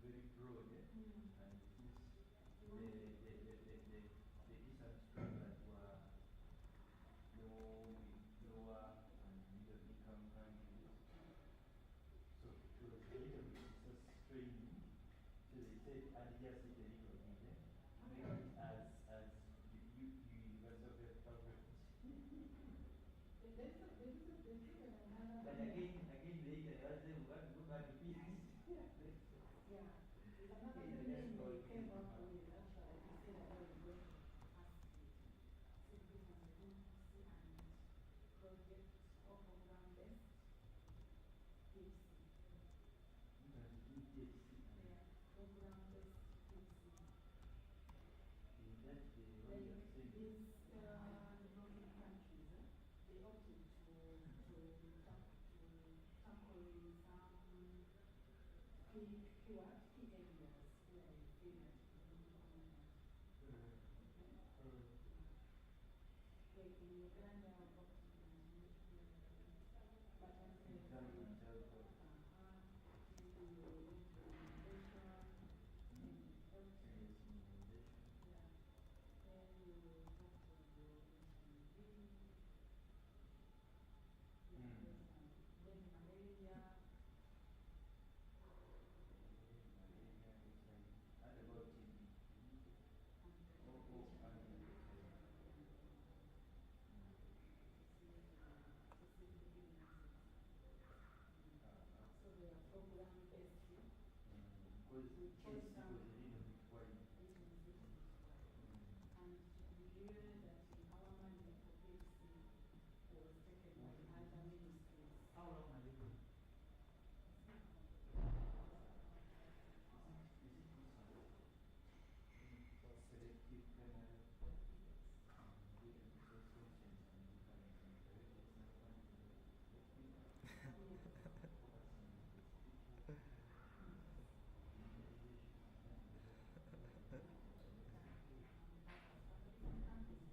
very broad, and the eastern strangers were lower and middle income countries. So it was a little bit straining. So they said adjust it a little bit, make it as universal coverage. But again later, I was saying, what go back to peace. Yeah, it's another thing they came up with actually. They said that they were going to ask citizens and project or program based PhD. Yeah, program based PhD. Like these developing countries, they opted to tackle some key areas where they feel that like in Uganda, but malaria. And about TB. So they are program based. Because the case was a little bit wide. And we hear that our money for PhD was taken by other ministries. How long are you doing? Selective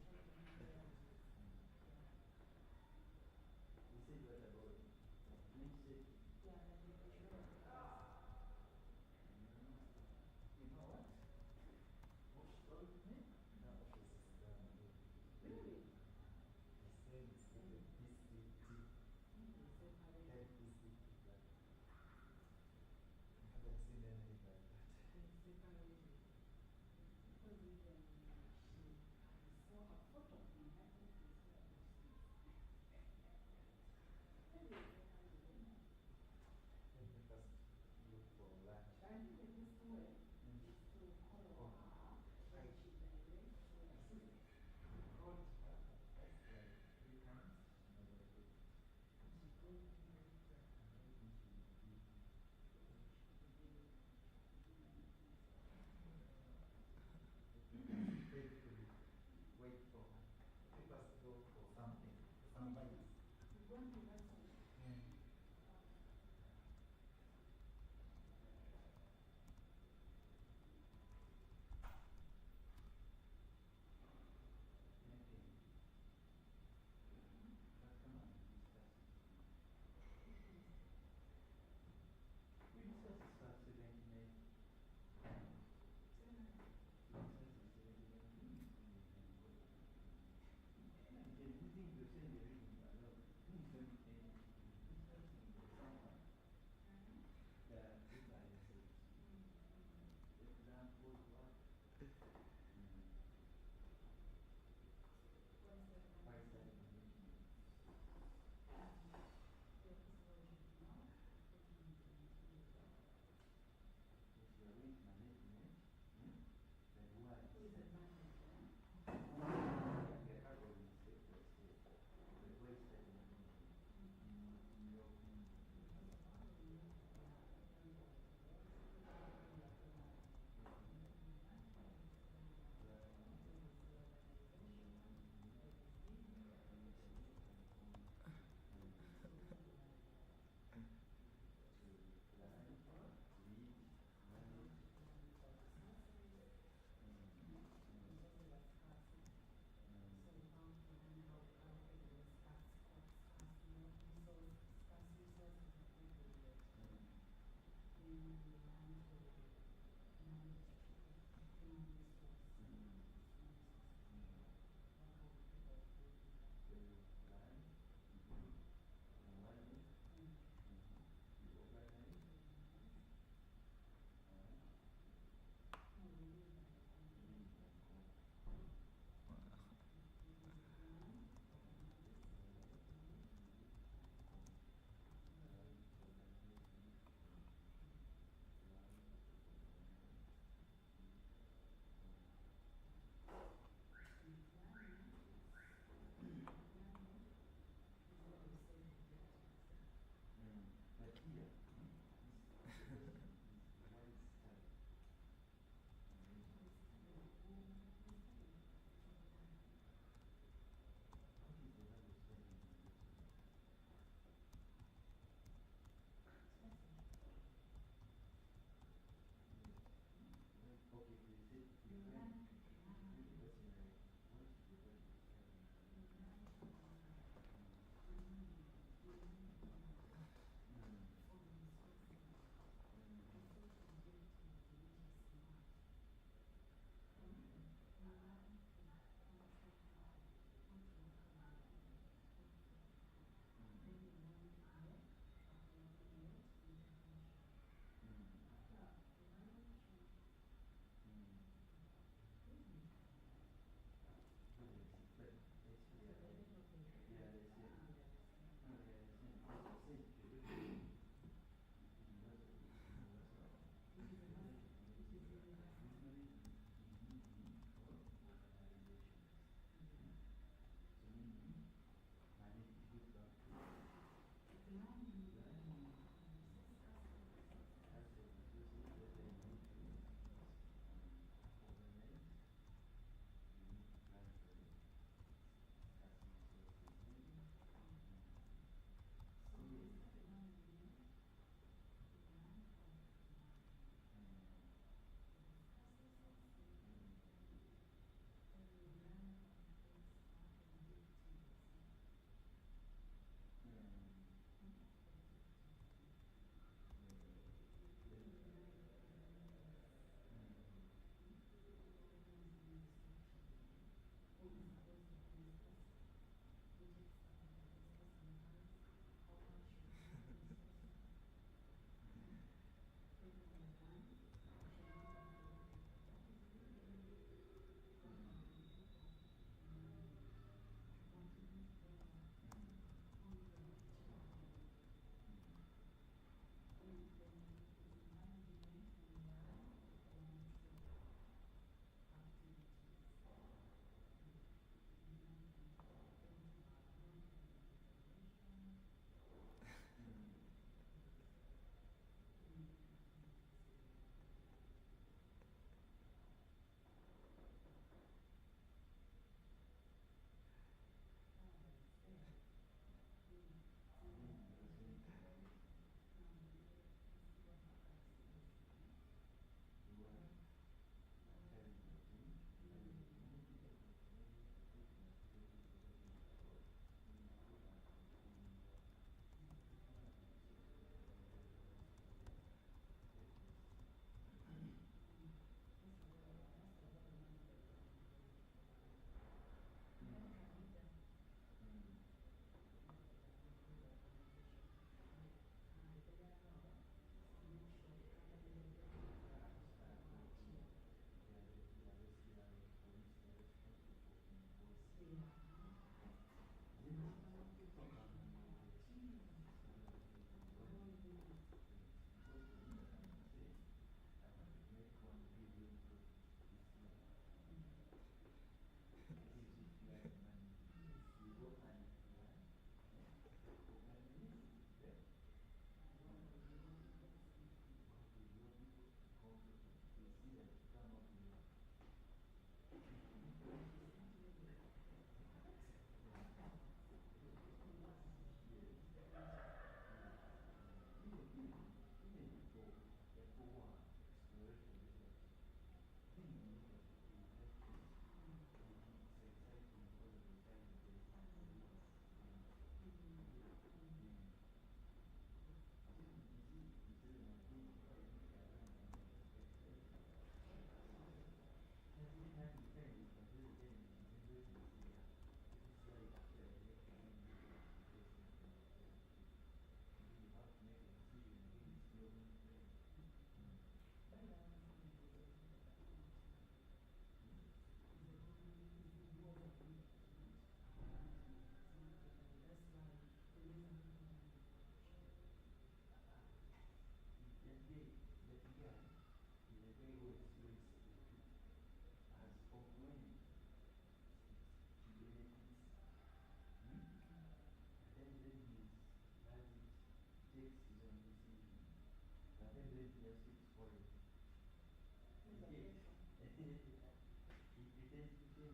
pretends a little bit simple.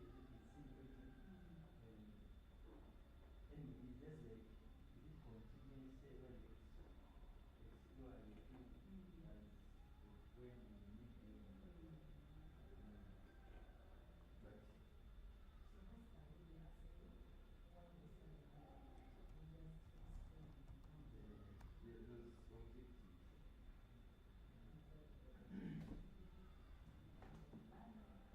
Anyway, it's just like, is it continuous? Well, explore the field as when you need them. But So what's the idea? Say, when we study that, we just explain those objectives.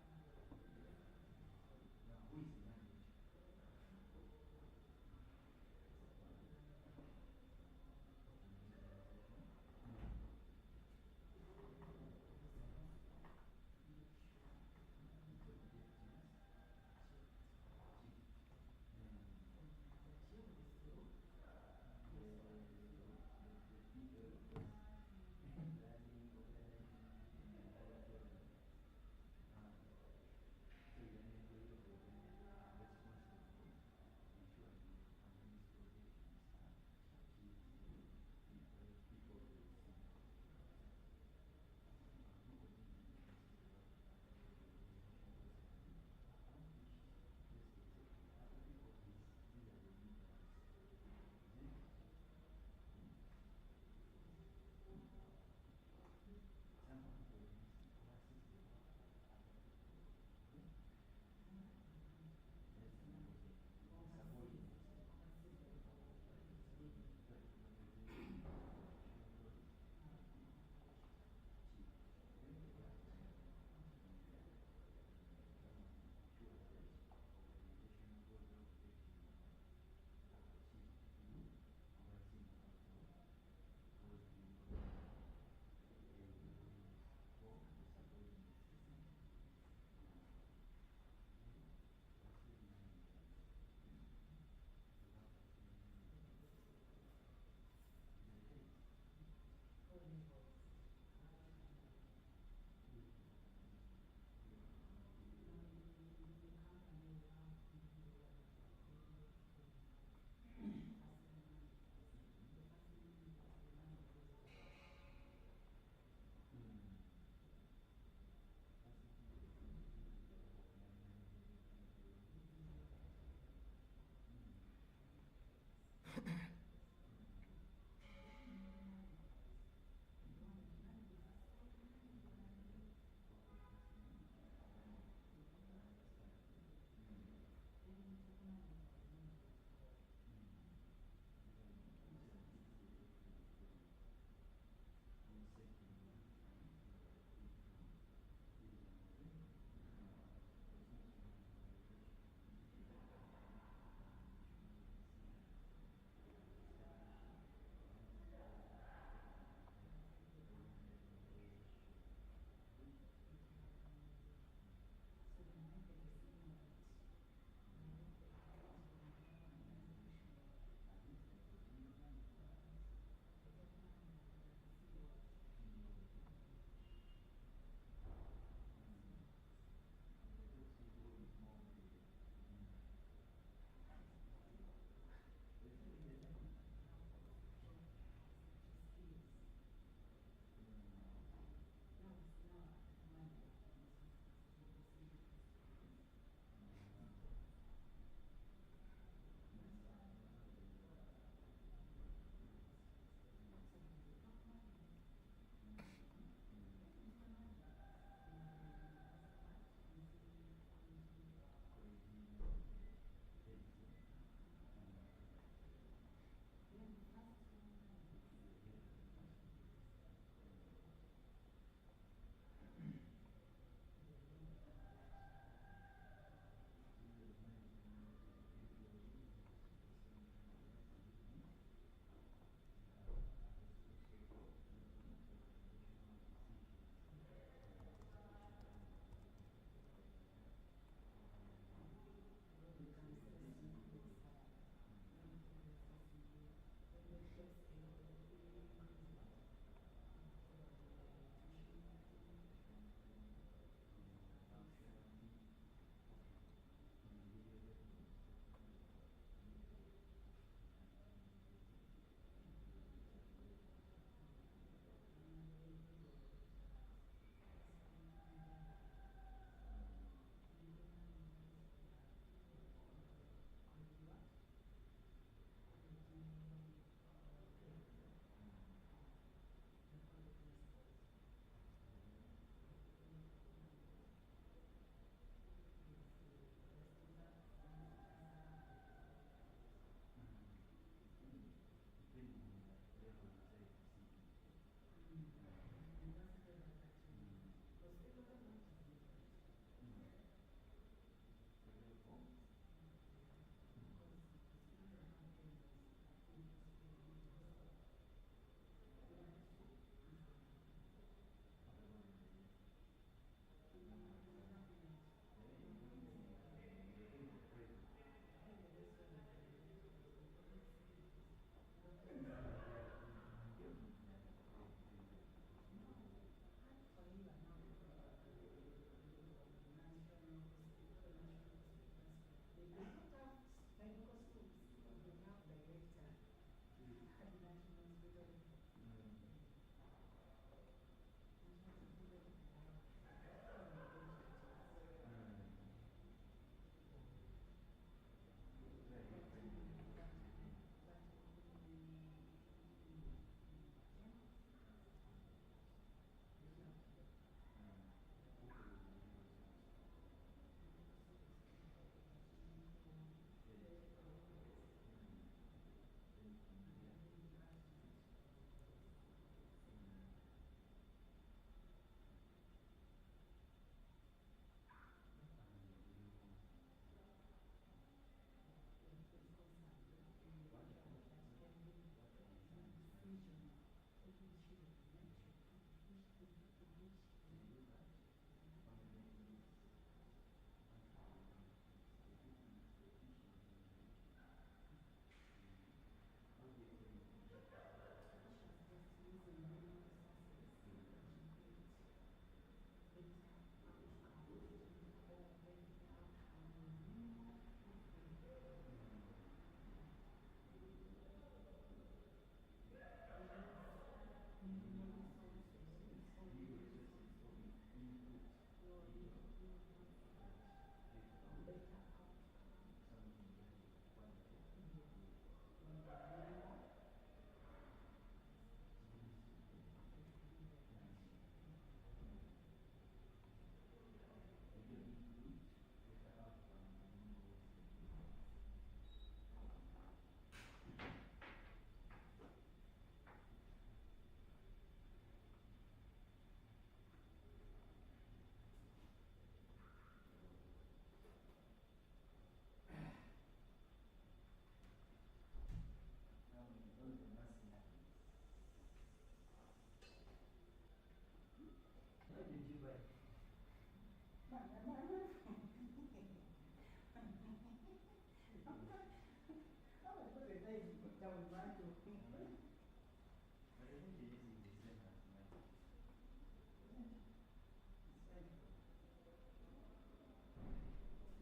coming back to. But I think it is in the same as mine.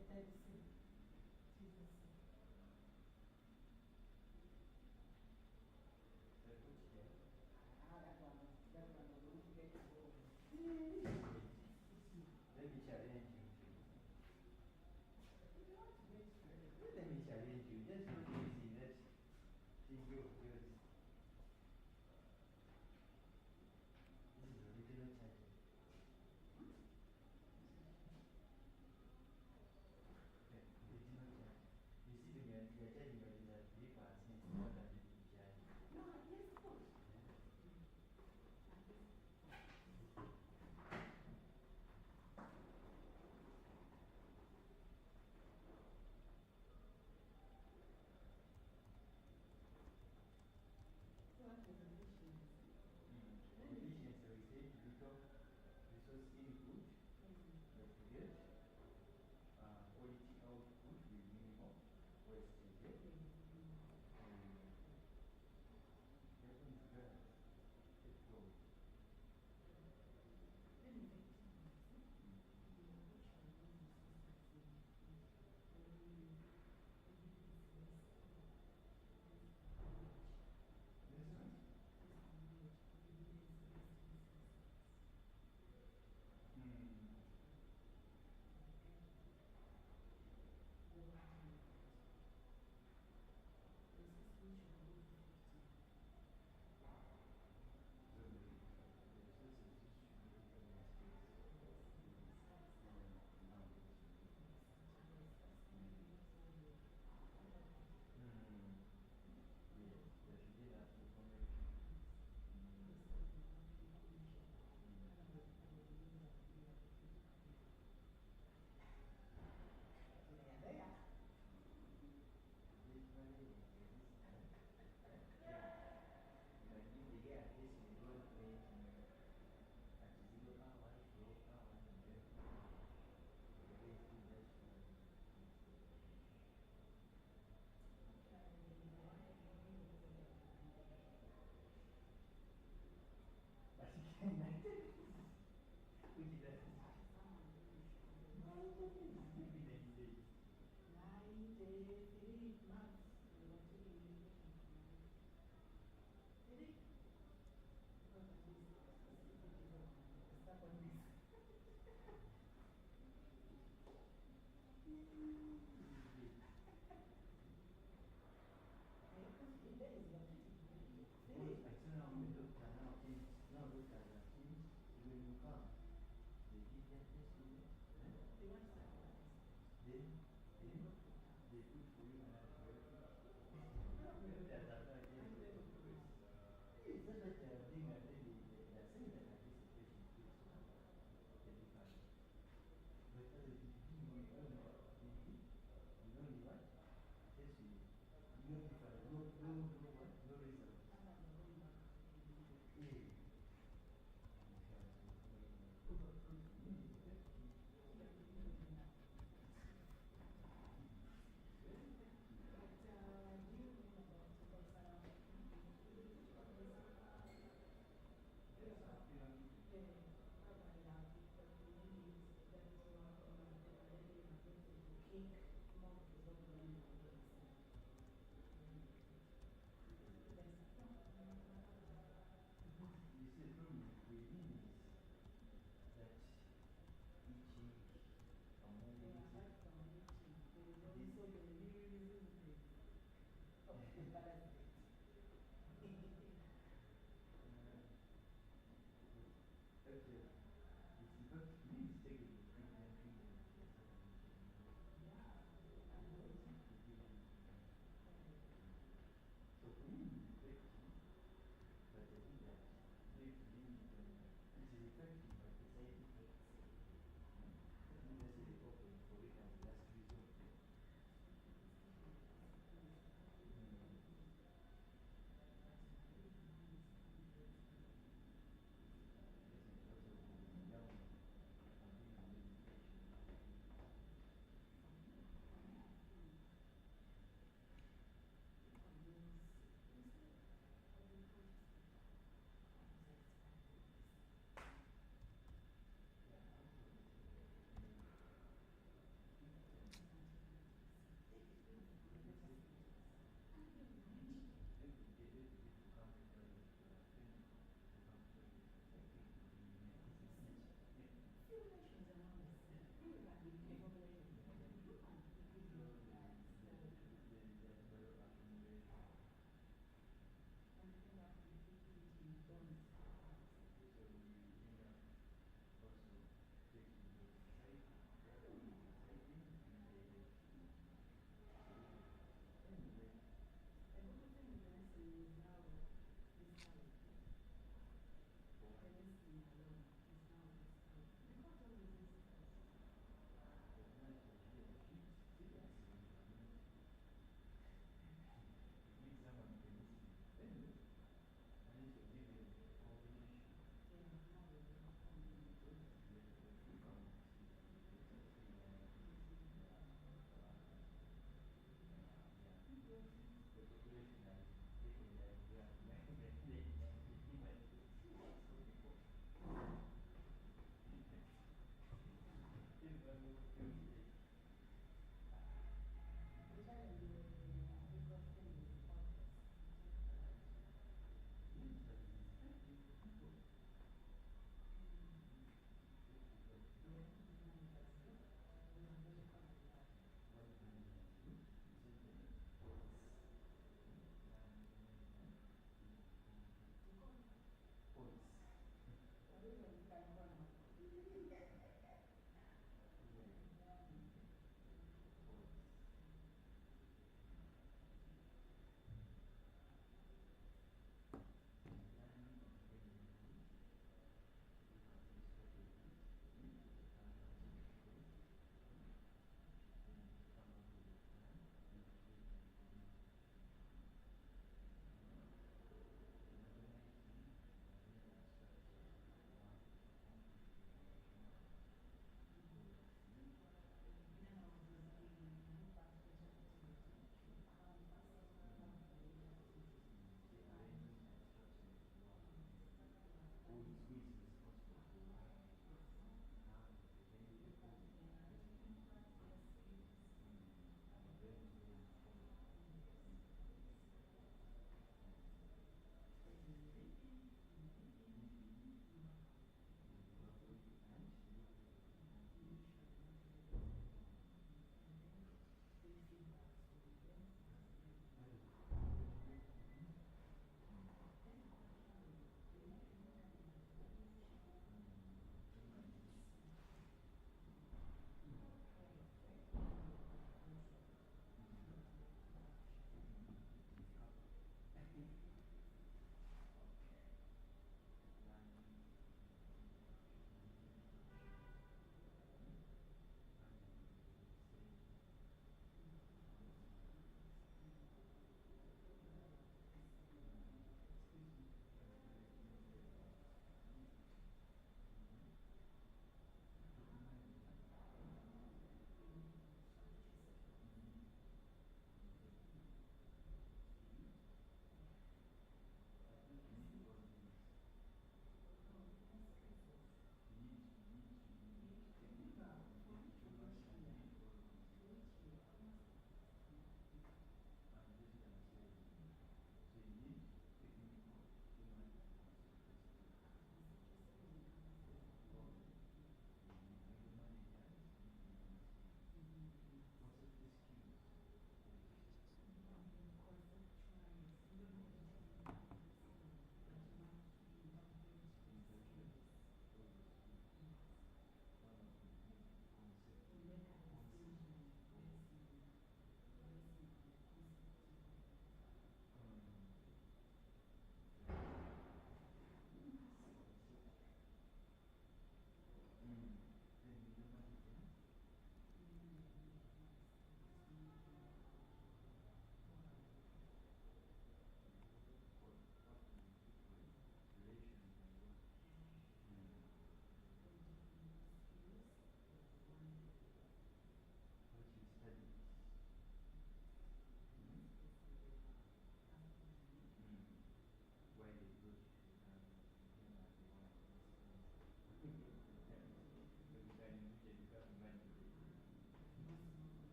It's like, let's see. Jesus. So I put here. Ah, that one was going to get home. Let me challenge you. You want to get started. Let me challenge you. Just look easy. Let's see yours. This is original charger. Okay, original charger. You see when you're charging, but it's at 3% more than the charge. No, yes, of course. So what was the mission? Efficiency, we say digital resource input, that's good. Quality output with minimal wastage. That one is good. Petrol. Let me get to This one? So the resources distributed in space. Now this yes, there should be that information. This money is resistant. But if the year at least we go to it at 0 hours, 12 hours, and 12 hours, the rest is just but you cannot. Which is that? No, it's okay. Give me 90 days. 93 months. We were taking medication for 90. Because of this specific stubbornness. Because in days you are taking medication. I saw now the doctor now change. Now doctor has changed. When you come, they give their test to you. They want stubbornness. Then they put for you another 12. That's after again. Yes, that's what they are doing. And then they are saying that at least the patient feels well. They do fine. But as a GP, we only what? We only what? Test you. Notify. No what? No results. Yeah.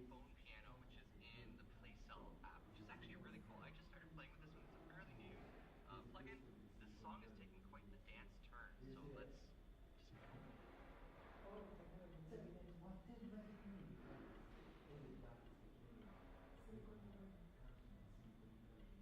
phone piano, which is in the PlayCell app, which is actually really cool. I just started playing with this one. It's a fairly new plugin. This song is taking quite the dance turn, so let's just go. Oh, technology. Whatever it means, every part is Silicon Valley. People there, live Silicon Valley. Is nothing except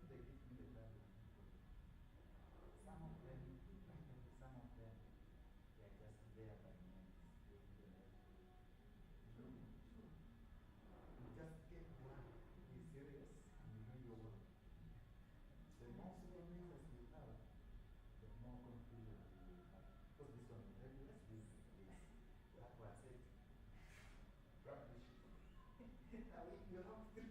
they give me the title. Some of them, some of them, they are just there by names. They don't have to. You just get one, be serious, and you know your work. The more supervisors you have, the more confusion you will have. Because this one will tell you, let's use this. That was it. Rubbish. Now you have to.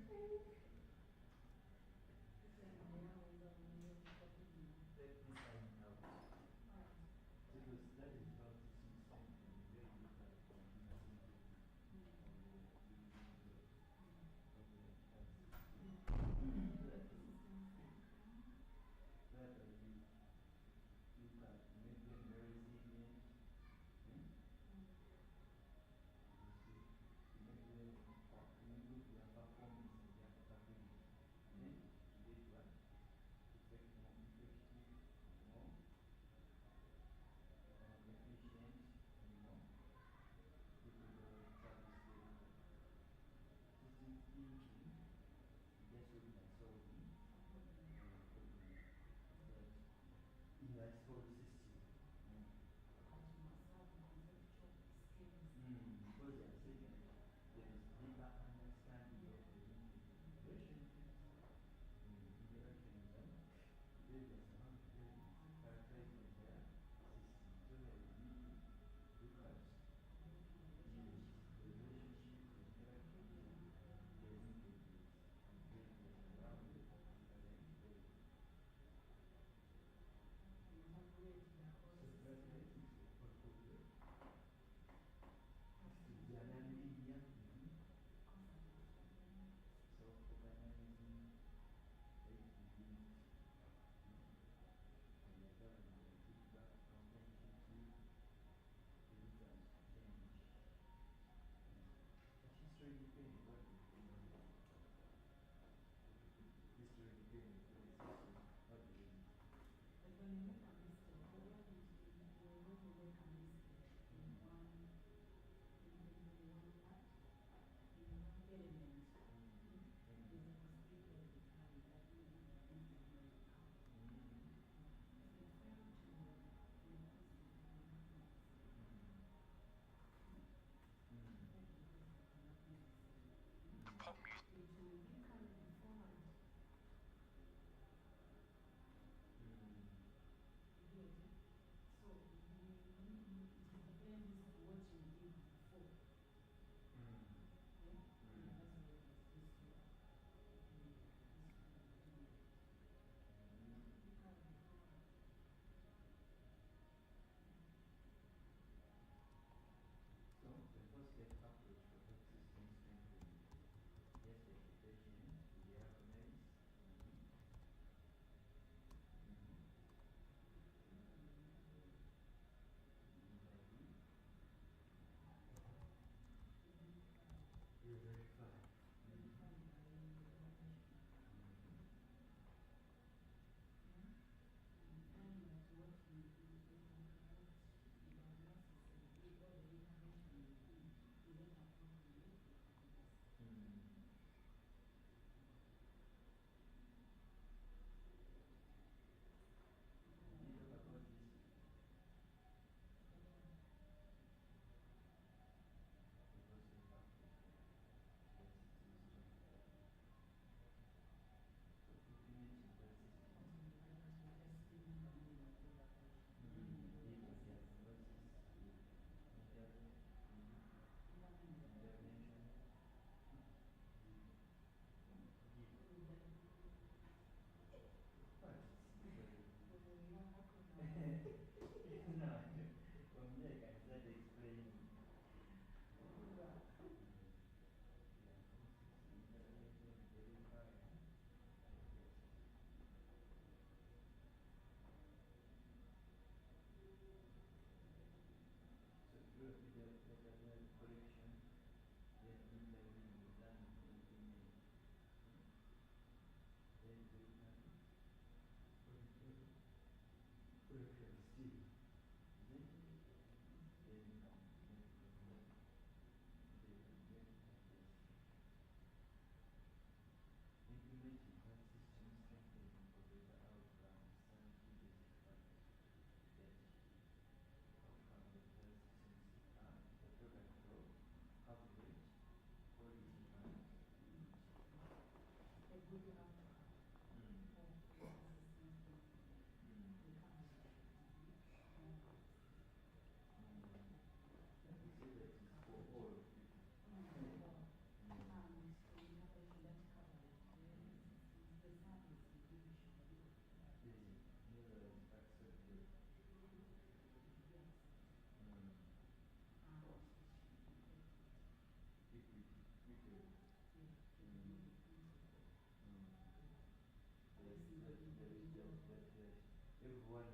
everyone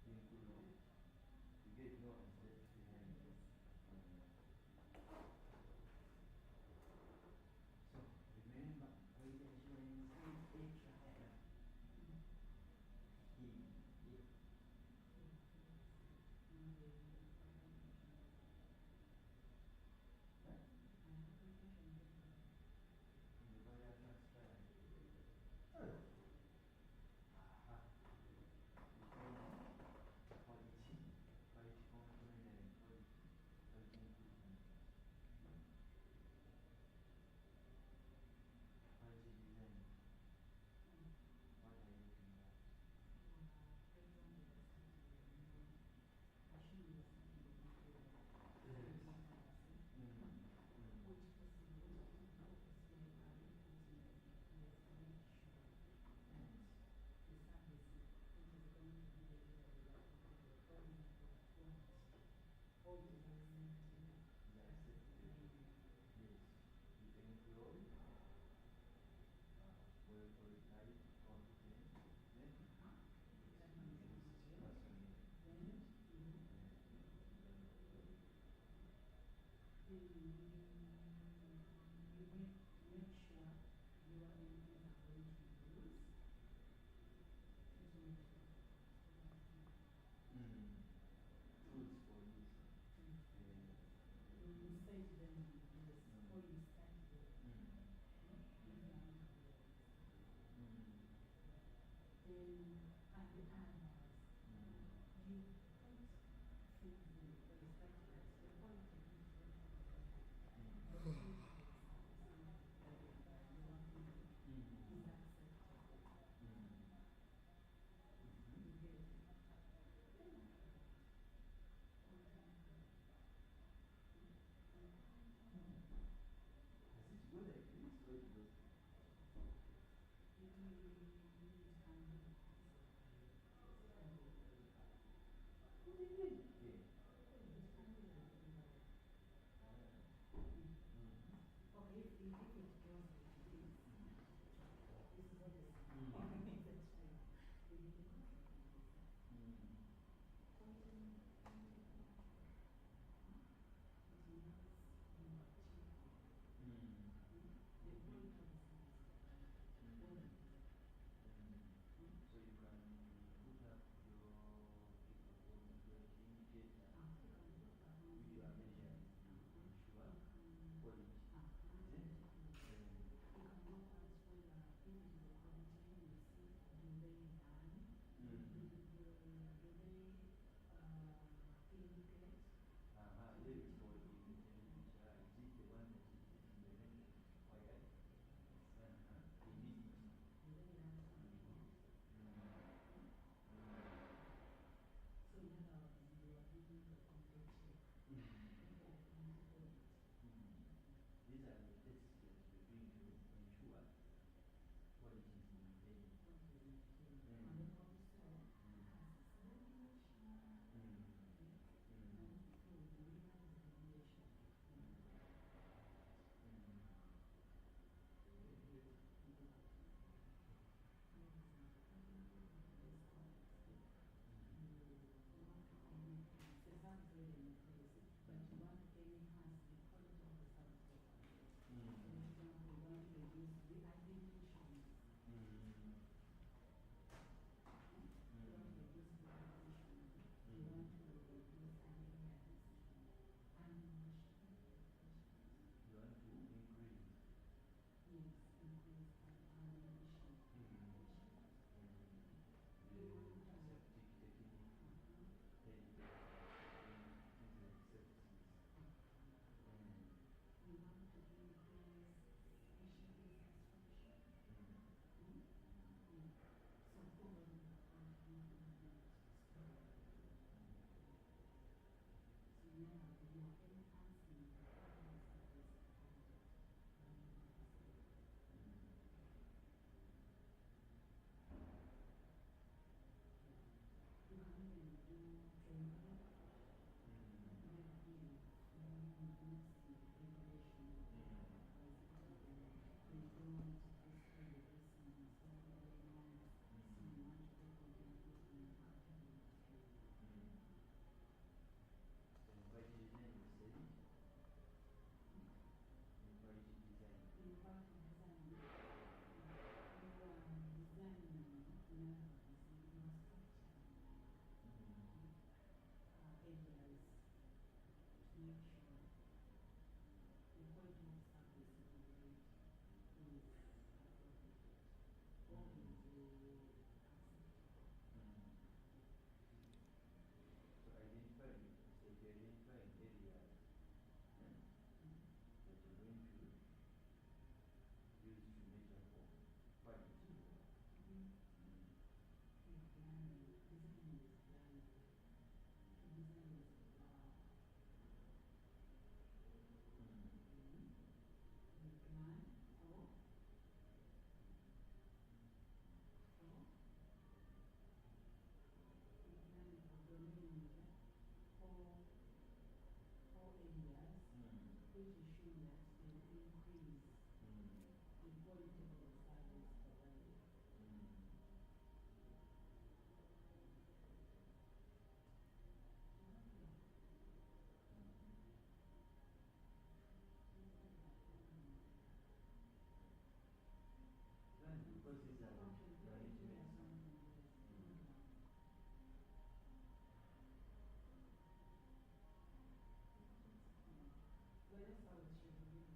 is included. You get no one is left behind. So remember, orientation is HIM. Tools for use. You say to them you use, or you start them. Then at the animals, you put things in for the structures, the quality of it is very important. The food, for example, that you want to eat is acceptable. You get it. Then after that, Does it go like this or it goes it can go like this or can go like this. political studies already. When the process of learning to make sound. When I started shooting,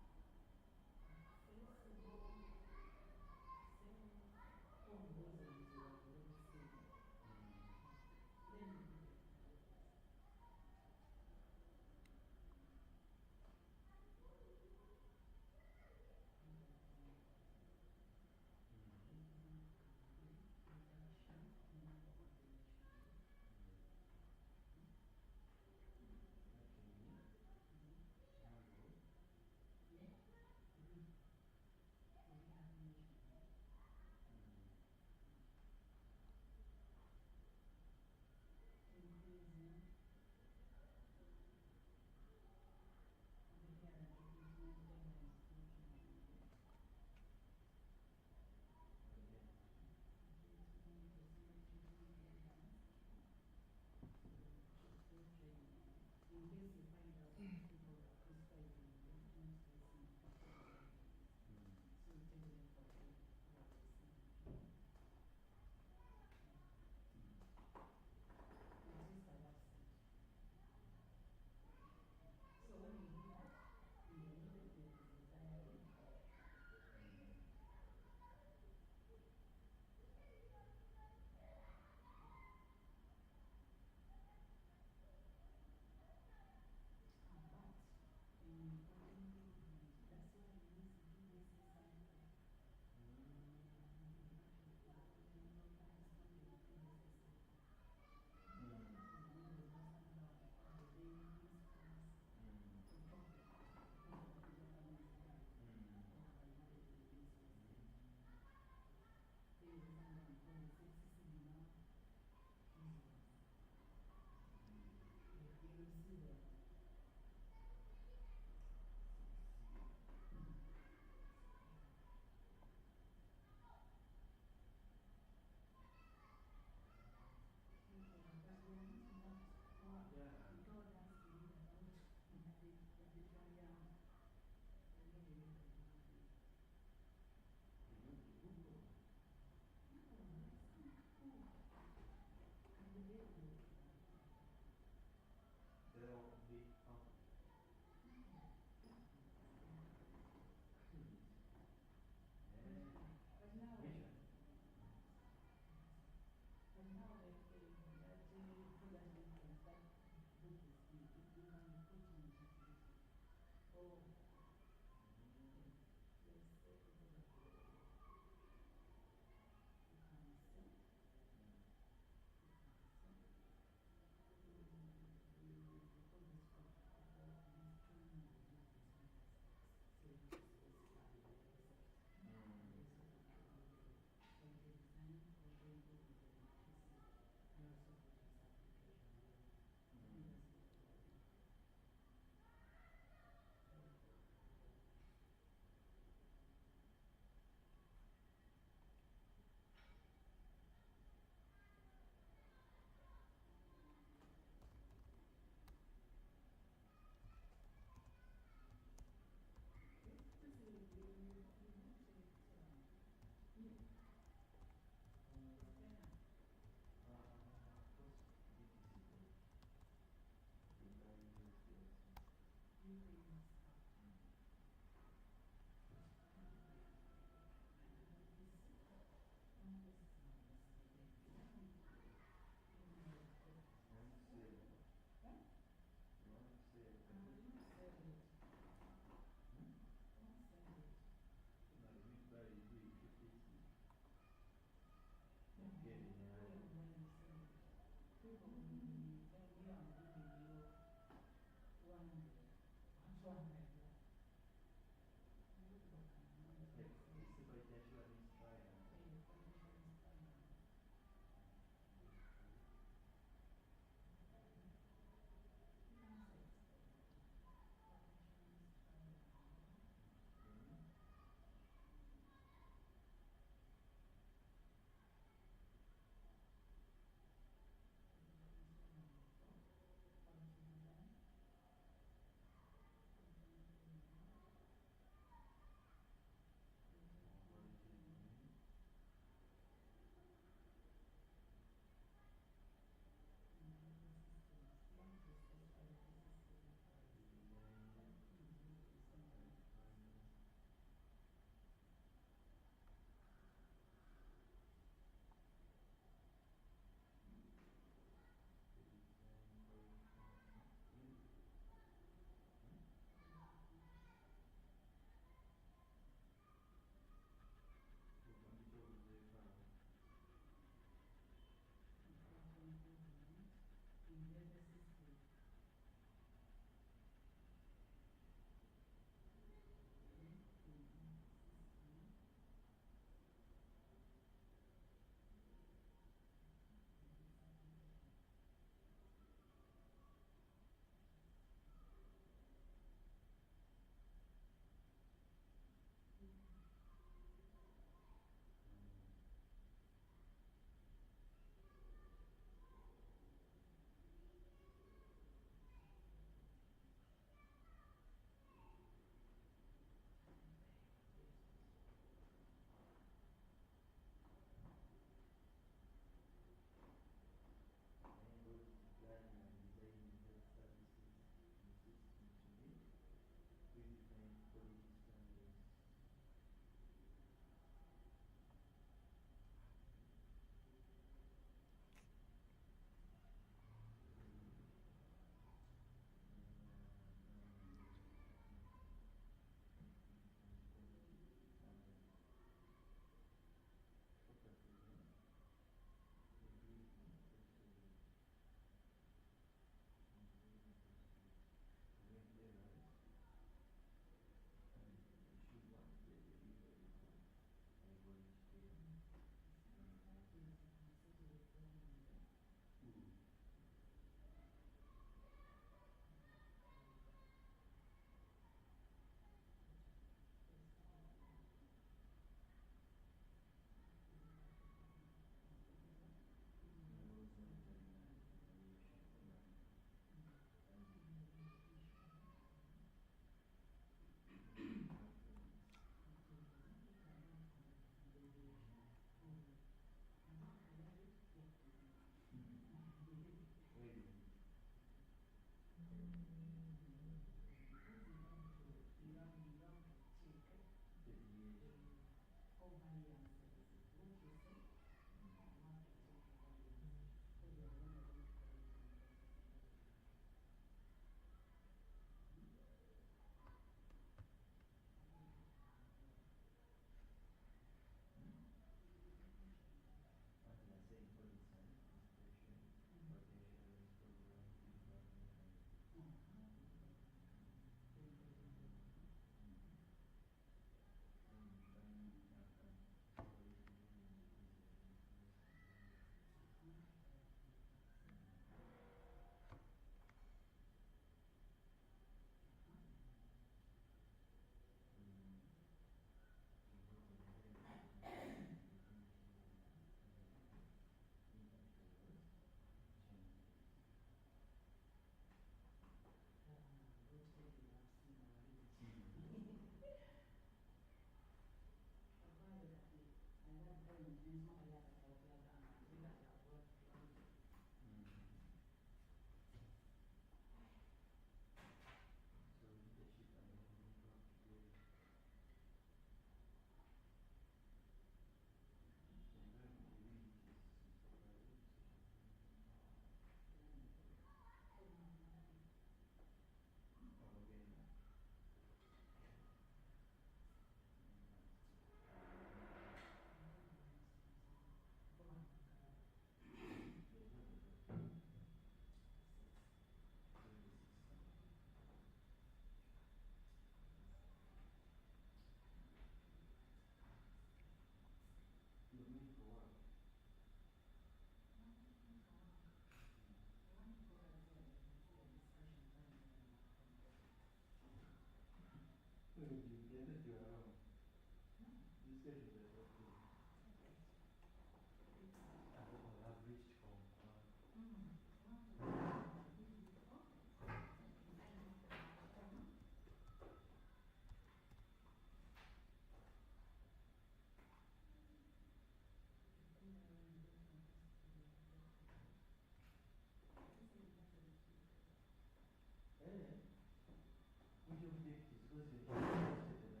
suppose you can another people.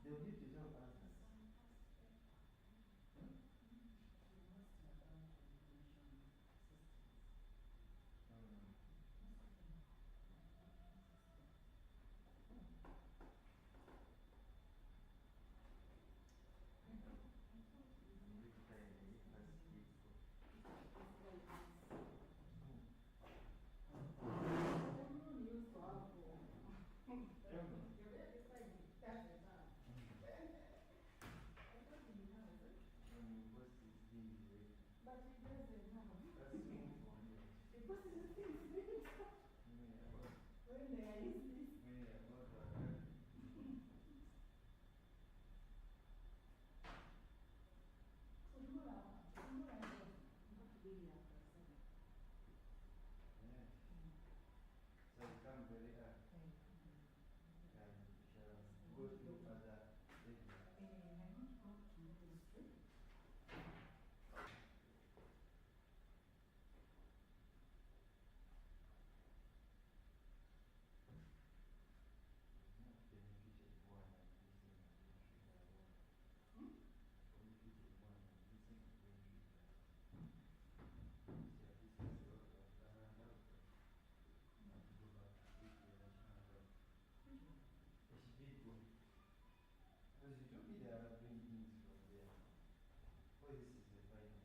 They'll give to tell others. Because you told me they are doing things from there. Oh, this is the final.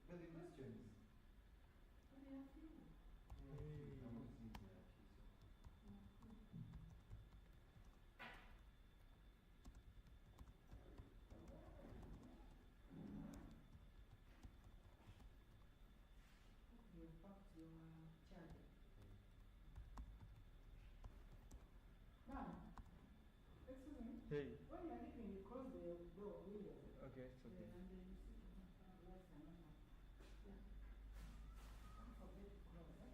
But the question is, I won't see there are few. You packed your charger. Now, excuse me. Hey. When you are leaving, you close the door window. Okay, it's okay. And then you see the lights are not on. Yeah. Don't forget to close, eh?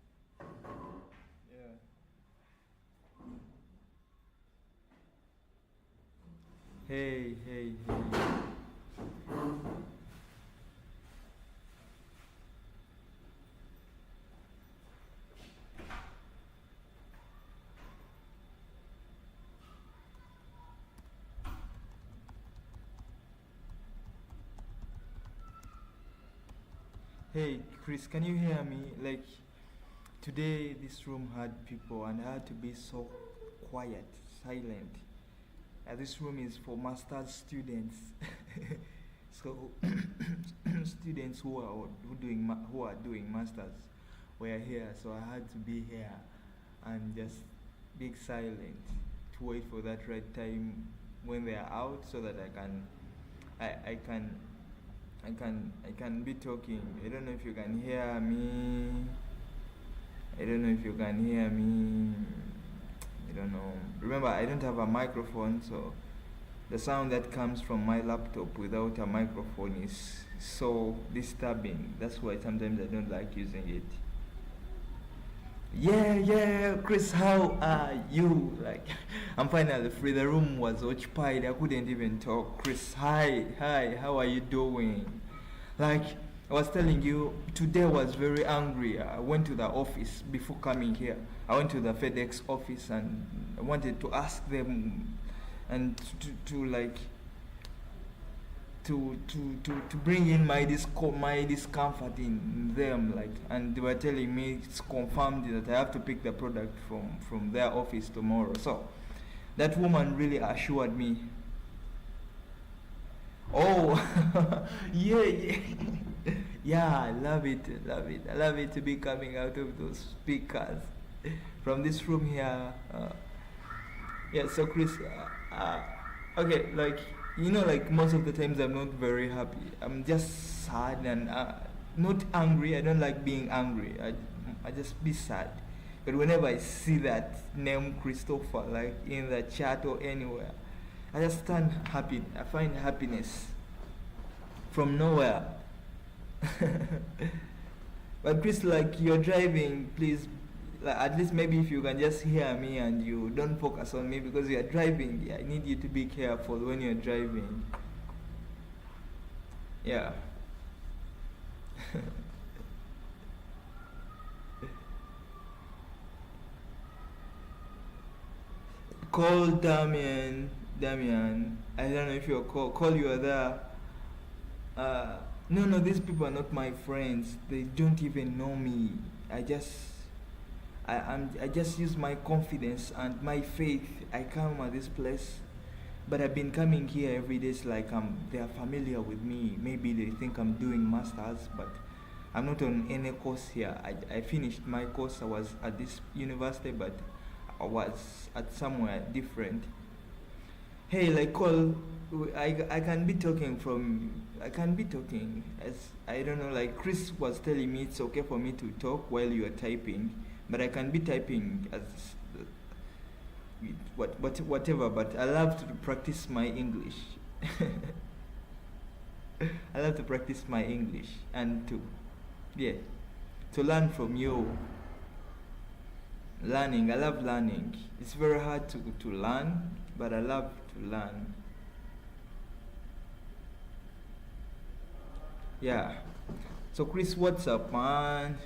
Yeah. Hey, hey, hey. Hey, Chris, can you hear me? Like, today this room had people and I had to be so quiet, silent. This room is for master's students. So, students who are doing masters were here, so I had to be here and just be silent to wait for that right time when they are out, so that I can be talking. I don't know if you can hear me. I don't know if you can hear me. I don't know. Remember, I don't have a microphone, so the sound that comes from my laptop without a microphone is so disturbing. That's why sometimes I don't like using it. Yeah, Chris, how are you? Like, I'm finally free. The room was occupied. I couldn't even talk. Chris, hi, how are you doing? Like, I was telling you, today I was very angry. I went to the office before coming here. I went to the FedEx office and I wanted to ask them and to bring in my discomfort in them, like, and they were telling me it's confirmed that I have to pick the product from their office tomorrow. So that woman really assured me. Oh, yeah, I love it. I love it to be coming out of those speakers from this room here. Yeah, so Chris, okay, like, you know, like, most of the times I'm not very happy. I'm just sad and not angry. I don't like being angry. I just be sad. But whenever I see that name Christopher, like, in the chat or anywhere, I just turn happy. I find happiness from nowhere. But Chris, like, you're driving, please, like, at least maybe if you can just hear me and you don't focus on me because you're driving. Yeah, I need you to be careful when you're driving. Yeah. Call Damian. I don't know if you're call you are there. No, these people are not my friends. They don't even know me. I just use my confidence and my faith. I come at this place, but I've been coming here every day. It's like they are familiar with me. Maybe they think I'm doing masters, but I'm not on any course here. I finished my course. I was at this university, but I was at somewhere different. Hey, like call. I can be talking as I don't know. Like Chris was telling me, it's okay for me to talk while you are typing, but I can be typing as whatever. But I love to practice my English. I love to practice my English and to learn from you. Learning, I love learning. It's very hard to learn, but I love to learn. Yeah. So Chris, what's up, man?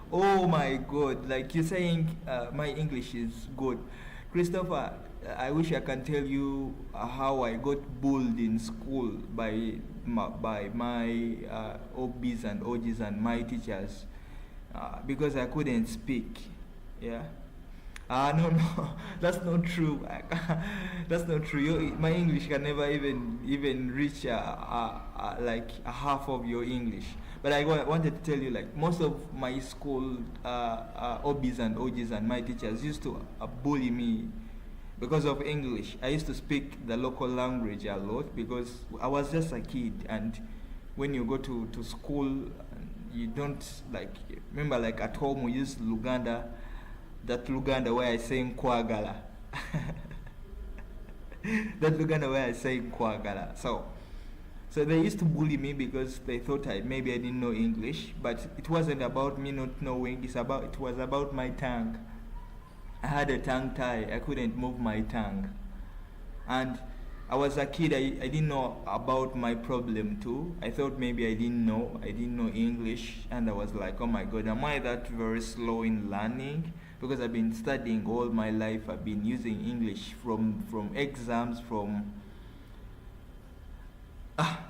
Oh my God! Like you're saying, my English is good, Christopher. I wish I can tell you how I got bullied in school by my OBs and OGs and my teachers because I couldn't speak. Yeah. No, that's not true. That's not true. My English can never even reach like a half of your English. But I wanted to tell you, like most of my school OBs and OGs and my teachers used to bully me because of English. I used to speak the local language a lot because I was just a kid, and when you go to school, you don't remember at home we used Luganda. That Luganda where I say Kwagala. That Luganda where I say Kwagala. So they used to bully me because they thought maybe I didn't know English, but it wasn't about me not knowing. It was about my tongue. I had a tongue tie. I couldn't move my tongue, and I was a kid. I didn't know about my problem too. I thought maybe I didn't know English, and I was like, oh my God, am I that very slow in learning? Because I've been studying all my life. I've been using English from exams,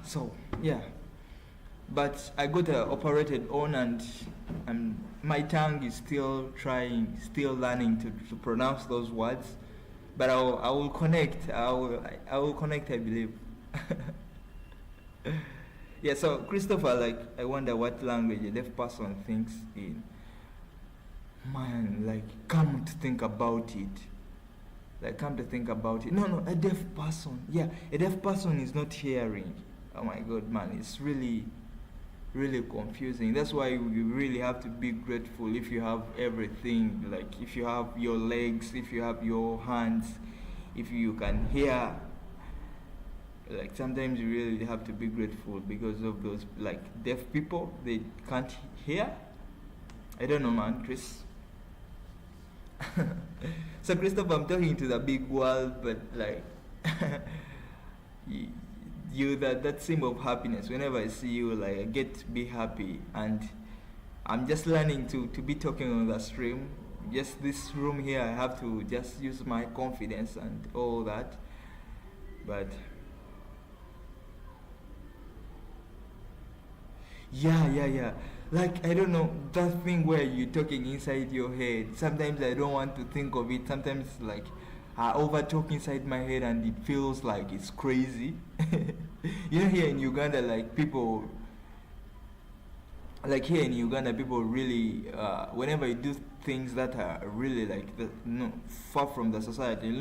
so yeah. But I got operated on, and my tongue is still learning to pronounce those words. But I will connect. I will connect, I believe. Yeah. So Christopher, I wonder what language a deaf person thinks in. Man, come to think about it. No, a deaf person. Yeah, a deaf person is not hearing. Oh my God, man, it's really, really confusing. That's why you really have to be grateful if you have everything. If you have your legs, if you have your hands, if you can hear. Sometimes you really have to be grateful because of those deaf people. They can't hear. I don't know, man, Chris. So Christopher, I'm talking to the big world, but you that symbol of happiness. Whenever I see you, I get to be happy, and I'm just learning to be talking on the stream. Just this room here, I have to just use my confidence and all that, but yeah. I don't know, that thing where you're talking inside your head. Sometimes I don't want to think of it. Sometimes I over talk inside my head and it feels like it's crazy. Here in Uganda, people people really whenever you do things that are really far from the society,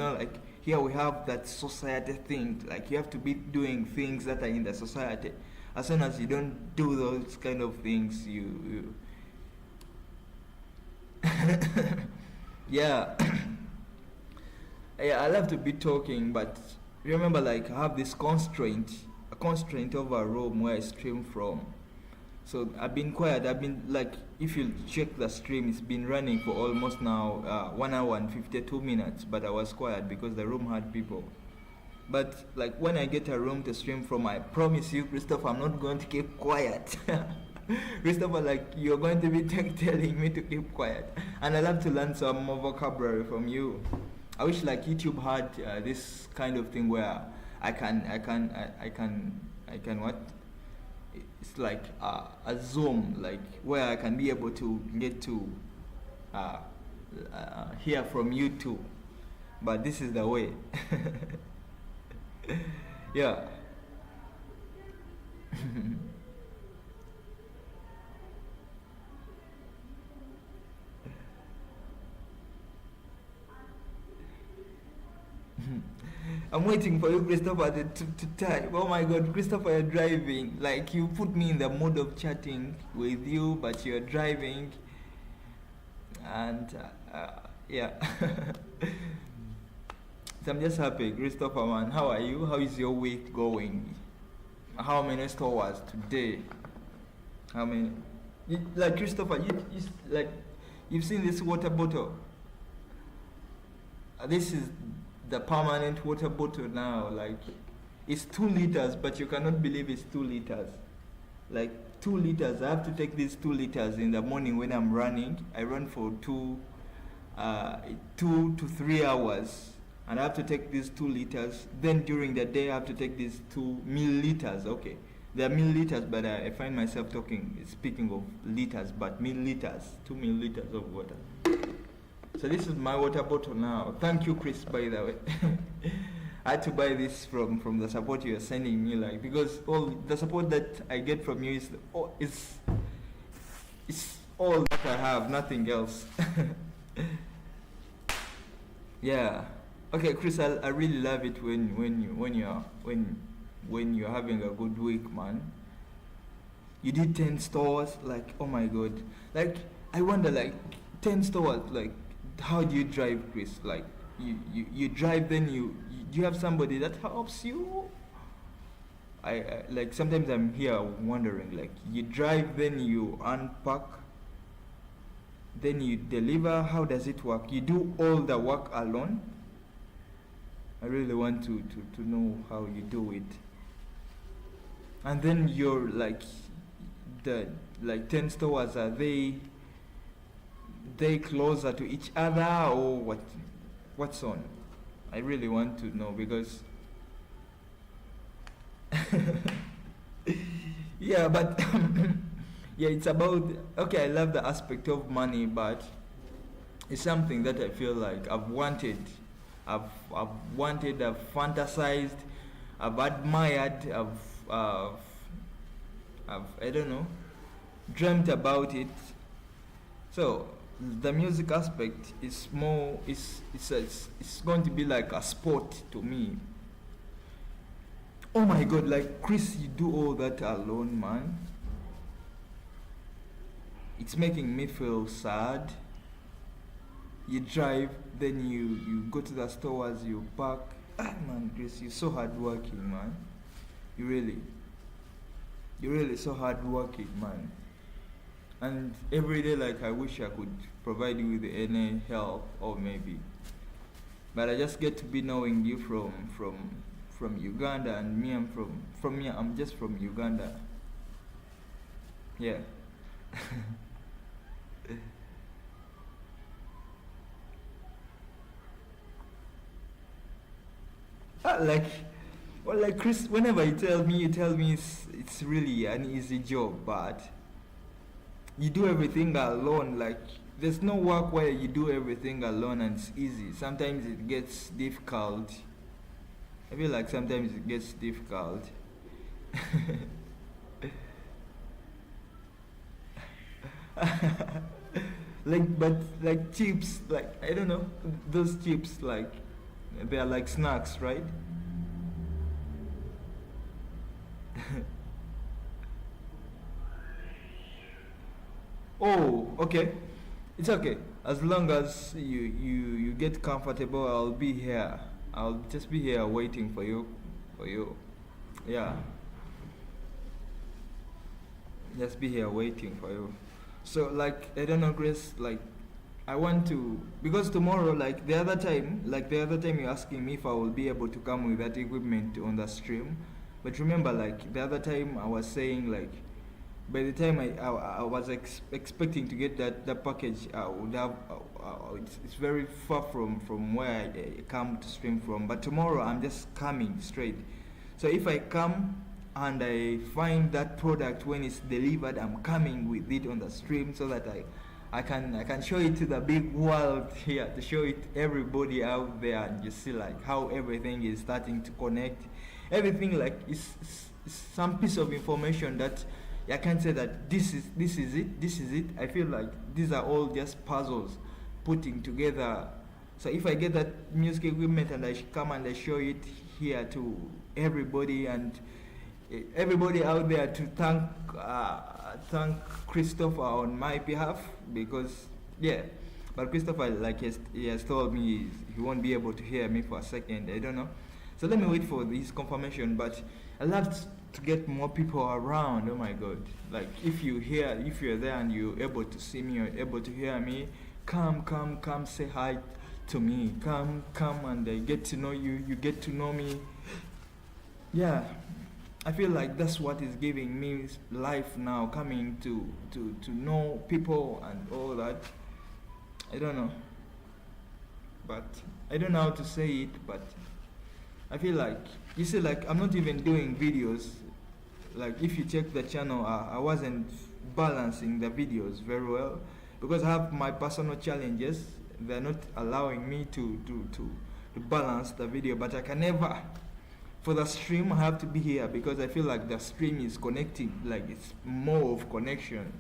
here we have that society thing. You have to be doing things that are in the society. As soon as you don't do those kind of things, you yeah. Yeah, I love to be talking, but remember, I have this constraint over a room where I stream from. So I've been quiet. I've been if you check the stream, it's been running for almost now 1 hour and 52 minutes, but I was quiet because the room had people. But like when I get a room to stream from, I promise you, Christopher, I'm not going to keep quiet. Christopher, like you're going to be telling me to keep quiet, and I love to learn some more vocabulary from you. I wish like YouTube had this kind of thing where I can what? It's like a Zoom, like where I can be able to get to hear from you too. But this is the way. Yeah. I'm waiting for you, Christopher, to type. Oh my God, Christopher, you're driving. Like you put me in the mood of chatting with you, but you're driving. And yeah. So I'm just happy, Christopher, man. How are you? How is your week going? How many stores today? How many? Like Christopher, like you've seen this water bottle. This is the permanent water bottle now. Like it's 2 liters, but you cannot believe it's 2 liters. Like 2 liters. I have to take these 2 liters in the morning when I'm running. I run for 2 to 3 hours, and I have to take these 2 liters. Then during the day I have to take these 2 milliliters. Okay, they are milliliters, but I find myself speaking of liters, but milliliters, 2 milliliters of water. So this is my water bottle now. Thank you, Chris, by the way. I had to buy this from the support you're sending me, like, because all the support that I get from you is all that I have, nothing else. Yeah. Okay, Chris, I really love it when you're having a good week, man. You did 10 stores, like, oh my God. Like, I wonder, like, 10 stores, like, how do you drive, Chris? Like, you drive, then you have somebody that helps you? I like, sometimes I'm here wondering, like, you drive, then you unpack, then you deliver. How does it work? You do all the work alone? I really want to know how you do it. And then you're like, the 10 stores, are they closer to each other, or what's on? I really want to know, because yeah, but yeah, it's about, okay, I love the aspect of money, but it's something that I feel like I've wanted, I've fantasized, I've admired, I've I don't know, dreamt about it. So the music aspect is more, it's going to be like a sport to me. Oh my God, like, Chris, you do all that alone, man. It's making me feel sad. You drive, then you go to the stores, you park. Ah, man, Chris, you're so hardworking, man. You're really so hardworking, man. And every day, like, I wish I could provide you with any help, or maybe, but I just get to be knowing you from Uganda, and me, I'm just from Uganda. Yeah. Like, well, like, Chris, whenever you tell me it's really an easy job, but you do everything alone. Like, there's no work where you do everything alone and it's easy. Sometimes it gets difficult. I feel like sometimes it gets difficult. Like, but like chips, like, I don't know, those chips, like, they are like snacks, right? Oh, okay. It's okay. As long as you get comfortable, I'll be here. I'll just be here waiting for you. Yeah. Just be here waiting for you. So, like, I don't know, Grace, like, I want to, because tomorrow, like the other time, you're asking me if I will be able to come with that equipment on the stream. But remember, like the other time I was saying, like by the time I was expecting to get that package, I would have, it's very far from where I come to stream from. But tomorrow I'm just coming straight. So if I come and I find that product when it's delivered, I'm coming with it on the stream so that I can show it to the big world here, to show it everybody out there, and you see like how everything is starting to connect. Everything like is some piece of information that I can't say that this is it. I feel like these are all just puzzles putting together. So if I get that music equipment and I come and I show it here to everybody, and everybody out there, to thank Christopher on my behalf, because but Christopher, like he has told me he won't be able to hear me for a second. I don't know. So let me wait for this confirmation. But I love to get more people around. Oh my God! Like if you're there and you're able to see me or able to hear me, come, say hi to me. Come and I get to know you. You get to know me. Yeah, I feel like that's what is giving me life now. Coming to know people and all that. I don't know, but I don't know how to say it, but I feel like, you see, like I'm not even doing videos. Like if you check the channel, I wasn't balancing the videos very well because I have my personal challenges. They're not allowing me to balance the video, but I can never. For the stream, I have to be here because I feel like the stream is connecting, like it's more of connection.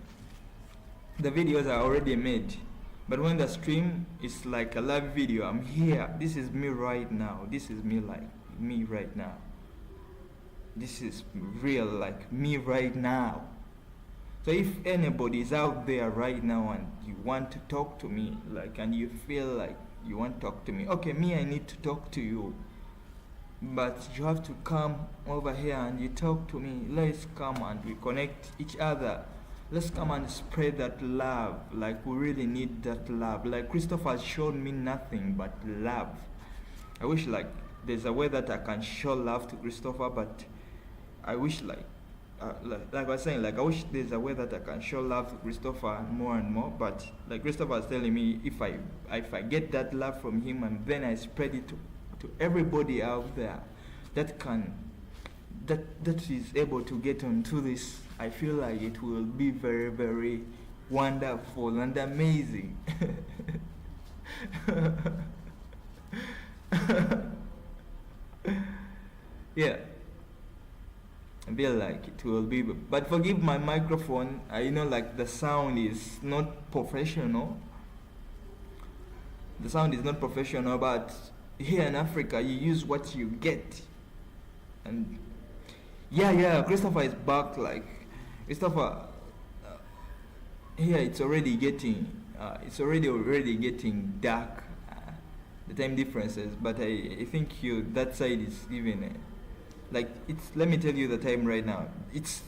The videos are already made, but when the stream is like a live video, I'm here. This is me right now. This is me, like me right now. This is real, like me right now. So if anybody is out there right now and you want to talk to me, like, and you feel like you want to talk to me, okay, me, I need to talk to you, but you have to come over here and you talk to me. Let's come and we connect each other. Let's come and spread that love. Like we really need that love. Like Christopher has shown me nothing but love. I wish like there's a way that I can show love to Christopher, but I wish like I was saying, like I wish there's a way that I can show love to Christopher more and more. But like Christopher is telling me, if I get that love from him and then I spread it to everybody out there that is able to get onto this, I feel like it will be very, very wonderful and amazing. Yeah, I feel like it will be, but forgive my microphone. I know like the sound is not professional. The sound is not professional, but here in Africa you use what you get. And yeah, Christopher is back. Like Christopher, here it's already getting getting dark. The time differences, but I think that side is even like it's. Let me tell you the time right now. It's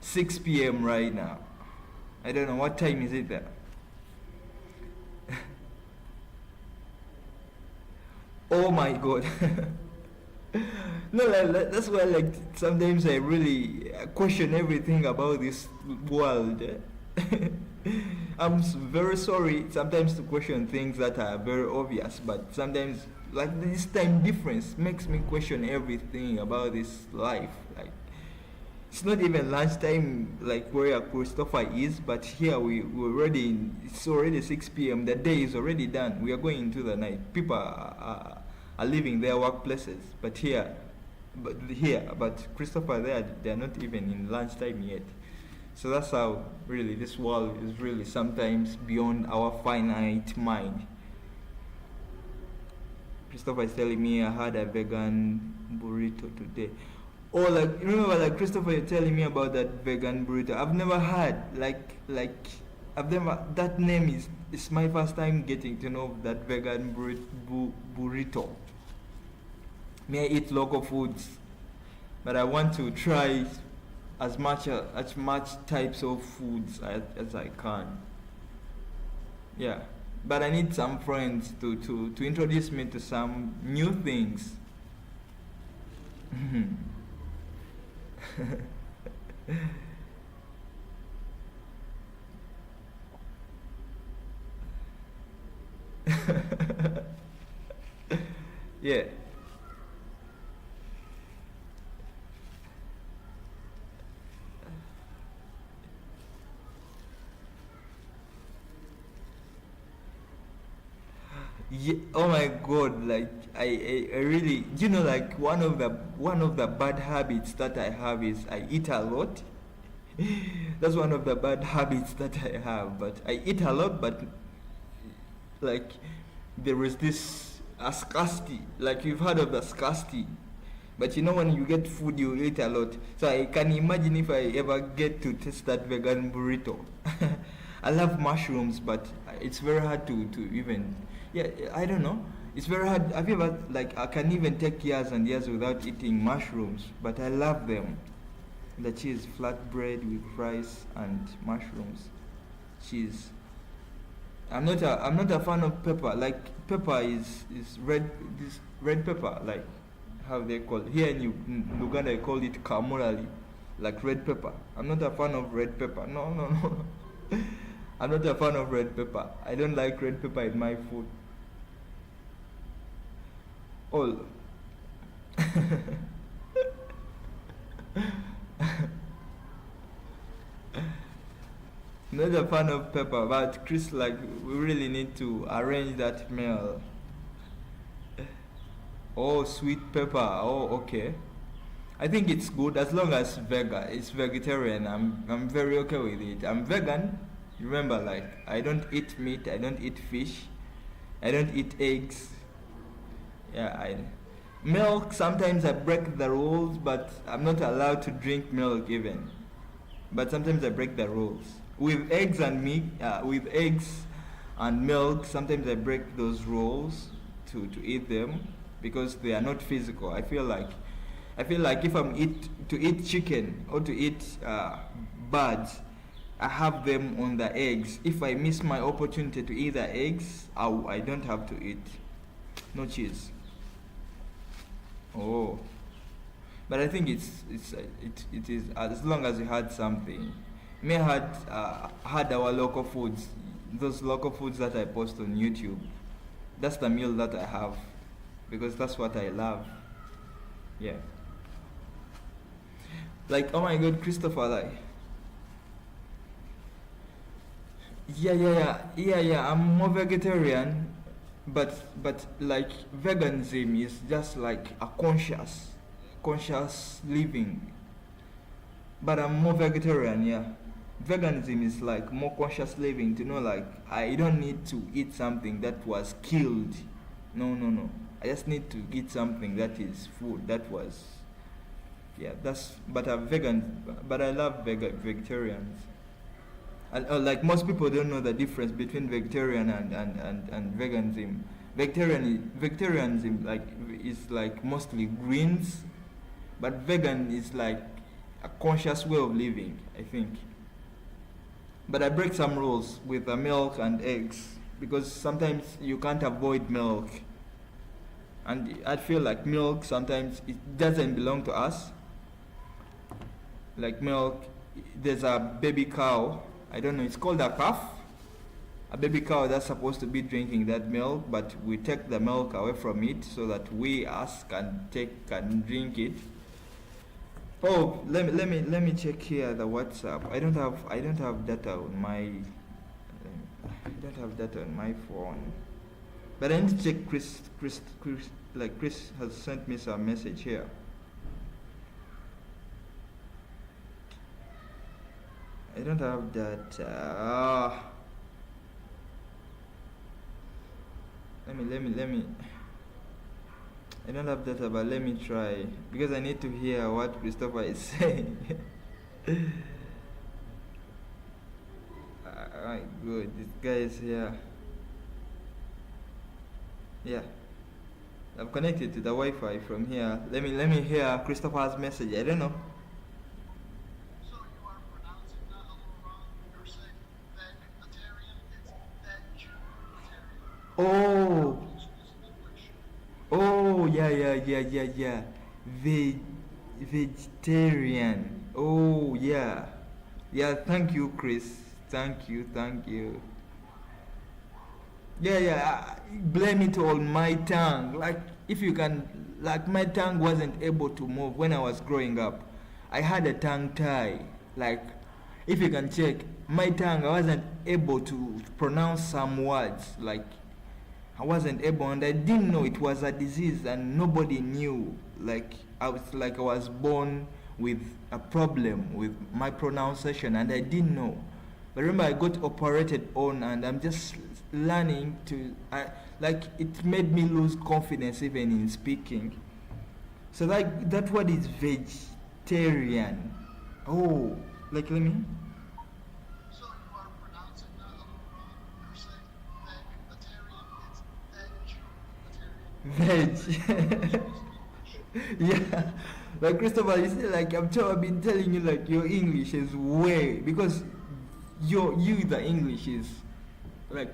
6 p.m. right now. I don't know what time is it there. Oh my God. No, like, that's why like sometimes I really question everything about this world. I'm very sorry sometimes to question things that are very obvious, but sometimes like this time difference makes me question everything about this life. Like it's not even lunchtime like where Christopher is, but here we're already it's already 6 p.m. The day is already done. We are going into the night. People are leaving their workplaces, but Christopher they're not even in lunchtime yet. So that's how really this world is really sometimes beyond our finite mind. Christopher is telling me I had a vegan burrito today. Oh, like remember, like Christopher, you're telling me about that vegan burrito. I've never had I've never. That name is my first time getting to know that vegan burrito. May I eat local foods, but I want to try as much types of foods as I can. Yeah, but I need some friends to introduce me to some new things. Yeah. Yeah, oh my god, like I really, you know, like one of the bad habits that I have is I eat a lot. That's one of the bad habits that I have, but I eat a lot, but like there is this a scarcity, like you've heard of the scarcity, but you know when you get food you eat a lot. So I can imagine if I ever get to taste that vegan burrito. I love mushrooms, but it's very hard to even, yeah, I don't know, it's very hard. Have you ever, like, I can even take years and years without eating mushrooms, but I love them. The cheese, flatbread with rice and mushrooms, cheese. I'm not a fan of pepper. Like pepper is red, this red pepper, like how they call it. Here in Uganda I call it kamurali, like red pepper. I'm not a fan of red pepper. No, no, no. I'm not a fan of red pepper. I don't like red pepper in my food. All. Not a fan of pepper, but Chris, like, we really need to arrange that meal. Oh, sweet pepper. Oh, okay. I think it's good as long as it's vegetarian. I'm very okay with it. I'm vegan. Remember, like, I don't eat meat. I don't eat fish. I don't eat eggs. Yeah, I milk. Sometimes I break the rules, but I'm not allowed to drink milk even. But sometimes I break the rules. With eggs and meat, with eggs and milk, sometimes I break those rules to eat them because they are not physical. I feel like if to eat chicken or to eat birds, I have them on the eggs. If I miss my opportunity to eat the eggs, I don't have to eat. No cheese. Oh, but I think it is as long as you had something. Me had our local foods, those local foods that I post on YouTube. That's the meal that I have because that's what I love. Yeah. Like, oh my god, Christopher, like, yeah. I'm more vegetarian, but like veganism is just like a conscious living. But I'm more vegetarian, yeah. Veganism is like more conscious living to know, like, I don't need to eat something that was killed. No. I just need to eat something that is food that was, yeah, but I'm vegan, but I love vegetarians. And like most people don't know the difference between vegetarian and veganism. Vegetarianism like is like mostly greens, but vegan is like a conscious way of living, I think. But I break some rules with the milk and eggs because sometimes you can't avoid milk. And I feel like milk sometimes it doesn't belong to us. Like milk, there's a baby cow, I don't know, it's called a calf. A baby cow that's supposed to be drinking that milk, but we take the milk away from it so that we us can drink it. Oh, let me check here the WhatsApp. I don't have data on my phone. But I need to check Chris, like Chris has sent me some message here. I don't have data. Let me. I don't have data, but let me try because I need to hear what Christopher is saying. Alright, good. This guy is here. Yeah, I'm connected to the Wi-Fi from here. Let me hear Christopher's message. I don't know. So you are pronouncing that a little wrong. You're saying vegetarian. It's Oh, Is English. oh, yeah, yeah, yeah, yeah, yeah. Ve- vegetarian. Oh, yeah. Yeah, thank you, Chris. Thank you, thank you. Yeah, yeah. Blame it on my tongue. Like, if you can, like, my tongue wasn't able to move when I was growing up. I had a tongue tie. Like, if you can check, my tongue, I wasn't able to pronounce some words. Like, I wasn't able, and I didn't know it was a disease, and nobody knew. Like I was born with a problem with my pronunciation, and I didn't know. But remember, I got operated on, and I'm just learning to. Like it made me lose confidence even in speaking. So like that word is vegetarian. Oh, like let me. So you are pronouncing that a little wrong. You're saying vegetarian. It's vegetarian. Veg. Yeah, like Christopher, you see, like I've been telling you, like your English is way because the English is like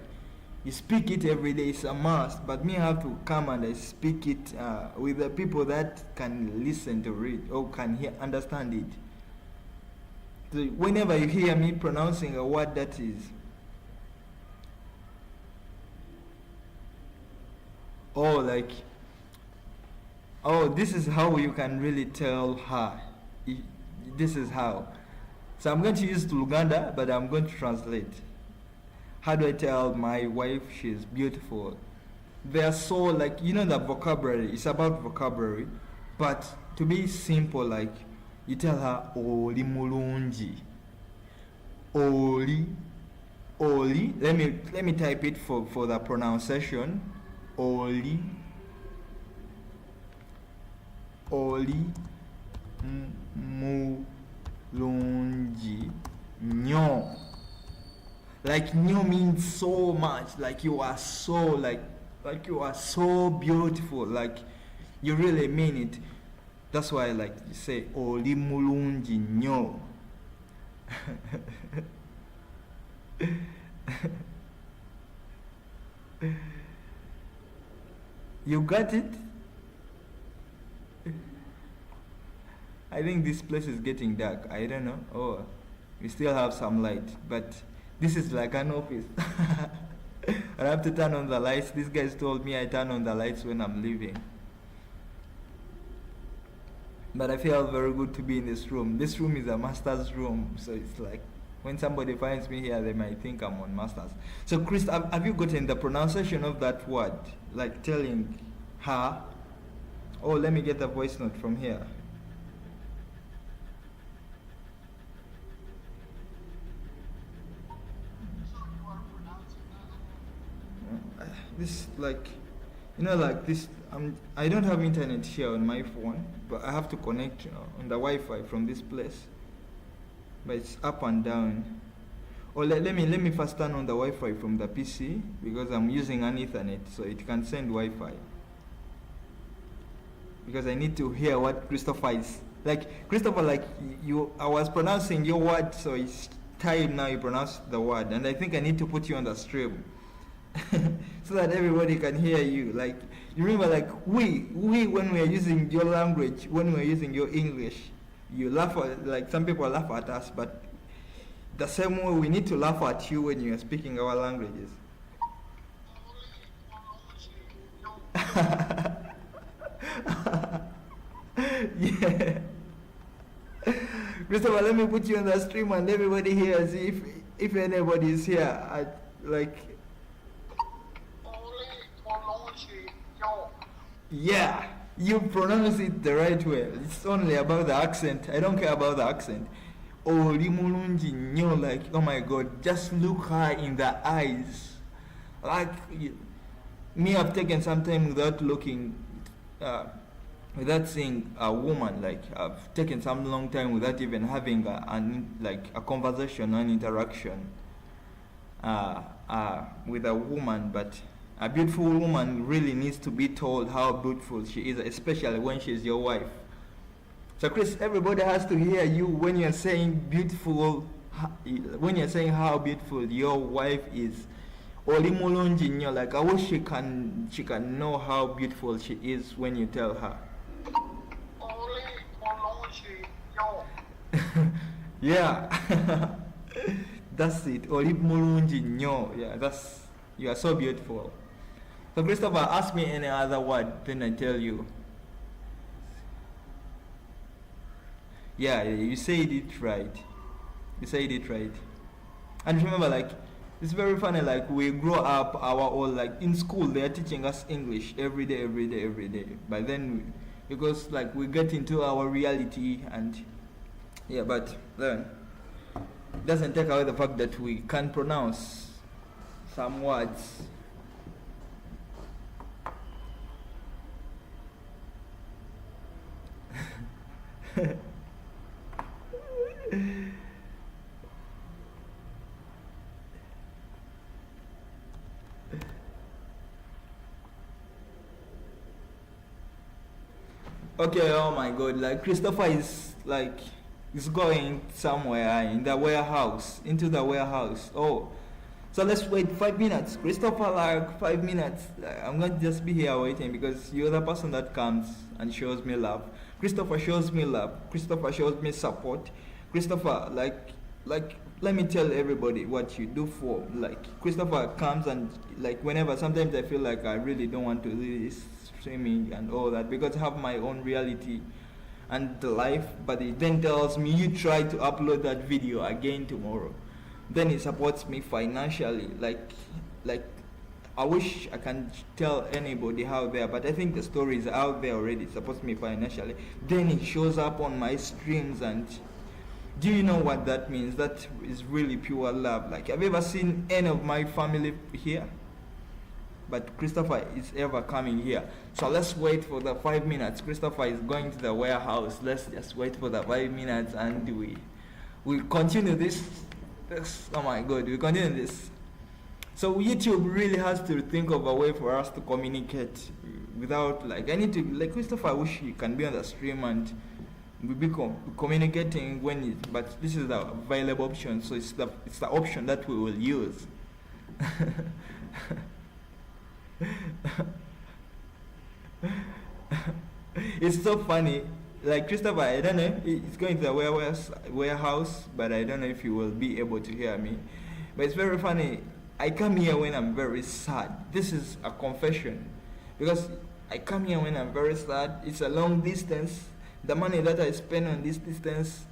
you speak it every day. It's a must. But me, I have to come and I speak it with the people that can listen to it or can understand it. So whenever you hear me pronouncing a word that is oh like oh, this is how you can really tell her. This is how. So I'm going to use Luganda, but I'm going to translate. How do I tell my wife she's beautiful? They are so like the vocabulary. It's about vocabulary, but to be simple, like you tell her Oli mulungi. Oli, Oli. Let me type it for the pronunciation. Oli. Oli mulungi nyo. Like nyo means so much. Like you are so like you are so beautiful. Like you really mean it. That's why like you say oli mulungi nyo. You got it? I think this place is getting dark. I don't know. Oh, we still have some light, but this is like an office. I have to turn on the lights. These guys told me I turn on the lights when I'm leaving. But I feel very good to be in this room. This room is a master's room, so it's like when somebody finds me here, they might think I'm on master's. So, Chris, have you gotten the pronunciation of that word? Like telling her? Oh, let me get the voice note from here. So you are pronouncing that a little. This like like this I don't have internet here on my phone, but I have to connect on the Wi-Fi from this place, but it's up and down. Or let me first turn on the Wi-Fi from the PC because I'm using an Ethernet, so it can send Wi-Fi, because I need to hear what Christopher is like. Christopher, like I was pronouncing your word, so it's time now you pronounce the word, and I think I need to put you on the stream so that everybody can hear you. Like you remember, like we when we are using your language, when we are using your English, you laugh at, like some people laugh at us, but the same way we need to laugh at you when you are speaking our languages. Yeah. Christopher, let me put you on the stream and everybody hears if anybody is here. Like yeah, you pronounce it the right way. It's only about the accent. I don't care about the accent. Oh, limulunji nyo, like, oh my God, just look her in the eyes. Like, me, I've taken some time without looking, without seeing a woman. Like, I've taken some long time without even having a conversation, an interaction with a woman. But a beautiful woman really needs to be told how beautiful she is, especially when she's your wife. So Chris, everybody has to hear you when you're saying beautiful, when you're saying how beautiful your wife is. Oli mulungi nnyo. Like I wish she can know how beautiful she is when you tell her. Only Molongi, yo. Yeah. That's it. Oli mulungi nnyo. Yeah, you are so beautiful. So Christopher, ask me any other word, then I tell you. Yeah, you said it right. You said it right. And remember, like, it's very funny, like, we grow up our own, like, in school, they are teaching us English every day, every day, every day. But then, because, like, we get into our reality, and, yeah, but then, it doesn't take away the fact that we can't pronounce some words. Okay, oh my god, like Christopher is going somewhere in the warehouse, into the warehouse. Oh, so let's wait 5 minutes. Christopher, like 5 minutes. I'm going to just be here waiting because you're the person that comes and shows me love. Christopher shows me love. Christopher shows me support. Christopher, like, let me tell everybody what you do for. Like, Christopher comes and, like, whenever, sometimes I feel like I really don't want to do this streaming and all that because I have my own reality and the life, but it then tells me you try to upload that video again tomorrow. Then it supports me financially. Like I wish I can tell anybody how there, but I think the story is out there already. It supports me financially. Then it shows up on my streams, and do you know what that means? That is really pure love. Like, have you ever seen any of my family here? But Christopher is ever coming here. So let's wait for the 5 minutes. Christopher is going to the warehouse. Let's just wait for the 5 minutes and we'll continue this. Oh my god, we continue this. So YouTube really has to think of a way for us to communicate without, like, I need to, like, Christopher, I wish you can be on the stream and we'll be communicating when it, but this is the available option, so it's the option that we will use. It's so funny. Like, Christopher, I don't know, he's going to the warehouse, but I don't know if he will be able to hear me. But it's very funny. I come here when I'm very sad. This is a confession. Because I come here when I'm very sad. It's a long distance. The money that I spend on this distance,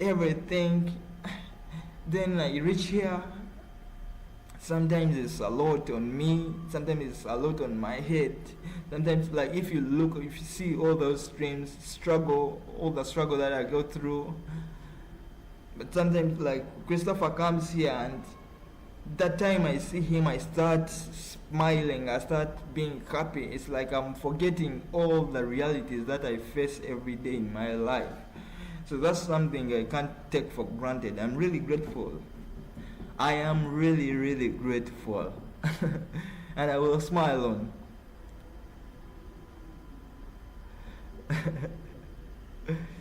everything. Then I reach here. Sometimes it's a lot on me. Sometimes it's a lot on my head. Sometimes, like, if you see all those streams, all the struggle that I go through. But sometimes, like, Christopher comes here, and that time I see him, I start smiling, I start being happy. It's like I'm forgetting all the realities that I face every day in my life. So that's something I can't take for granted. I'm really grateful. I am really, really grateful. And I will smile on.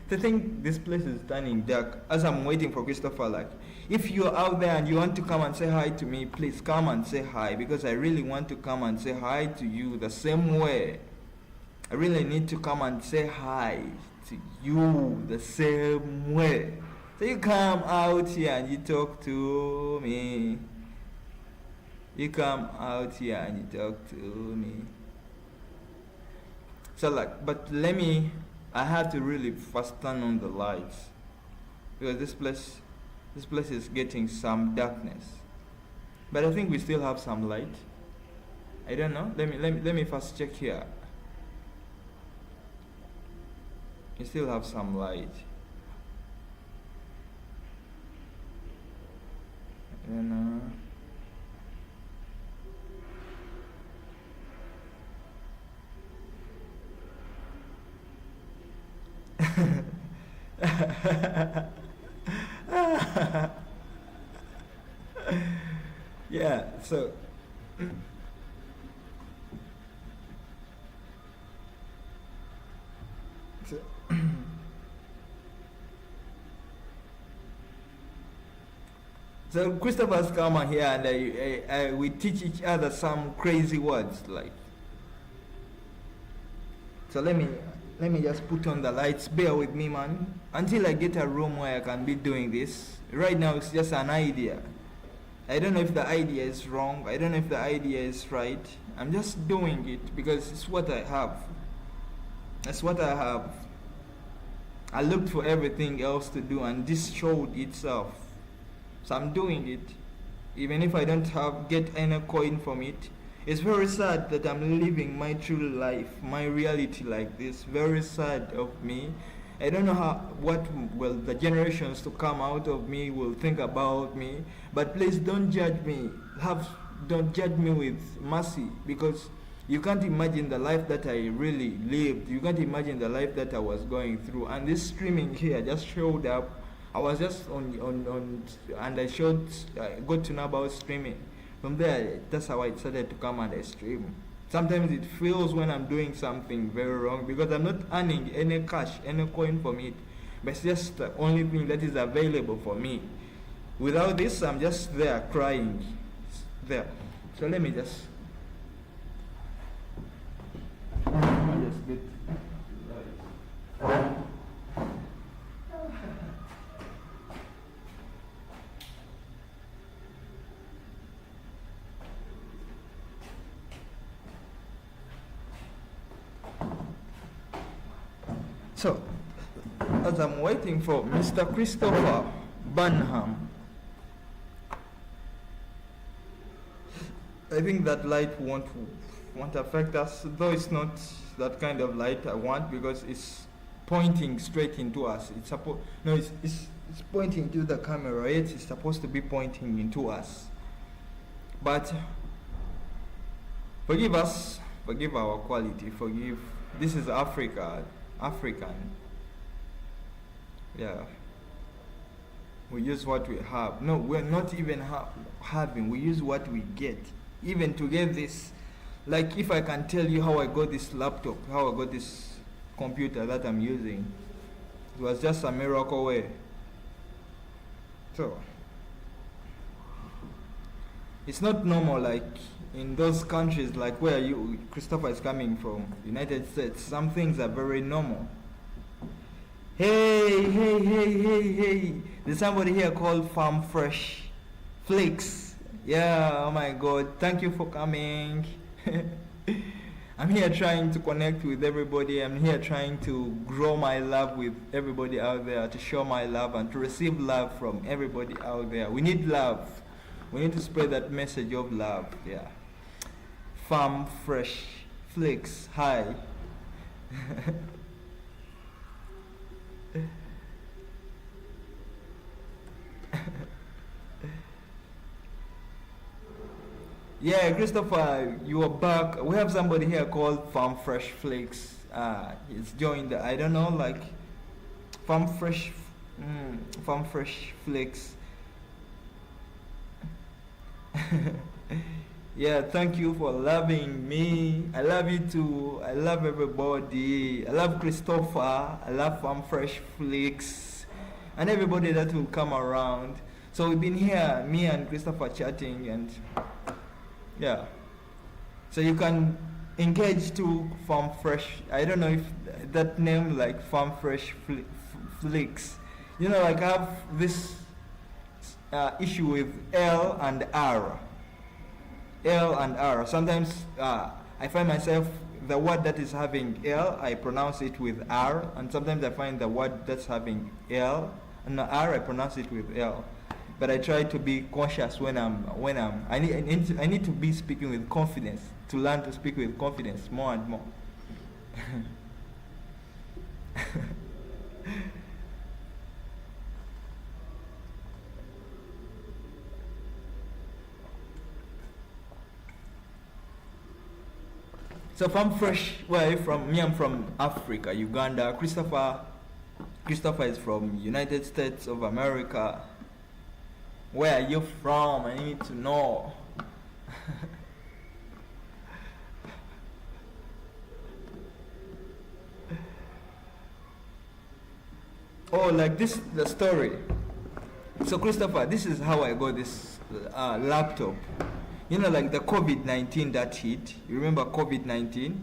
The thing, this place is turning dark as I'm waiting for Christopher. Like, if you're out there and you want to come and say hi to me, please come and say hi, because I really want to come and say hi to you the same way. I really need to come and say hi to you the same way. So you come out here and you talk to me. You come out here and you talk to me. So, like, but I have to really first turn on the lights, because this place is getting some darkness. But I think we still have some light. I don't know. Let me first check here. We still have some light. I don't know. Yeah, so So Christopher's come here and we teach each other some crazy words like. So let me just put on the lights. Bear with me, man, until I get a room where I can be doing this. Right now it's just an idea. I don't know if the idea is wrong. I don't know if the idea is right. I'm just doing it because it's what I have. That's what I have. I looked for everything else to do and this showed itself. So I'm doing it. Even if I don't get any coin from it. It's very sad that I'm living my true life, my reality like this. Very sad of me. I don't know what will the generations to come out of me will think about me. But please don't judge me. Don't judge me with mercy, because you can't imagine the life that I really lived. You can't imagine the life that I was going through. And this streaming here just showed up. I was just on and I got to know about streaming. From there, that's how I started to come and I stream. Sometimes it feels when I'm doing something very wrong because I'm not earning any cash, any coin from it. But it's just the only thing that is available for me. Without this, I'm just there crying. There. So let me just get So, as I'm waiting for Mr. Christopher Burnham, I think that light won't affect us, though it's not that kind of light I want because it's pointing straight into us. It's pointing to the camera, yet it's supposed to be pointing into us. But forgive us, forgive our quality, forgive. This is African. Yeah. We use what we have. No, we're not even having. We use what we get. Even to get this, like if I can tell you how I got this laptop, how I got this computer that I'm using, it was just a miracle way. So, it's not normal like in those countries like where Christopher is coming from, United States. Some things are very normal. Hey, there's somebody here called Farm Fresh Flakes. Yeah, oh my God, thank you for coming. I'm here trying to connect with everybody. I'm here trying to grow my love with everybody out there, to show my love and to receive love from everybody out there. We need love. We need to spread that message of love. Yeah. Farm Fresh Flakes. Hi. Yeah, Christopher, you are back. We have somebody here called Farm Fresh Flakes. He's joined. I don't know, like Farm Fresh Flakes. Yeah, thank you for loving me. I love you too. I love everybody. I love Christopher. I love Farm Fresh Flakes and everybody that will come around. So we've been here, me and Christopher, chatting, and yeah. So you can engage to Farm Fresh. I don't know if that name, like Farm Fresh Flakes. You know, like I have this issue with L and R. L and R. Sometimes I find myself, the word that is having L, I pronounce it with R, and sometimes I find the word that's having L and R, I pronounce it with L. But I try to be conscious when I need to be speaking with confidence, to learn to speak with confidence more and more. So Farm Fresh, where are you from? Me, I'm from Africa, Uganda. Christopher is from United States of America. Where are you from? I need to know. Oh, like this, the story. So Christopher, this is how I got this laptop. You know, like the COVID-19 that hit. You remember COVID-19?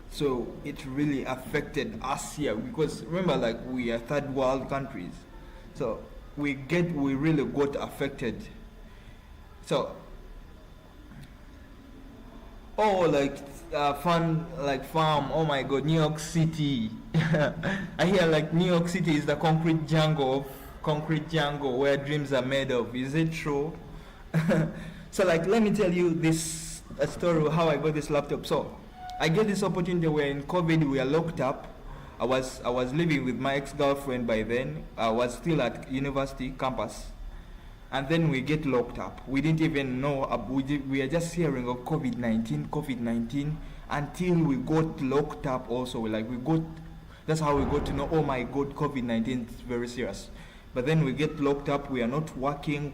So it really affected us here because remember, like we are third world countries. So we really got affected. So fun, like farm. Oh my God, New York City. I hear like New York City is the concrete jungle where dreams are made of. Is it true? So like, let me tell you this a story of how I got this laptop. So I get this opportunity where in COVID we are locked up. I was living with my ex-girlfriend by then. I was still at university campus. And then we get locked up. We didn't even know, we are just hearing of COVID-19, until we got locked up also. That's how we got to know, oh my God, COVID-19 is very serious. But then we get locked up, we are not working,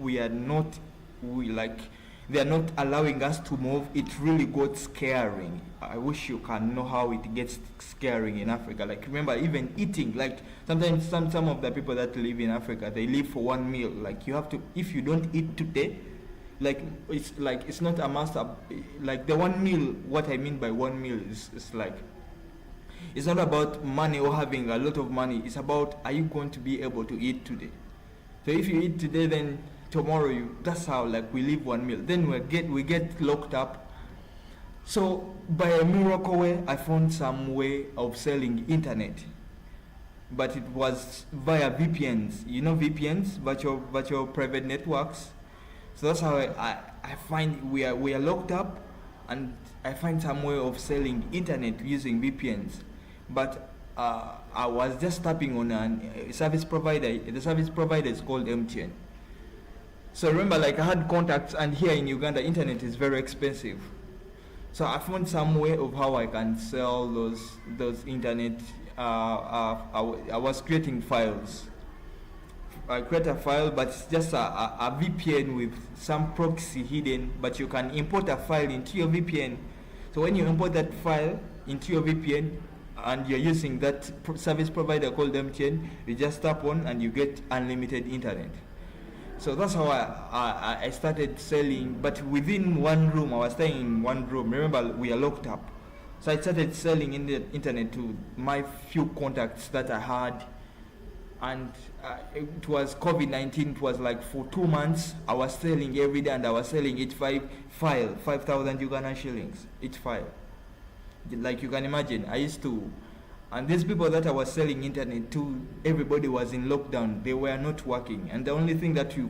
they are not allowing us to move. It really got scaring. I wish you can know how it gets scaring in Africa. Like remember, even eating, like sometimes some of the people that live in Africa, they live for one meal. Like you have to, if you don't eat today, it's not a must up. Like the one meal, what I mean by one meal is like, it's not about money or having a lot of money. It's about, are you going to be able to eat today? So if you eat today, then tomorrow that's how like we live one meal. Then we get locked up. So by a miracle way, I found some way of selling internet, but it was via VPNs. You know VPNs, virtual private networks. So that's how I find we are locked up, and I find some way of selling internet using VPNs. But I was just tapping on a service provider. The service provider is called MTN. So remember, like I had contacts, and here in Uganda, internet is very expensive. So I found some way of how I can sell those internet. I was creating files. I create a file, but it's just a VPN with some proxy hidden, but you can import a file into your VPN. So when you import that file into your VPN, and you're using that service provider called MTN, you just tap on and you get unlimited internet. So that's how I started selling, but within one room. I was staying in one room. Remember, we are locked up. So I started selling in the internet to my few contacts that I had, and it was COVID-19. It was like for 2 months I was selling every day, and I was selling each 5,000 Ugandan shillings each file. Like you can imagine, I used to, and these people that I was selling internet to, everybody was in lockdown. They were not working, and the only thing that you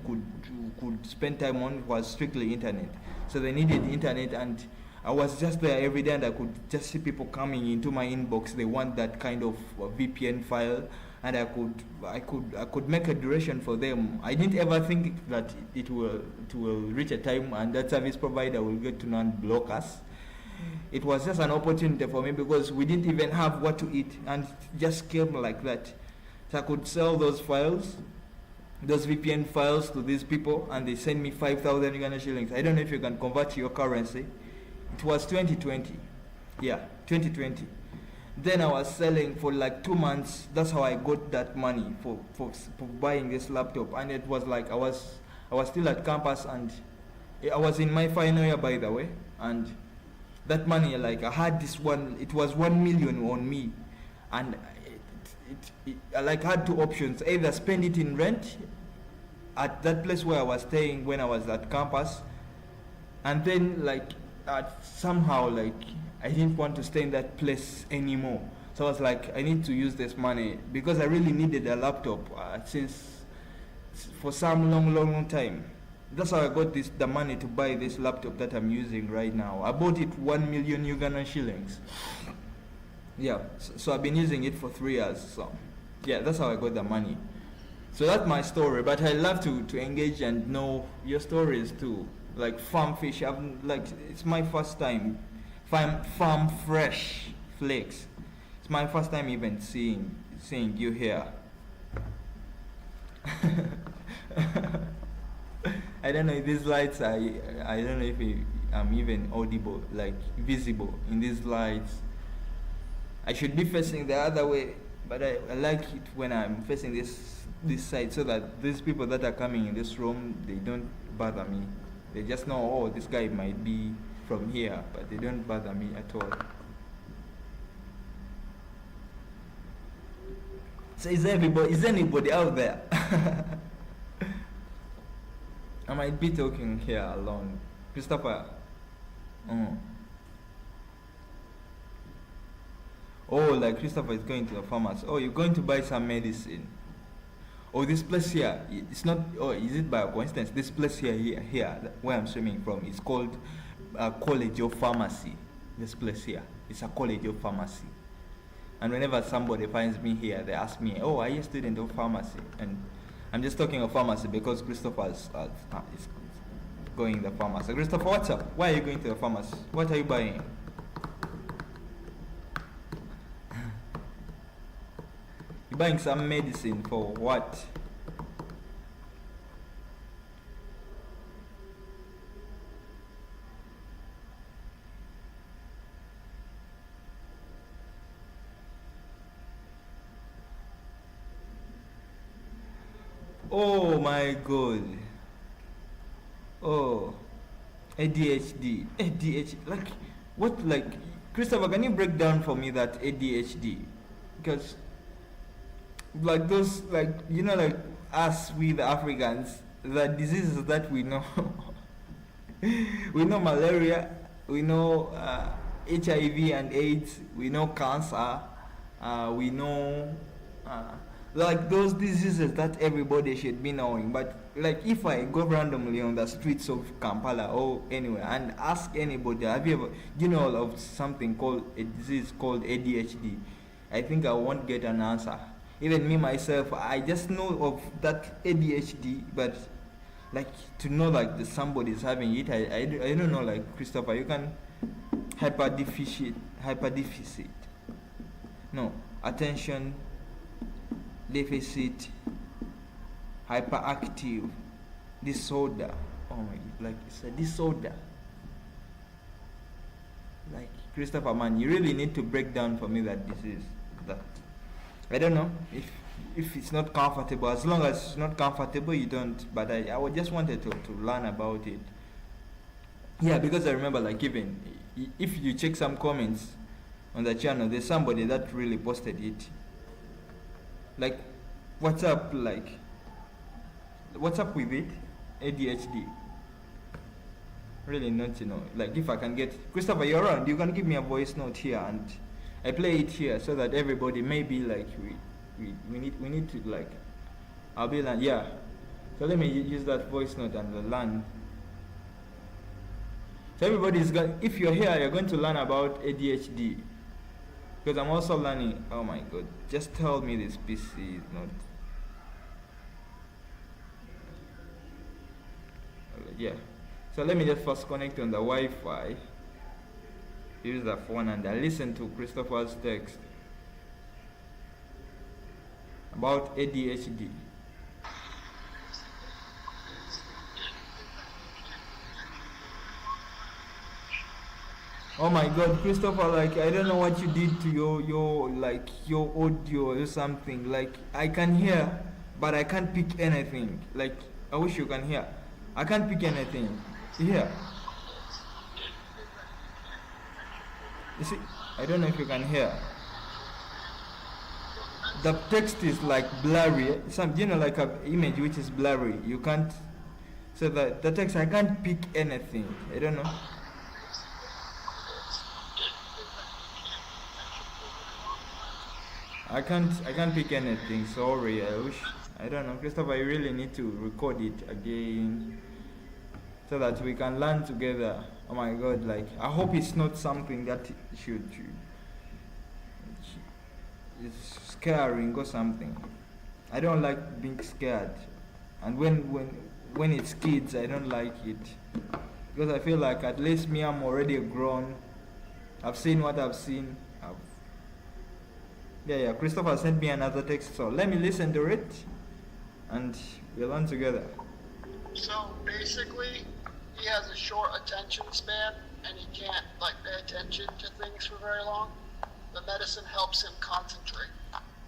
could spend time on was strictly internet. So they needed internet, and I was just there every day, and I could just see people coming into my inbox. They want that kind of VPN file, and I could make a duration for them. I didn't ever think that it will reach a time and that service provider will get to know and block us. It was just an opportunity for me because we didn't even have what to eat, and it just came like that. So I could sell those files, those VPN files, to these people, and they send me 5,000 Uganda shillings. I don't know if you can convert to your currency. It was 2020. Yeah, 2020. Then I was selling for like 2 months. That's how I got that money for buying this laptop. And it was like I was still at campus, and I was in my final year, by the way, and that money, like I had this one, it was 1 million on me, and I like had two options: either spend it in rent at that place where I was staying when I was at campus, and then like somehow like I didn't want to stay in that place anymore. So I was like, I need to use this money because I really needed a laptop since for some long time. That's how I got the money to buy this laptop that I'm using right now. I bought it 1 million Ugandan shillings. Yeah, so I've been using it for 3 years. So yeah, that's how I got the money. So that's my story, but I love to engage and know your stories too. Like farm fish, it's my first time. Farm fresh flakes. It's my first time even seeing you here. I don't know if these lights I don't know if I'm even audible, like visible in these lights. I should be facing the other way, but I like it when I'm facing this this side so that these people that are coming in this room, they don't bother me. They just know, oh, this guy might be from here, but they don't bother me at all. So is anybody out there? I might be talking here alone. Christopher. Oh, like Christopher is going to the pharmacy. Oh, you're going to buy some medicine. Oh, this place here, it's not, oh, is it by coincidence? This place here, where I'm swimming from, is called College of Pharmacy. This place here, it's a College of Pharmacy. And whenever somebody finds me here, they ask me, oh, are you a student of pharmacy? And I'm just talking of pharmacy because Christopher is going to the pharmacy. Christopher, what's up? Why are you going to the pharmacy? What are you buying? You're buying some medicine for what? Oh my god. Oh, ADHD. Like, what, like, Christopher, can you break down for me that ADHD? Because, like, those, like, you know, like, us, we the Africans, the diseases that we know, we know malaria, we know HIV and AIDS, we know cancer, we know, like those diseases that everybody should be knowing. But like if I go randomly on the streets of Kampala or anywhere and ask anybody, have you ever, you know, of something called a disease called ADHD, I think I won't get an answer. Even me myself, I just know of that ADHD, but like to know like that somebody is having it, I don't know. Like Christopher, you can hyperdeficit, no, attention deficit, hyperactive disorder. Oh my, like it's a disorder. Like Christopher, man, you really need to break down for me that disease. That I don't know if it's not comfortable. As long as it's not comfortable, you don't. But I just wanted to learn about it. Yeah, because I remember, like, even if you check some comments on the channel, there's somebody that really posted it. Like, what's up? Like, what's up with it? ADHD. Really not, you know. Like, if I can get Christopher, you're around. You can give me a voice note here, and I play it here so that everybody maybe like we need to like. I'll be like, yeah. So let me use that voice note and learn. So everybody's going. If you're here, you're going to learn about ADHD. Because I'm also learning. Oh my god, just tell me this PC is not. Yeah, so let me just first connect on the Wi-Fi, use the phone, and I listen to Christopher's text about ADHD. Oh my god, Christopher, like, I don't know what you did to your audio or something. Like, I can hear, but I can't pick anything. Like, I wish you can hear. I can't pick anything. Yeah. You see, I don't know if you can hear. The text is like blurry. Some, you know, like an image which is blurry. You can't. So the text, I can't pick anything. I don't know. I can't pick anything. Sorry. I wish. I don't know, Christopher. You really need to record it again so that we can learn together. Oh my god, like, I hope it's not something that it's scaring or something. I don't like being scared, and when it's kids, I don't like it, because I feel like at least me, I'm already grown. I've seen what I've seen. Yeah, Christopher sent me another text, so let me listen to it and we'll learn together. So basically, he has a short attention span and he can't like pay attention to things for very long. The medicine helps him concentrate.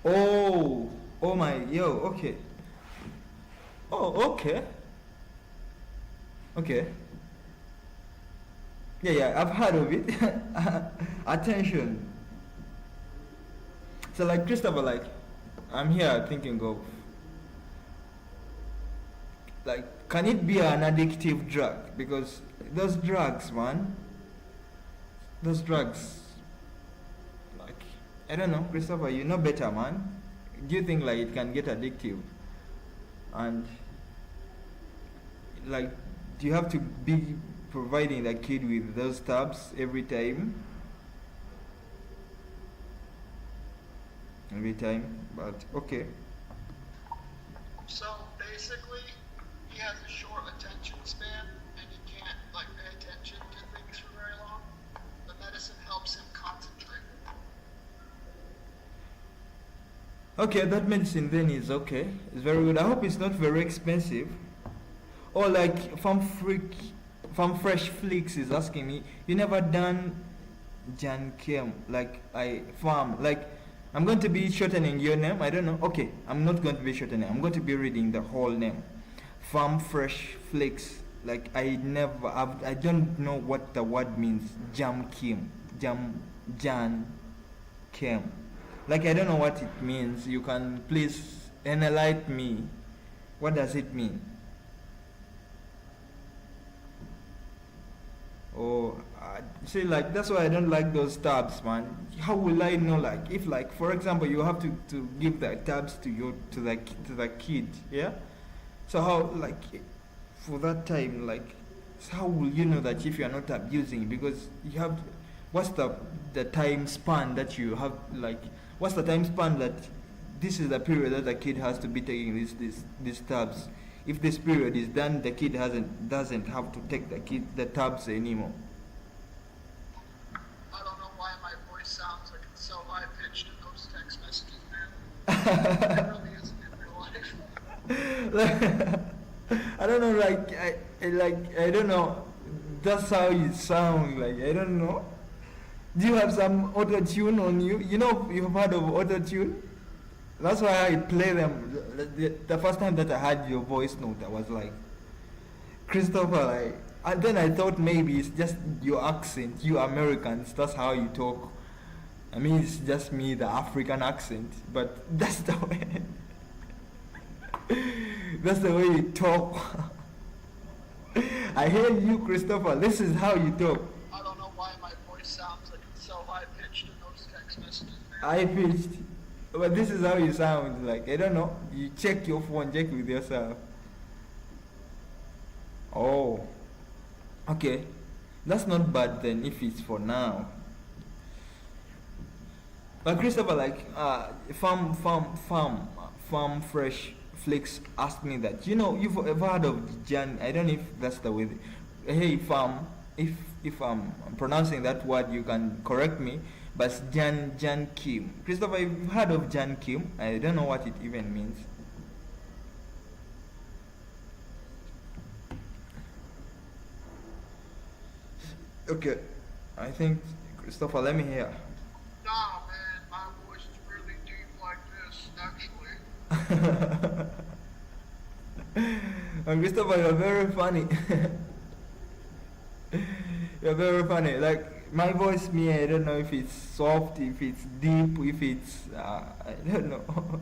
Oh my, okay. Oh, okay. Okay. Yeah, yeah, I've heard of it. Attention. So like Christopher, like I'm here thinking of like can it be an addictive drug? Because those drugs, man, those drugs, like I don't know, Christopher, you know better, man. Do you think like it can get addictive? And like, do you have to be providing the kid with those tabs every time? Every time, but okay. So basically, he has a short attention span and he can't like pay attention to things for very long. The medicine helps him concentrate. Okay, that medicine then is okay. It's very good. I hope it's not very expensive. Or like Farm Fresh Flix is asking me, you never done Jan Kim, like I farm, like I'm going to be shortening your name. I don't know. Okay, I'm not going to be shortening. I'm going to be reading the whole name. Farm Fresh Flakes. Like I don't know what the word means. Jan Kim. Like I don't know what it means. You can please enlighten me. What does it mean? Oh, see, like that's why I don't like those tabs, man. How will I know, like, if, like, for example, you have to give the tabs to the kid, yeah? So how, like, for that time, like, so how will you know that if you are not abusing? Because you have, what's the time span that you have, like, what's the time span that this is the period that the kid has to be taking these tabs? If this period is done, the kid doesn't have to take the tabs anymore. I don't know why my voice sounds like it's so high pitched in those text messages, man. It really isn't in real life. I don't know, I don't know. That's how you sound. Like I don't know. Do you have some auto tune on you? You know, you've heard of auto tune. That's why I play them. The first time that I heard your voice note, I was like, Christopher, like, and then I thought maybe it's just your accent, you Americans, that's how you talk. I mean, it's just me, the African accent, but that's the way, that's the way you talk. I hear you, Christopher, this is how you talk. I don't know why my voice sounds like it's so high pitched in those text messages, man. High pitched. But this is how you sound, like, I don't know. You check your phone, check with yourself. Oh. Okay. That's not bad then if it's for now. But Christopher, like, Farm Fresh Flakes asked me that, you know, you've ever heard of Jan, I don't know if that's the way. Hey, Farm, if I'm pronouncing that word, you can correct me. But it's Jan Kim. Christopher, you've heard of Jan Kim? I don't know what it even means. Okay, I think, Christopher, let me hear. Nah, man, my voice is really deep like this, actually. And Christopher, you're very funny. You're very funny. Like, my voice, me, I don't know if it's soft, if it's deep, if it's, I don't know.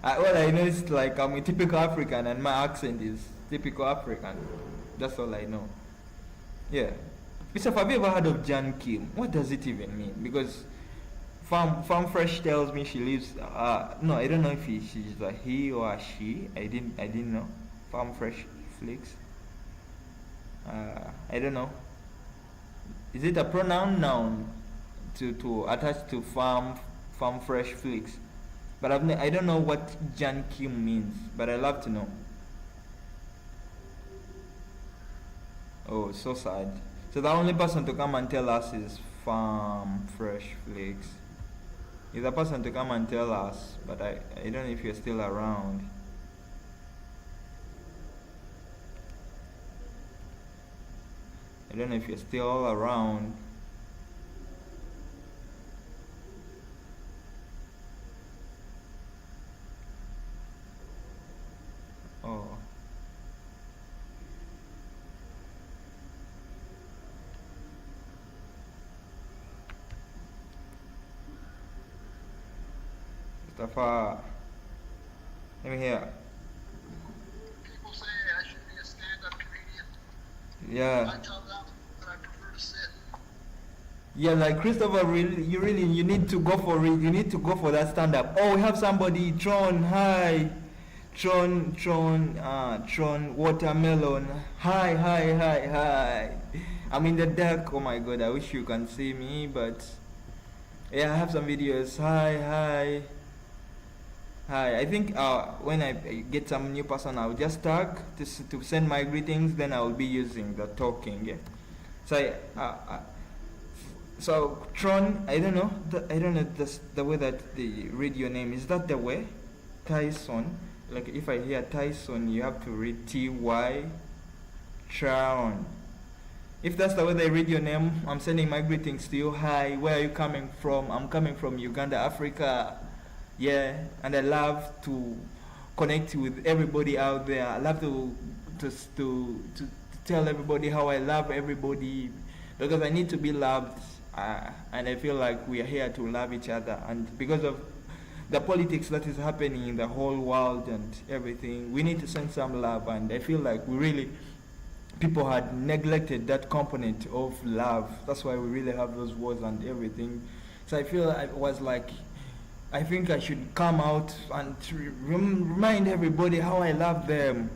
All I know is like I'm a typical African and my accent is typical African. That's all I know. Yeah. Bishop, have you ever heard of Jan Kim? What does it even mean? Because Farm Fresh tells me she lives, no, I don't know if she's a he or a she. I didn't know. Farm Fresh Flakes. I don't know. Is it a pronoun noun to attach to Farm Fresh Flakes? But I don't know what Jan Kim means, but I love to know. Oh, so sad. So the only person to come and tell us is Farm Fresh Flakes. He's the person to come and tell us, but I don't know if you're still around. I don't know if you're still around. Christopher. Let me hear. People say I should be a stand-up comedian. Yeah. I tell them that I prefer to sit. Yeah, like Christopher, you need to go for it. You need to go for that stand up. Oh, we have somebody, Tron. Hi, Tron, Watermelon. Hi. I'm in the dark. Oh my God, I wish you can see me, but yeah, I have some videos. Hi. I think when I get some new person, I'll just tag to send my greetings. Then I'll be using the talking. Yeah. So Tron, I don't know the way that they read your name. Is that the way? Tyson. Like if I hear Tyson, you have to read T-Y. Tron. If that's the way they read your name, I'm sending my greetings to you. Hi, where are you coming from? I'm coming from Uganda, Africa. Yeah, and I love to connect with everybody out there. I love to tell everybody how I love everybody, because I need to be loved, and I feel like we are here to love each other. And because of the politics that is happening in the whole world and everything, we need to send some love. And I feel like people had neglected that component of love. That's why we really have those wars and everything. So I feel I think I should come out and remind everybody how I love them.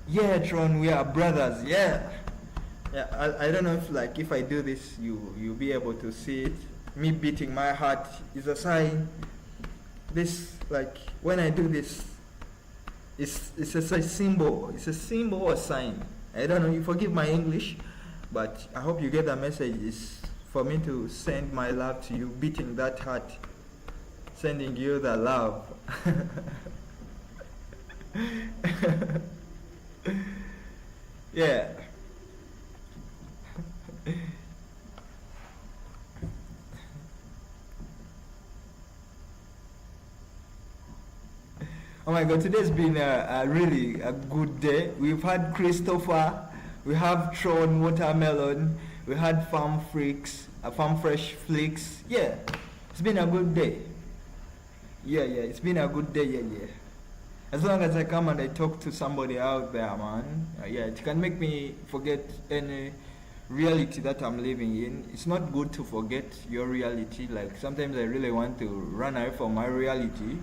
Yeah, Tron, we are brothers. Yeah. I don't know if I do this, you'll be able to see it. Me beating my heart is a sign. This, like, when I do this, it's a symbol. It's a symbol or sign. I don't know. You forgive my English, but I hope you get the message. It's for me to send my love to you, beating that heart. Sending you the love. Yeah. Oh my God, today's been a really a good day. We've had Christopher, we have Tron Watermelon, we had Farm Fresh Flix. Yeah, it's been a good day. Yeah, it's been a good day, yeah. As long as I come and I talk to somebody out there, man, it can make me forget any reality that I'm living in. It's not good to forget your reality. Like, sometimes I really want to run away from my reality.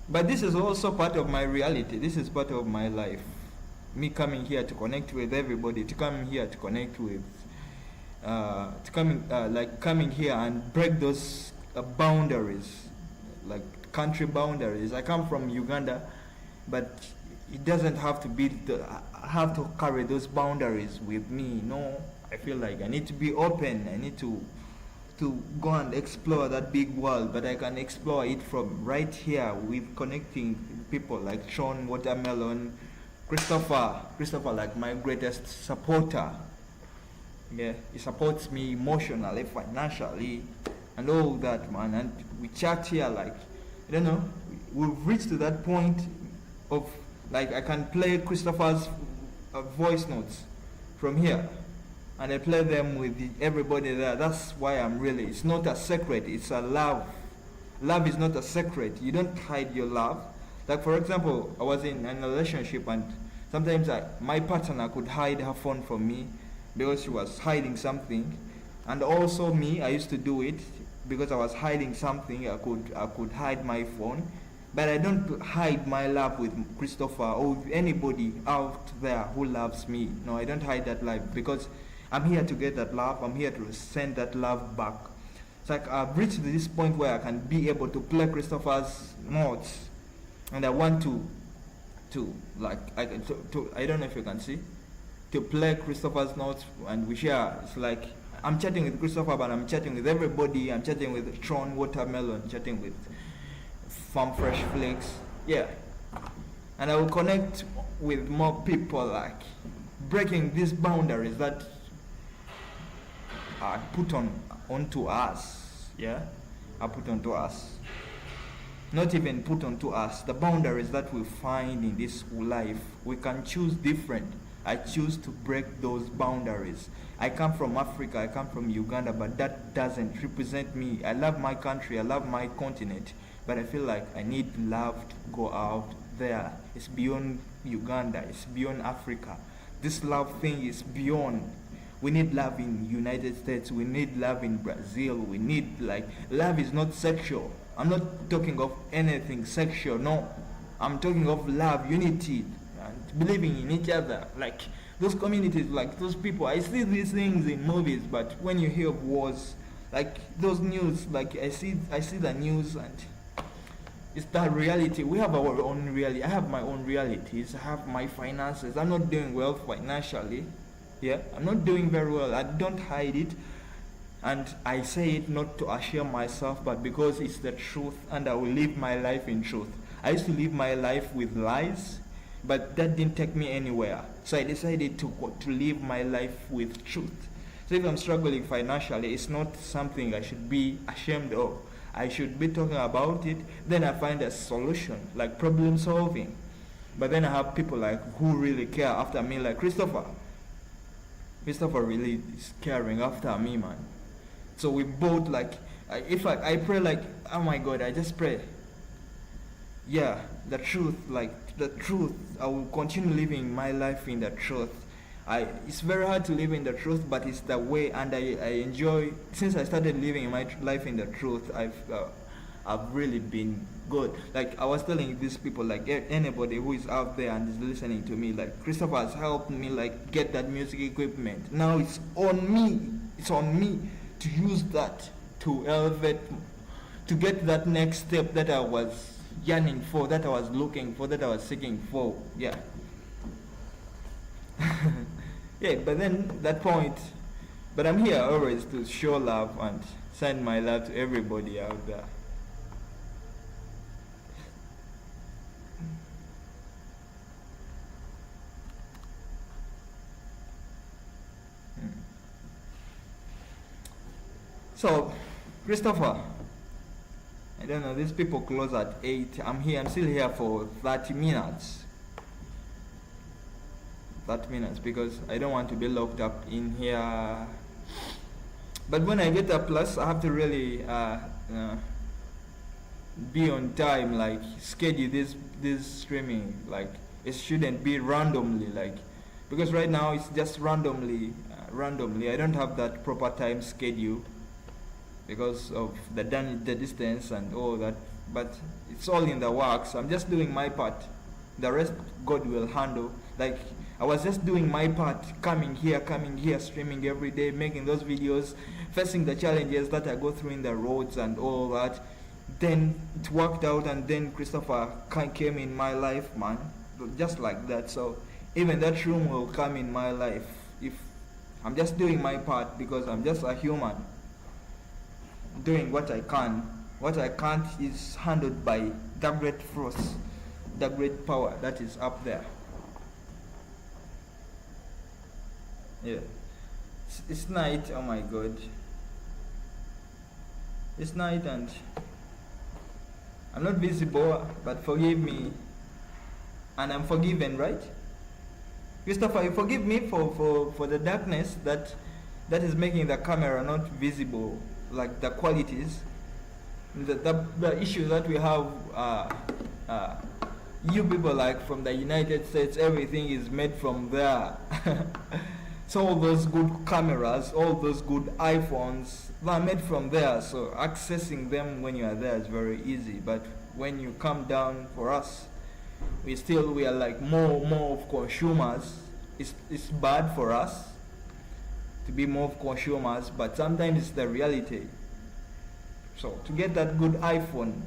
But this is also part of my reality. This is part of my life. Me coming here to connect with everybody, to come here to connect with, coming here and break those boundaries. Like country boundaries. I come from Uganda, but it doesn't have to be have to carry those boundaries with me. No, I feel like I need to be open. I need to go and explore that big world, but I can explore it from right here with connecting people like Sean Watermelon, Christopher, like my greatest supporter. Yeah, he supports me emotionally, financially, and all that, man. And we chat here, like, I don't know, we've reached to that point of, like, I can play Christopher's voice notes from here, and I play them with everybody there. That's why it's not a secret, it's a love. Love is not a secret. You don't hide your love. Like, for example, I was in a relationship, and sometimes my partner could hide her phone from me because she was hiding something. And also me, I used to do it because I was hiding something. I could hide my phone, but I don't hide my love with Christopher or with anybody out there who loves me. No, I don't hide that love, because I'm here to get that love. I'm here to send that love back. It's like I've reached this point where I can be able to play Christopher's notes, and I want to I don't know if you can see, to play Christopher's notes, and we share. It's like I'm chatting with Christopher, but I'm chatting with everybody. I'm chatting with Tron Watermelon, chatting with Farm Fresh Flakes. Yeah. And I will connect with more people, like breaking these boundaries that are put onto us. Yeah? Are put onto us. Not even put onto us. The boundaries that we find in this life, we can choose different. I choose to break those boundaries. I come from Africa, I come from Uganda, but that doesn't represent me. I love my country, I love my continent, but I feel like I need love to go out there. It's beyond Uganda, it's beyond Africa. This love thing is beyond. We need love in United States, we need love in Brazil, we need, like, love is not sexual. I'm not talking of anything sexual, no. I'm talking of love, unity, and believing in each other. Like those communities, like those people, I see these things in movies, but when you hear of wars, like those news, like I see the news, and it's that reality. We have our own reality. I have my own realities. I have my finances. I'm not doing well financially. Yeah, I'm not doing very well. I don't hide it, and I say it not to assure myself, but because it's the truth, and I will live my life in truth. I used to live my life with lies, but that didn't take me anywhere. So I decided to live my life with truth. So if I'm struggling financially, it's not something I should be ashamed of. I should be talking about it. Then I find a solution, like problem solving. But then I have people like who really care after me, like Christopher. Christopher really is caring after me, man. So we both, like, if I pray, like, oh my God, I just pray. Yeah, the truth, like the truth. I will continue living my life in the truth. It's very hard to live in the truth, but it's the way, and I enjoy. Since I started living my life in the truth, I've really been good. Like I was telling these people, like anybody who is out there and is listening to me, like Christopher has helped me, like get that music equipment. Now it's on me. It's on me to use that to elevate, to get that next step that I was yearning for, that I was looking for, that I was seeking for. Yeah. Yeah, but then that point, but I'm here always to show love and send my love to everybody out there. So, Christopher, I don't know, these people close at 8. I'm still here for 30 minutes. 30 minutes because I don't want to be locked up in here. But when I get a plus, I have to really be on time, like schedule this streaming. Like it shouldn't be randomly, like, because right now it's just randomly. I don't have that proper time schedule because of the distance and all that. But it's all in the works. I'm just doing my part. The rest God will handle. Like I was just doing my part, coming here, streaming every day, making those videos, facing the challenges that I go through in the roads and all that. Then it worked out, and then Christopher came in my life, man, just like that. So even that room will come in my life if I'm just doing my part, because I'm just a human doing what I can. What I can't is handled by the great force, the great power that is up there. Yeah, it's night. Oh my God, it's night and I'm not visible, but forgive me, and I'm forgiven, right? Christopher, you forgive me for the darkness that is making the camera not visible, like the qualities, the issue that we have. You people, like from the United States, everything is made from there. So all those good cameras, all those good iPhones, they are made from there. So accessing them when you are there is very easy. But when you come down, for us, we are like more of consumers. It's bad for us to be more of consumers, but sometimes it's the reality. So to get that good iPhone,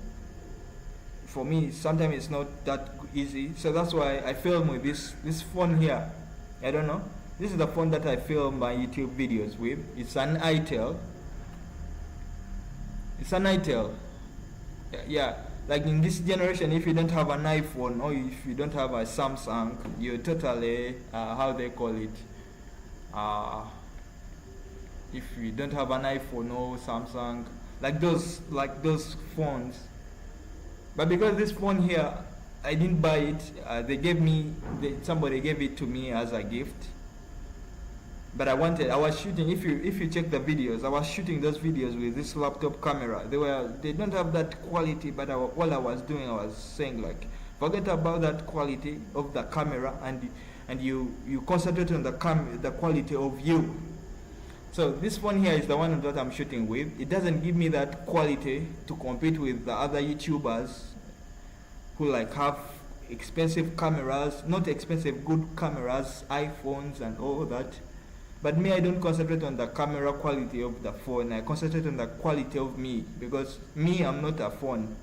for me, sometimes it's not that easy. So that's why I film with this phone here. I don't know. This is the phone that I film my YouTube videos with. It's an itel. Yeah, like in this generation, if you don't have an iPhone or if you don't have a Samsung, you're totally, how they call it, if you don't have an iPhone or Samsung, like those phones. But because this phone here, I didn't buy it, somebody gave it to me as a gift. But I was shooting. If you check the videos, I was shooting those videos with this laptop camera. They don't have that quality. But all I was doing, I was saying like, forget about that quality of the camera, and you concentrate on the quality of you. So this phone here is the one that I'm shooting with. It doesn't give me that quality to compete with the other YouTubers who like have expensive cameras, not expensive, good cameras, iPhones and all that. But me, I don't concentrate on the camera quality of the phone. I concentrate on the quality of me, because me, I'm not a phone.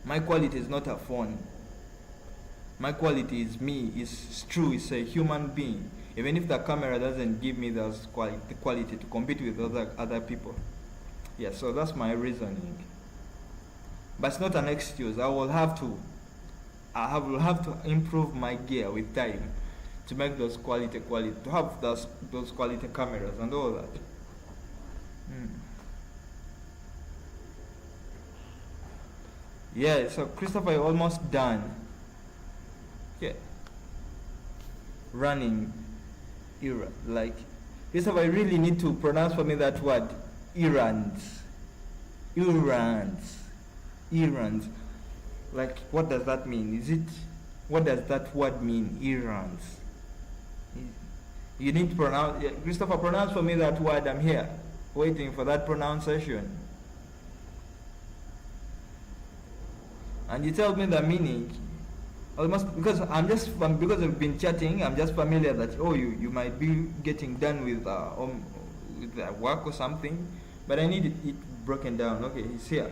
My quality is not a phone. My quality is me. It's true. It's a human being. Even if the camera doesn't give me the quality to compete with other people. Yeah, so that's my reasoning. But it's not an excuse. I will have to improve my gear with time to make those quality, to have those quality cameras and all that. Yeah, so Christopher, you're almost done. Yeah. Running era. Like, Christopher, you really need to pronounce for me that word. Errands. Like, what does that mean? What does that word mean? Errands. You need to pronounce, Christopher, pronounce for me that word. I'm here, waiting for that pronunciation. And you tell me the meaning. Almost, because because we've been chatting, I'm just familiar that, oh, you might be getting done with work or something, but I need it broken down. Okay, it's here.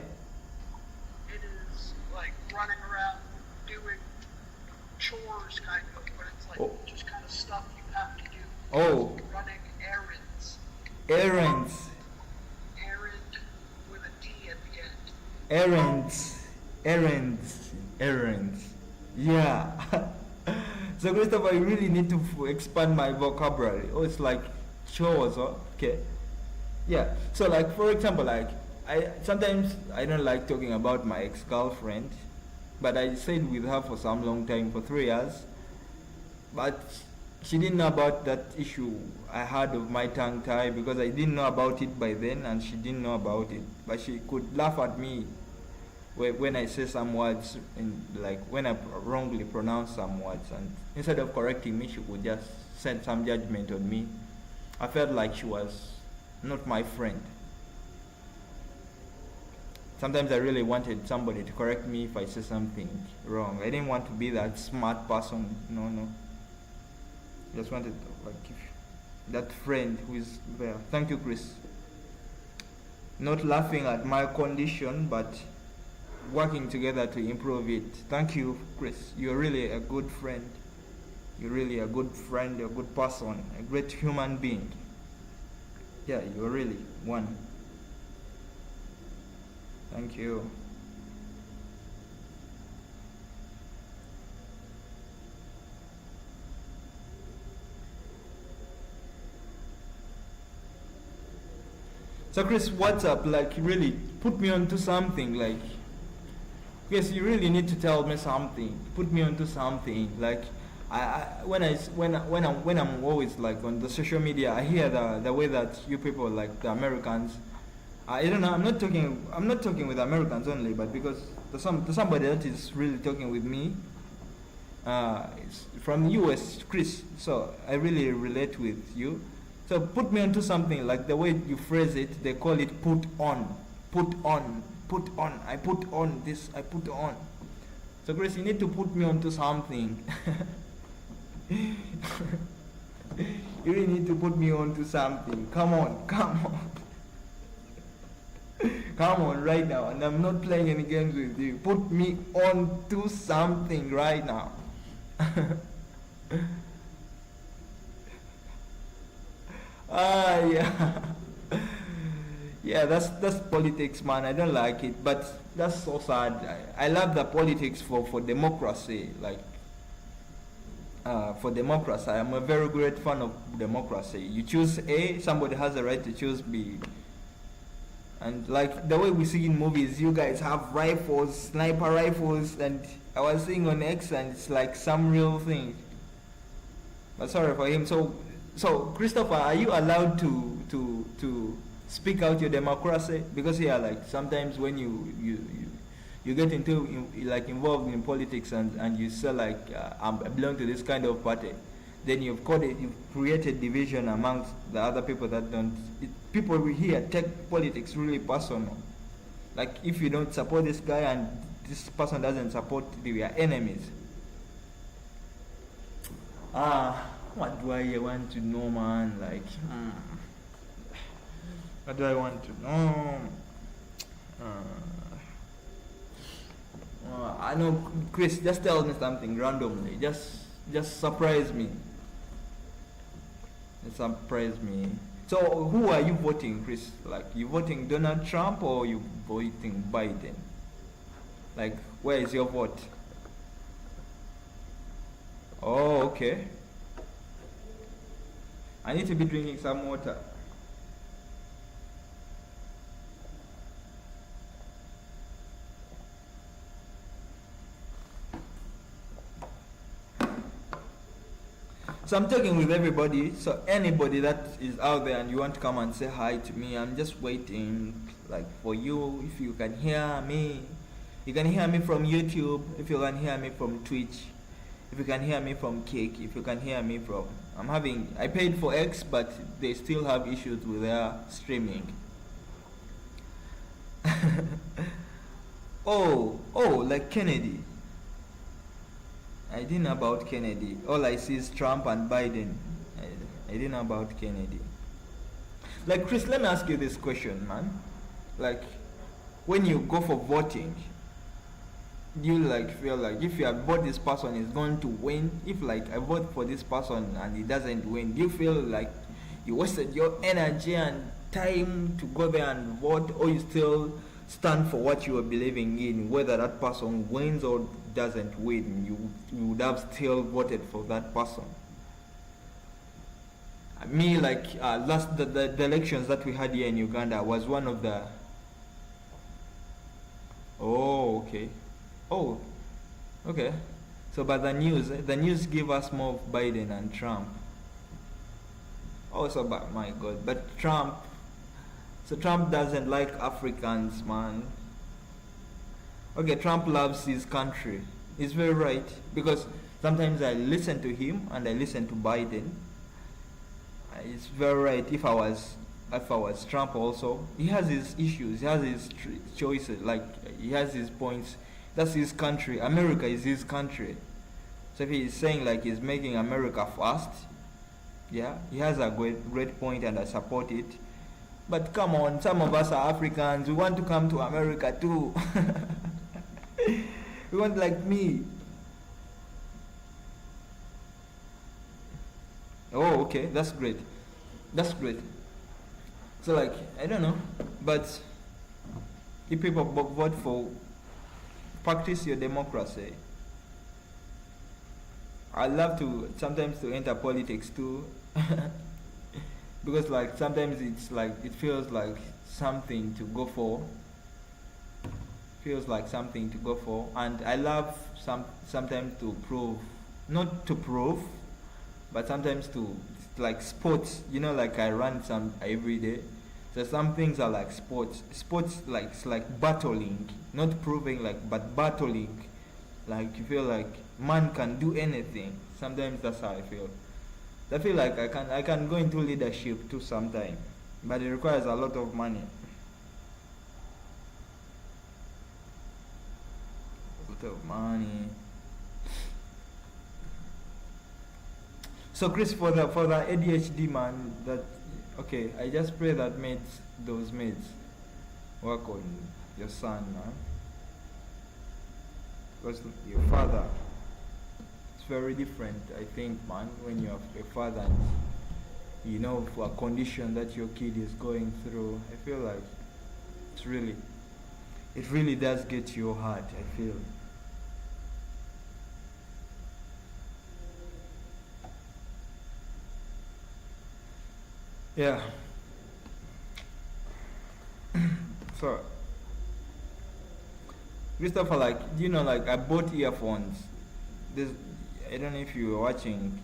It is like running around doing chores, kind of, but it's like just kind of stuff you have to do. Oh. Running errands. Errands. Errand with a D at the end. Errands. Yeah. So Christopher, you really need to expand my vocabulary. Oh, it's like chores. Okay. Yeah. So like, for example, like sometimes I don't like talking about my ex-girlfriend, but I stayed with her for some long time, for 3 years. But she didn't know about that issue I had of my tongue tie, because I didn't know about it by then, and she didn't know about it. But she could laugh at me when I say some words, like when I wrongly pronounce some words, and instead of correcting me, she would just send some judgment on me. I felt like she was not my friend. Sometimes I really wanted somebody to correct me if I say something wrong. I didn't want to be that smart person. No. Just wanted like that friend who is there. Thank you, Chris. Not laughing at my condition, but working together to improve it. Thank you, Chris. You're really a good friend. You're really a good friend, a good person, a great human being. Yeah, you're really one. Thank you. So Chris, what's up? Like, really put me onto something. Like, yes, you really need to tell me something. Put me onto something. Like, when I'm always like on the social media, I hear the way that you people, like the Americans, I don't know. I'm not talking with Americans only, but because there's somebody that is really talking with me. It's from US, Chris. So I really relate with you. So put me onto something, like the way you phrase it. They call it put on. I put on this. I put on. So Chris, you need to put me onto something. You really need to put me onto something. Come on. Come on right now. And I'm not playing any games with you. Put me onto something right now. Yeah. Yeah, that's politics, man. I don't like it, but that's so sad. I love the politics for democracy. Like, for democracy, I'm a very great fan of democracy. You choose A, somebody has the right to choose B. And like the way we see in movies, you guys have rifles, sniper rifles, and I was seeing on X, and it's like some real thing. But sorry for him. So So, Christopher, are you allowed to speak out your democracy? Because yeah, like sometimes when you get like involved in politics and you say like I belong to this kind of party, then you've created division amongst the other people that don't. People here take politics really personal. Like if you don't support this guy and this person doesn't support you, we are enemies. What do I want to know, man? Like, what do I want to know? I know, Chris. Just tell me something randomly. Just surprise me. Surprise me. So, who are you voting, Chris? Like, you voting Donald Trump or you voting Biden? Like, where is your vote? Oh, okay. I need to be drinking some water. So I'm talking with everybody. So anybody that is out there and you want to come and say hi to me, I'm just waiting like for you. If you can hear me, you can hear me from YouTube. If you can hear me from Twitch, if you can hear me from Kick, if you can hear me from, I paid for X, but they still have issues with their streaming. oh, like Kennedy. I didn't know about Kennedy. All I see is Trump and Biden. I didn't know about Kennedy. Like, Chris, let me ask you this question, man. Like, when you go for voting, do you like feel like if you have voted this person is going to win? If like I vote for this person and he doesn't win, do you feel like you wasted your energy and time to go there and vote, or you still stand for what you are believing in, whether that person wins or doesn't win? You would have still voted for that person. Me, like the elections that we had here in Uganda was one of the. Oh, okay. Oh, okay. So, but the news give us more of Biden and Trump. Also, but my God, but Trump. So Trump doesn't like Africans, man. Okay, Trump loves his country. He's very right, because sometimes I listen to him and I listen to Biden. It's very right. If I was Trump also, he has his issues, he has his choices, like he has his points. That's his country. America is his country. So if he's saying like he's making America fast, yeah, he has a great point and I support it. But come on, some of us are Africans. We want to come to America too. We want like me. Oh, okay, that's great. That's great. So like, I don't know, but if people vote for, practice your democracy. I love to sometimes to enter politics too. Because like sometimes it's like it feels like something to go for. Feels like something to go for, and I love sometimes to prove, not to prove, but sometimes to like sports. You know, like I run some every day. So some things are like sports. Sports like it's like battling, not proving like, but battling. Like you feel like man can do anything. Sometimes that's how I feel. I feel like I can go into leadership too sometime, but it requires a lot of money. A lot of money. So Chris, for the ADHD man, that okay, I just pray that those mates work on your son, man. Because your father, it's very different, I think, man, when you have a father and you know for a condition that your kid is going through. I feel like it really does get to your heart, I feel. Yeah. So, Christopher, like, you know, like I bought earphones. I don't know if you were watching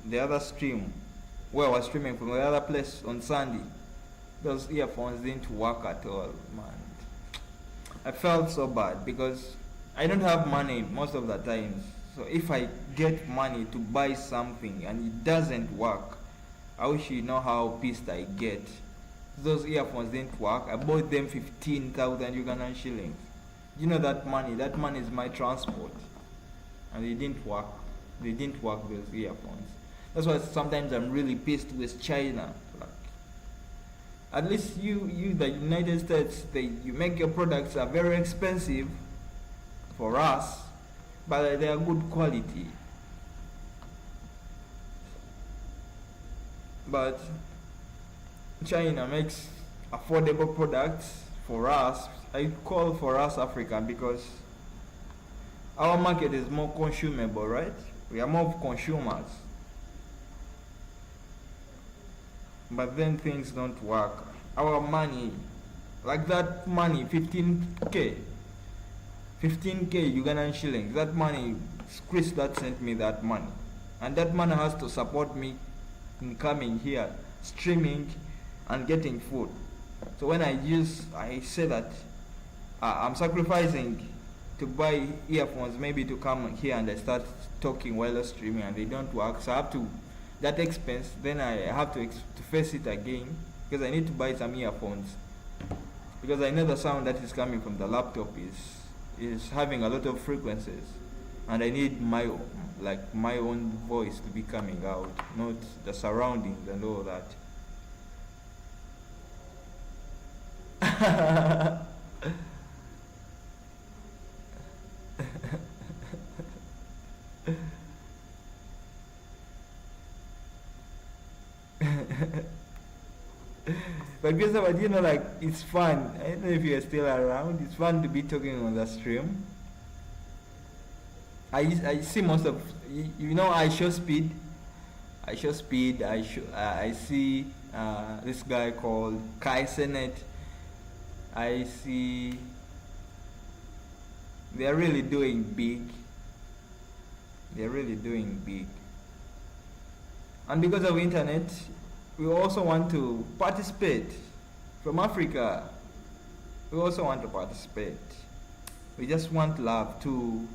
the other stream. where I was streaming from the other place on Sunday, those earphones didn't work at all, man. I felt so bad because I don't have money most of the times. So if I get money to buy something and it doesn't work, I wish you know how pissed I get. Those earphones didn't work. I bought them 15,000 Ugandan shillings. You know that money? That money is my transport. And they didn't work. They didn't work, those earphones. That's why sometimes I'm really pissed with China. Like, at least you, the United States, you make your products are very expensive for us, but they are good quality. But China makes affordable products for us. I call for us African because our market is more consumable, right? We are more consumers. But then things don't work. Our money, like that money, 15k Ugandan shillings, that money, Chris that sent me that money. And that money has to support me in coming here, streaming and getting food. So when I say that I'm sacrificing to buy earphones, maybe to come here and I start talking while streaming and they don't work, so I have to, that expense, then I have to face it again because I need to buy some earphones, because I know the sound that is coming from the laptop is having a lot of frequencies, and I need my own voice to be coming out, not the surroundings and all that. But Christopher, you know, like, it's fun. I don't know if you're still around. It's fun to be talking on the stream. I see most of, you know, I show speed. I see this guy called Kai Senet. I see they're really doing big. They're really doing big. And because of internet, we also want to participate. From Africa, we also want to participate. We just want love too.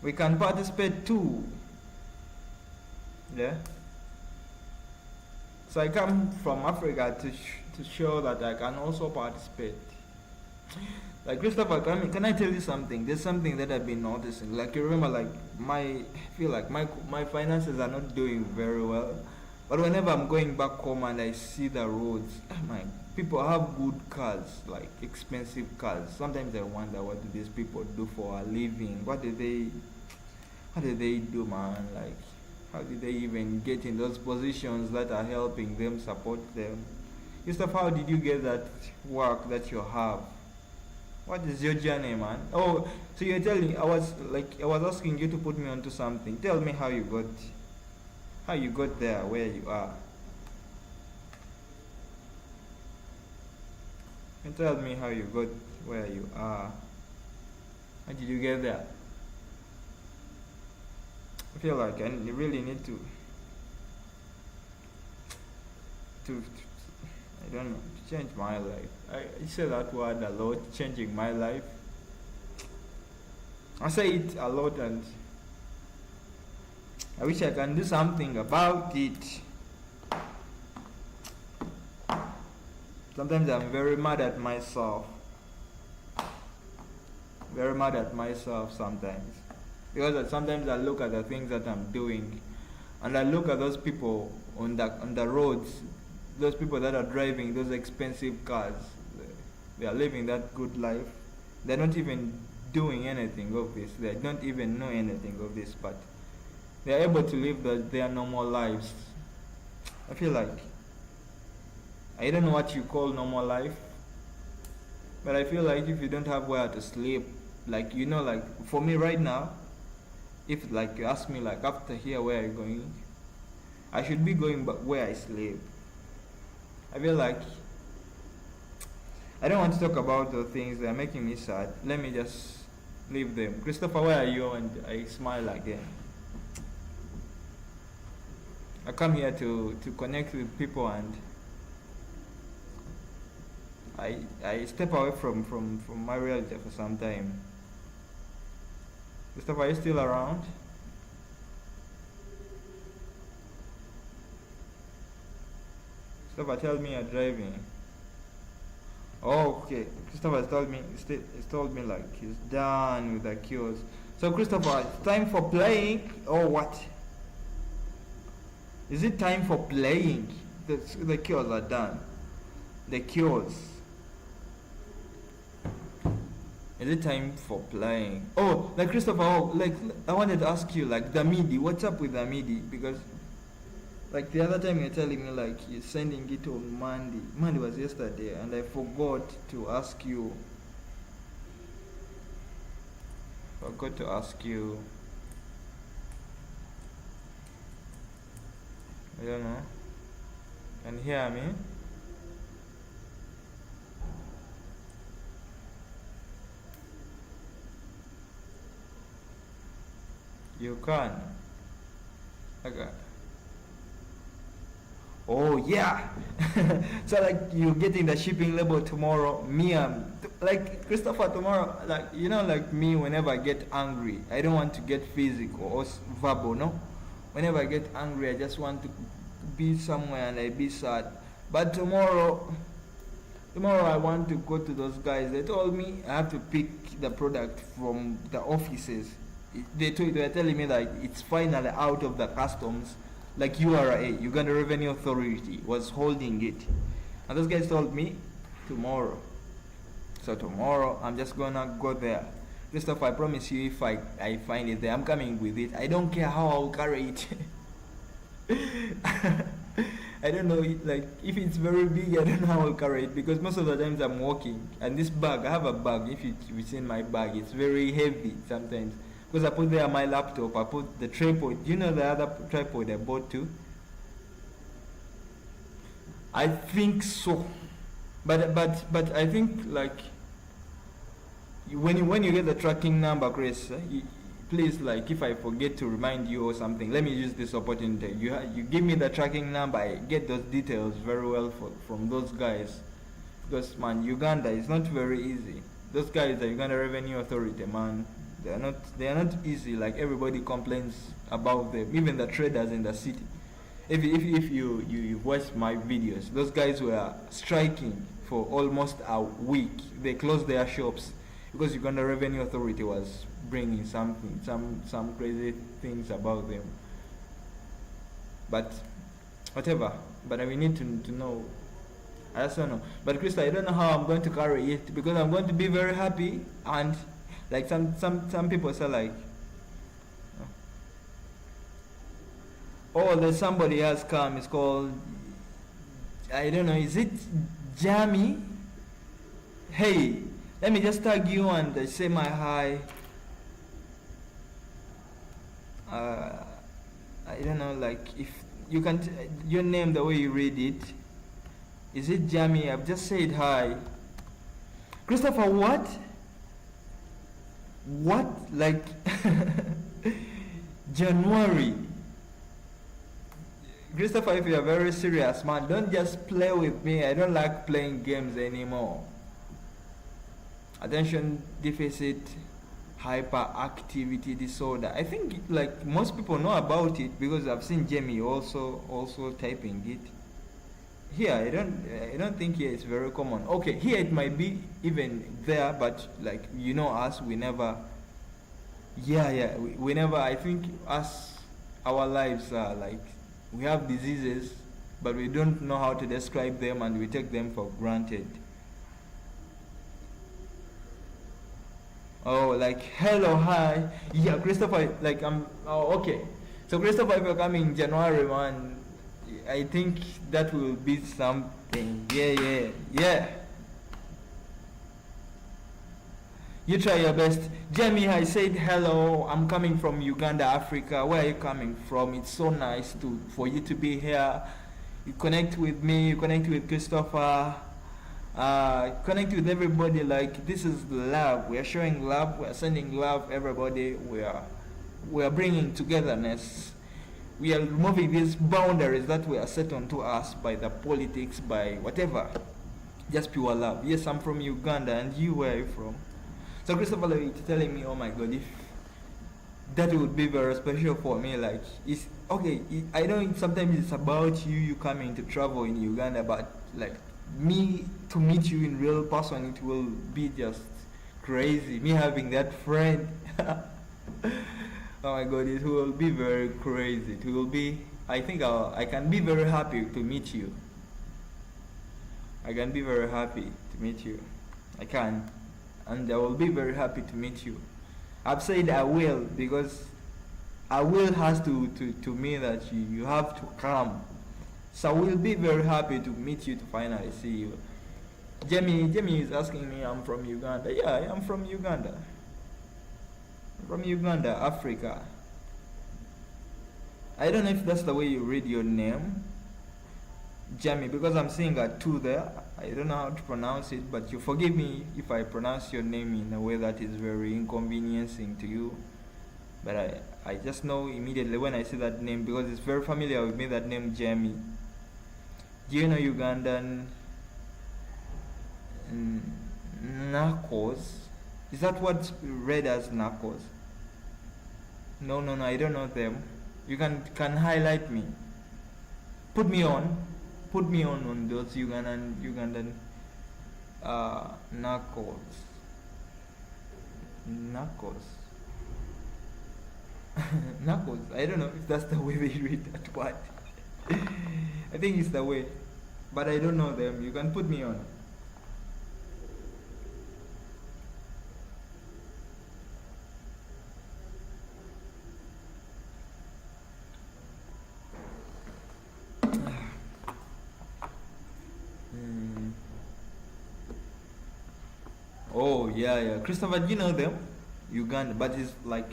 We can participate too. Yeah. So I come from Africa to show that I can also participate. Like, Christopher, can I tell you something? There's something that I've been noticing. Like, you remember, like, I feel like my finances are not doing very well. But whenever I'm going back home and I see the roads, people have good cars, like expensive cars. Sometimes I wonder, what do these people do for a living? What do they do, man? Like, how did they even get in those positions that are helping them, support them? Christoph, how did you get that work that you have? What is your journey, man? Oh, so you're telling, I was asking you to put me onto something. Tell me how you got there where you are. And tell me how you got where you are. How did you get there? I feel like I really need to I don't know, to change my life. I say that word a lot, changing my life. I say it a lot, and I wish I can do something about it. Sometimes I'm very mad at myself. Very mad at myself sometimes. Because sometimes I look at the things that I'm doing, and I look at those people on the roads, those people that are driving those expensive cars. They are living that good life. They're not even doing anything of this. They don't even know anything of this, but they are able to live their normal lives. I feel like, I don't know what you call normal life, but I feel like if you don't have where to sleep, like, you know, like for me right now, if like you ask me like after here where are you going, I should be going back where I sleep. I feel like I don't want to talk about the things that are making me sad. Let me just leave them. Christopher, where are you? And I smile again. I come here to connect with people, and I step away from my reality for some time. Christopher, are you still around? Christopher, tell me you're driving. Oh, okay. Christopher has told me like he's done with the cures. So Christopher, it's time for playing or what? Is it time for playing? The cures are done. The cures. Is it time for playing? Oh, like Christopher, like I wanted to ask you, like the MIDI. What's up with the MIDI? Because like the other time you're telling me like you're sending it on Monday. Monday was yesterday, and I forgot to ask you. Forgot to ask you. I don't know. Can you hear me? You can. Okay. Oh yeah. So like you're getting the shipping label tomorrow. Me, like Christopher tomorrow. Like you know, like me. Whenever I get angry, I don't want to get physical or verbal. No. Whenever I get angry, I just want to be somewhere and I be sad. But tomorrow I want to go to those guys. They told me I have to pick the product from the offices. They were telling me that it's finally out of the customs, like URA, Uganda Revenue Authority, was holding it. And those guys told me tomorrow. So tomorrow I'm just gonna go there. Christopher, I promise you, if I find it there, I'm coming with it. I don't care how I'll carry it. I don't know, like if it's very big, I don't know how I'll carry it, because most of the times I'm walking, and this bag, I have a bag. If it's in my bag, it's very heavy sometimes. Because I put there my laptop, I put the tripod. You know the other tripod I bought too? I think so. But I think like when you get the tracking number, Chris, please, like if I forget to remind you or something, let me use this opportunity. You give me the tracking number, I get those details very well from those guys. Because man, Uganda is not very easy. Those guys, the Uganda Revenue Authority, man, they are not easy. Like everybody complains about them, even the traders in the city. If you watched my videos, those guys were striking for almost a week. They closed their shops because Uganda Revenue Authority was bringing some crazy things about them. But whatever. But we need to know. I also know. But Krista, I don't know how I'm going to carry it, because I'm going to be very happy, and like some people say like, oh, there's somebody has come. It's called, I don't know, is it Jamie? Hey, let me just tag you and say my hi. I don't know, like if you can your name the way you read it. Is it Jamie? I've just said hi. Christopher, what? What? Like January? Christopher, if you're very serious, man, don't just play with me. I don't like playing games anymore. Attention deficit hyperactivity disorder. I think like most people know about it, because I've seen Jamie also typing it. Here I don't think here it's very common. Okay, here it might be even there, but like you know us, we never we never, I think our lives are like, we have diseases but we don't know how to describe them, and we take them for granted. Oh, like hello, hi. Yeah, Christopher, like okay. So Christopher, if you're coming January, man, I think that will be something. Yeah. You try your best. Jamie, I said hello. I'm coming from Uganda, Africa. Where are you coming from? It's so nice for you to be here. You connect with me. You connect with Christopher. Connect with everybody. Like, this is love. We are showing love. We are sending love. Everybody. We are bringing togetherness. We are removing these boundaries that were set onto us by the politics, by whatever. Just pure love. Yes, I'm from Uganda, and you, where are you from? So Christopher, like, telling me, oh my God, if that would be very special for me. Like, it's okay. I know sometimes it's about you coming to travel in Uganda, but like me to meet you in real person, it will be just crazy. Me having that friend. Oh my God, it will be very crazy. It will be. I think I can be very happy to meet you. I can be very happy to meet you. I can, and I will be very happy to meet you. I've said I will because I will has to mean that you have to come. So I will be very happy to meet you, to finally see you. Jamie is asking me, I'm from Uganda. Yeah, I'm from Uganda. From Uganda, Africa. I don't know if that's the way you read your name, Jamie, because I'm seeing a 2 there. I don't know how to pronounce it, but you forgive me if I pronounce your name in a way that is very inconveniencing to you. But I just know immediately when I see that name, because it's very familiar with me, that name Jamie. Do you know Ugandan Knuckles? Is that what's read as Knuckles? No, I don't know them. You can highlight me. Put me on those Ugandan Knuckles. Knuckles. I don't know if that's the way they read that word. I think it's the way, but I don't know them. You can put me on. Oh yeah. Christopher, do you know them? Uganda, but it's like,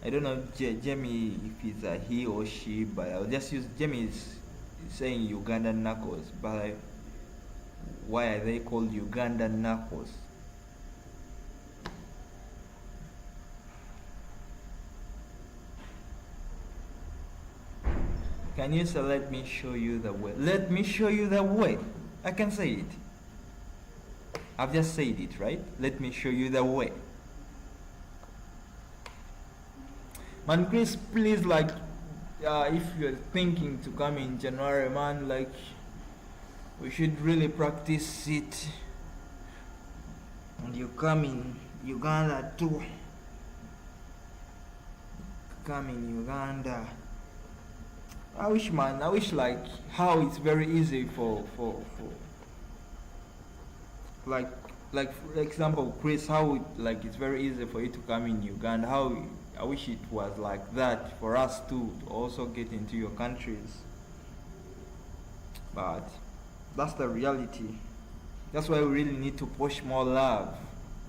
I don't know Jamie if it's a he or she, but I'll just use Jamie is saying Ugandan Knuckles, but why are they called Ugandan Knuckles? Can you say, let me show you the way? Let me show you the way. I can say it. I've just said it, right? Let me show you the way. Man, Chris, please, like, if you're thinking to come in January, man, like, we should really practice it. And you come in Uganda too. Come in Uganda. I wish like how it's very easy for like for example, Chris, how it's very easy for you to come in Uganda. How I wish it was like that for us too, to also get into your countries. But that's the reality. That's why we really need to push more love,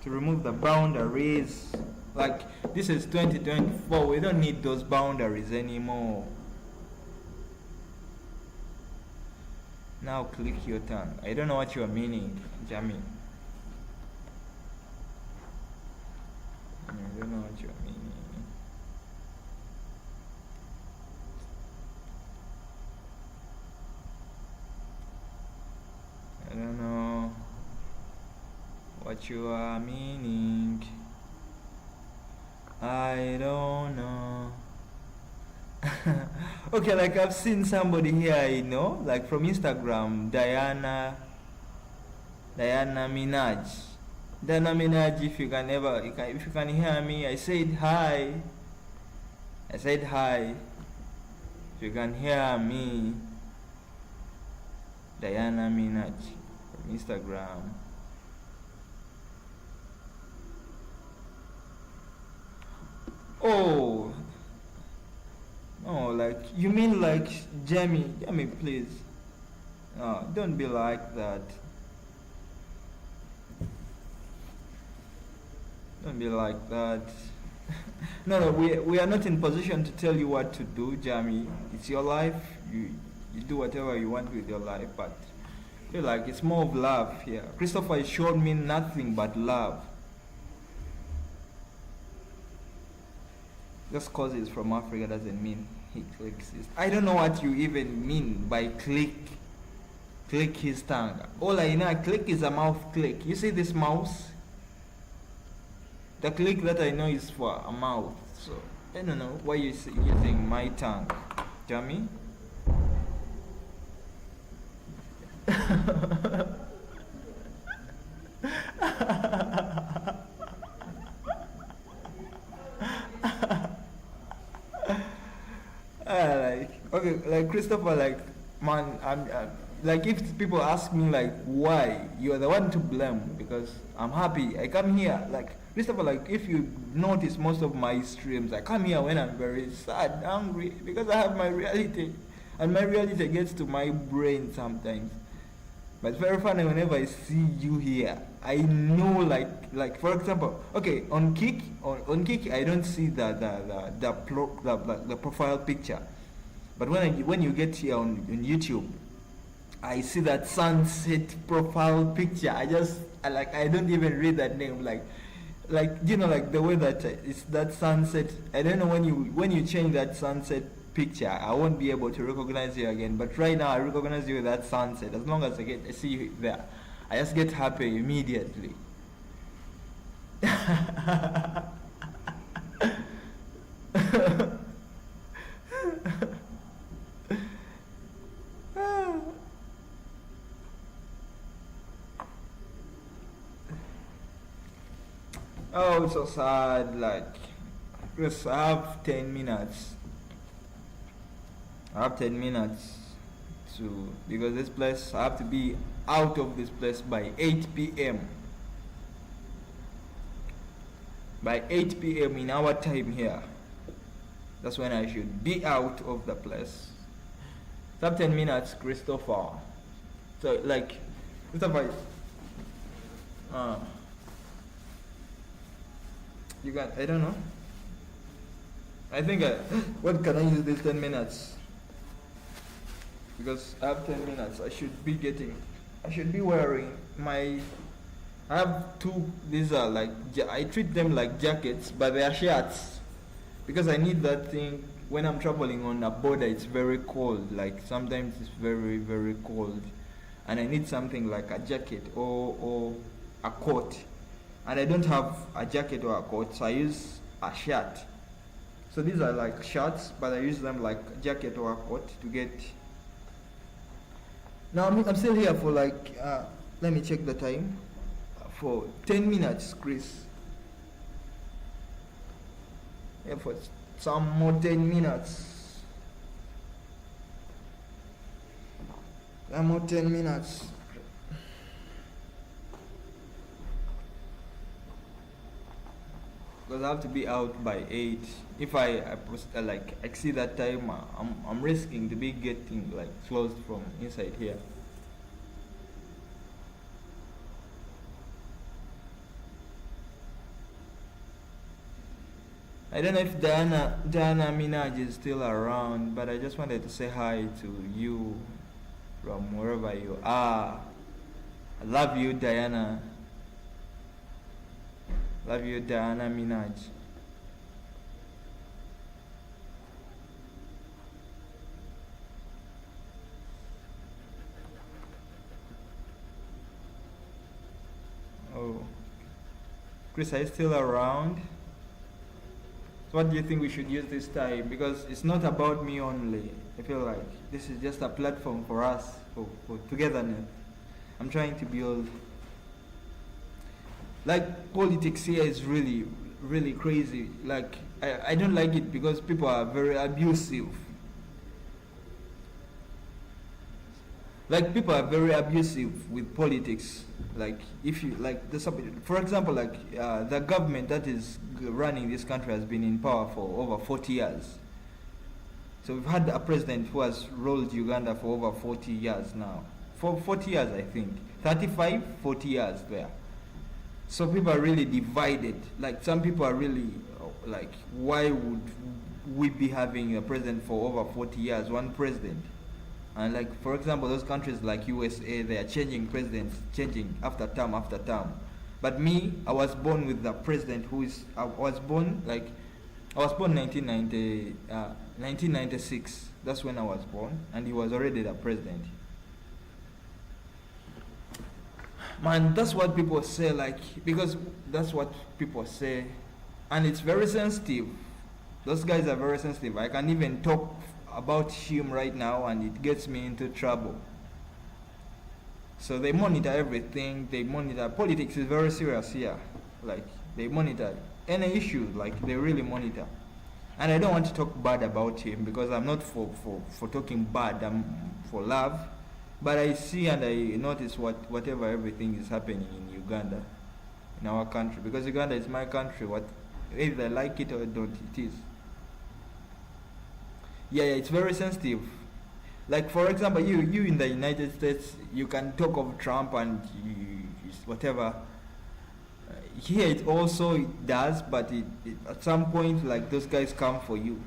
to remove the boundaries. Like, this is 2024, we don't need those boundaries anymore. Now click your tongue. I don't know what you are meaning, Jamie. I don't know what you are meaning. I don't know what you are meaning. I don't know. Okay, like I've seen somebody here, you know, like from Instagram, Diana Minaj. Diana Minaj, if you can hear me, I said hi. If you can hear me, Diana Minaj from Instagram. Oh, no, like, you mean like Jamie, please. No, don't be like that. Don't be like that. No, we are not in position to tell you what to do, Jamie. It's your life. You do whatever you want with your life, but I feel like it's more of love here. Christopher showed me nothing but love. Just cause he's from Africa doesn't mean he clicks his. I don't know what you even mean by click his tongue. All I know, click is a mouth click. You see this mouse? The click that I know is for a mouth. So I don't know why you're using my tongue, Jamie. Like Christopher, like man, I'm like if people ask me like why, you are the one to blame because I'm happy. I come here like Christopher, like if you notice most of my streams, I come here when I'm very sad, angry because I have my reality, and my reality gets to my brain sometimes. But it's very funny whenever I see you here. I know like for example, okay, on Kick I don't see the profile picture. But when you get here on YouTube, I see that sunset profile picture. I don't even read that name like you know, like the way that it's that sunset. I don't know when you change that sunset picture, I won't be able to recognize you again. But right now I recognize you with that sunset. As long as I see you there, I just get happy immediately. Oh, it's so sad. Like, because I have 10 minutes. I have 10 minutes because this place, I have to be out of this place by 8 p.m. By 8 p.m. in our time here. That's when I should be out of the place. So I have 10 minutes, Christopher. So, like, Christopher, you got, I don't know. I think what can I use these 10 minutes? Because I have 10 minutes. I should be wearing my, I have two, these are like, I treat them like jackets, but they are shirts. Because I need that thing, when I'm traveling on a border, it's very cold. Like sometimes it's very, very cold. And I need something like a jacket or a coat. And I don't have a jacket or a coat, so I use a shirt. So these are like shirts, but I use them like a jacket or a coat to get. Now I'm still here for like, let me check the time, for 10 minutes, Chris. Yeah, for some more 10 minutes. Some more 10 minutes. Because I have to be out by 8. If I exceed that time, I'm risking to be getting like closed from inside here. I don't know if Diana Minaj is still around, but I just wanted to say hi to you from wherever you are. I love you, Diana. Love you, Diana Minaj. Oh, Chris, are you still around? So what do you think we should use this time? Because it's not about me only. I feel like this is just a platform for us, for togetherness. I'm trying to build. Like politics here is really, really crazy. Like I don't like it because people are very abusive. Like people are very abusive with politics. Like if you like for example, like the government that is running this country has been in power for over 40 years. So we've had a president who has ruled Uganda for over 40 years now. For 40 years, I think. 35, 40 years there. So people are really divided. Like some people are really like, why would we be having a president for over 40 years, one president? And like, for example, those countries like USA, they are changing presidents, changing after term after term. But me, I was born with the president I was born like I was born 1996. That's when I was born, and he was already the president. Man, that's what people say, like, because that's what people say, and it's very sensitive. Those guys are very sensitive. I can't even talk about him right now, and it gets me into trouble. So they monitor everything. They monitor politics is very serious here. Like, they monitor any issue. Like, they really monitor. And I don't want to talk bad about him because I'm not for talking bad. I'm for love. But I see and I notice whatever everything is happening in Uganda, in our country, because Uganda is my country. Either I like it or don't, it is. Yeah, it's very sensitive. Like, for example, you in the United States, you can talk of Trump and whatever. Here it also does, but at some point, like, those guys come for you.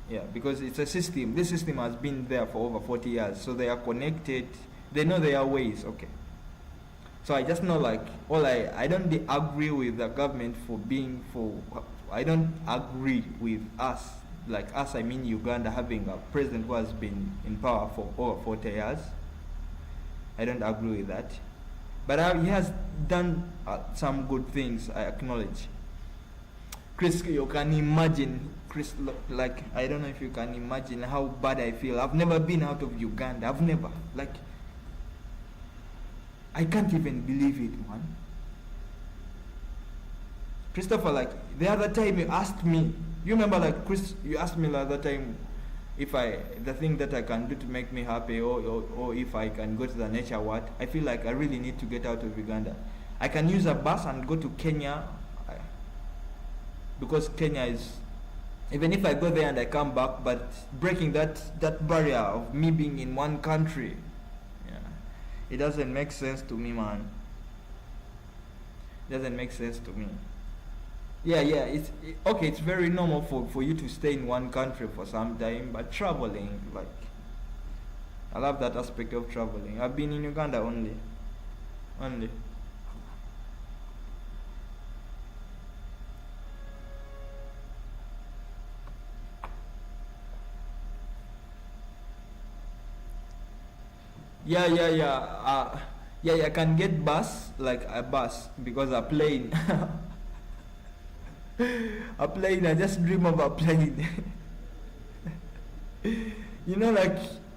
Yeah, because it's a system. This system has been there for over 40 years, so they are connected. They know their ways. Okay. So I just know, like, I don't agree with the government I don't agree with us. Like us, I mean Uganda, having a president who has been in power for over 40 years. I don't agree with that. But he has done some good things, I acknowledge. Chris, you can imagine, Chris, like, I don't know if you can imagine how bad I feel. I've never been out of Uganda. I've never. Like, I can't even believe it, man. Christopher, like, the other time you asked me, you remember, like, Chris, you asked me the other time if the thing that I can do to make me happy, or if I can go to the nature, what? I feel like I really need to get out of Uganda. I can use a bus and go to Kenya, because Kenya is, even if I go there and I come back, but breaking that barrier of me being in one country, yeah, it doesn't make sense to me, man. It doesn't make sense to me. Yeah, okay, it's very normal for you to stay in one country for some time, but traveling, like, I love that aspect of traveling. I've been in Uganda only. Yeah, I can get bus, like a bus, because a plane. A plane, I just dream of a plane. You know,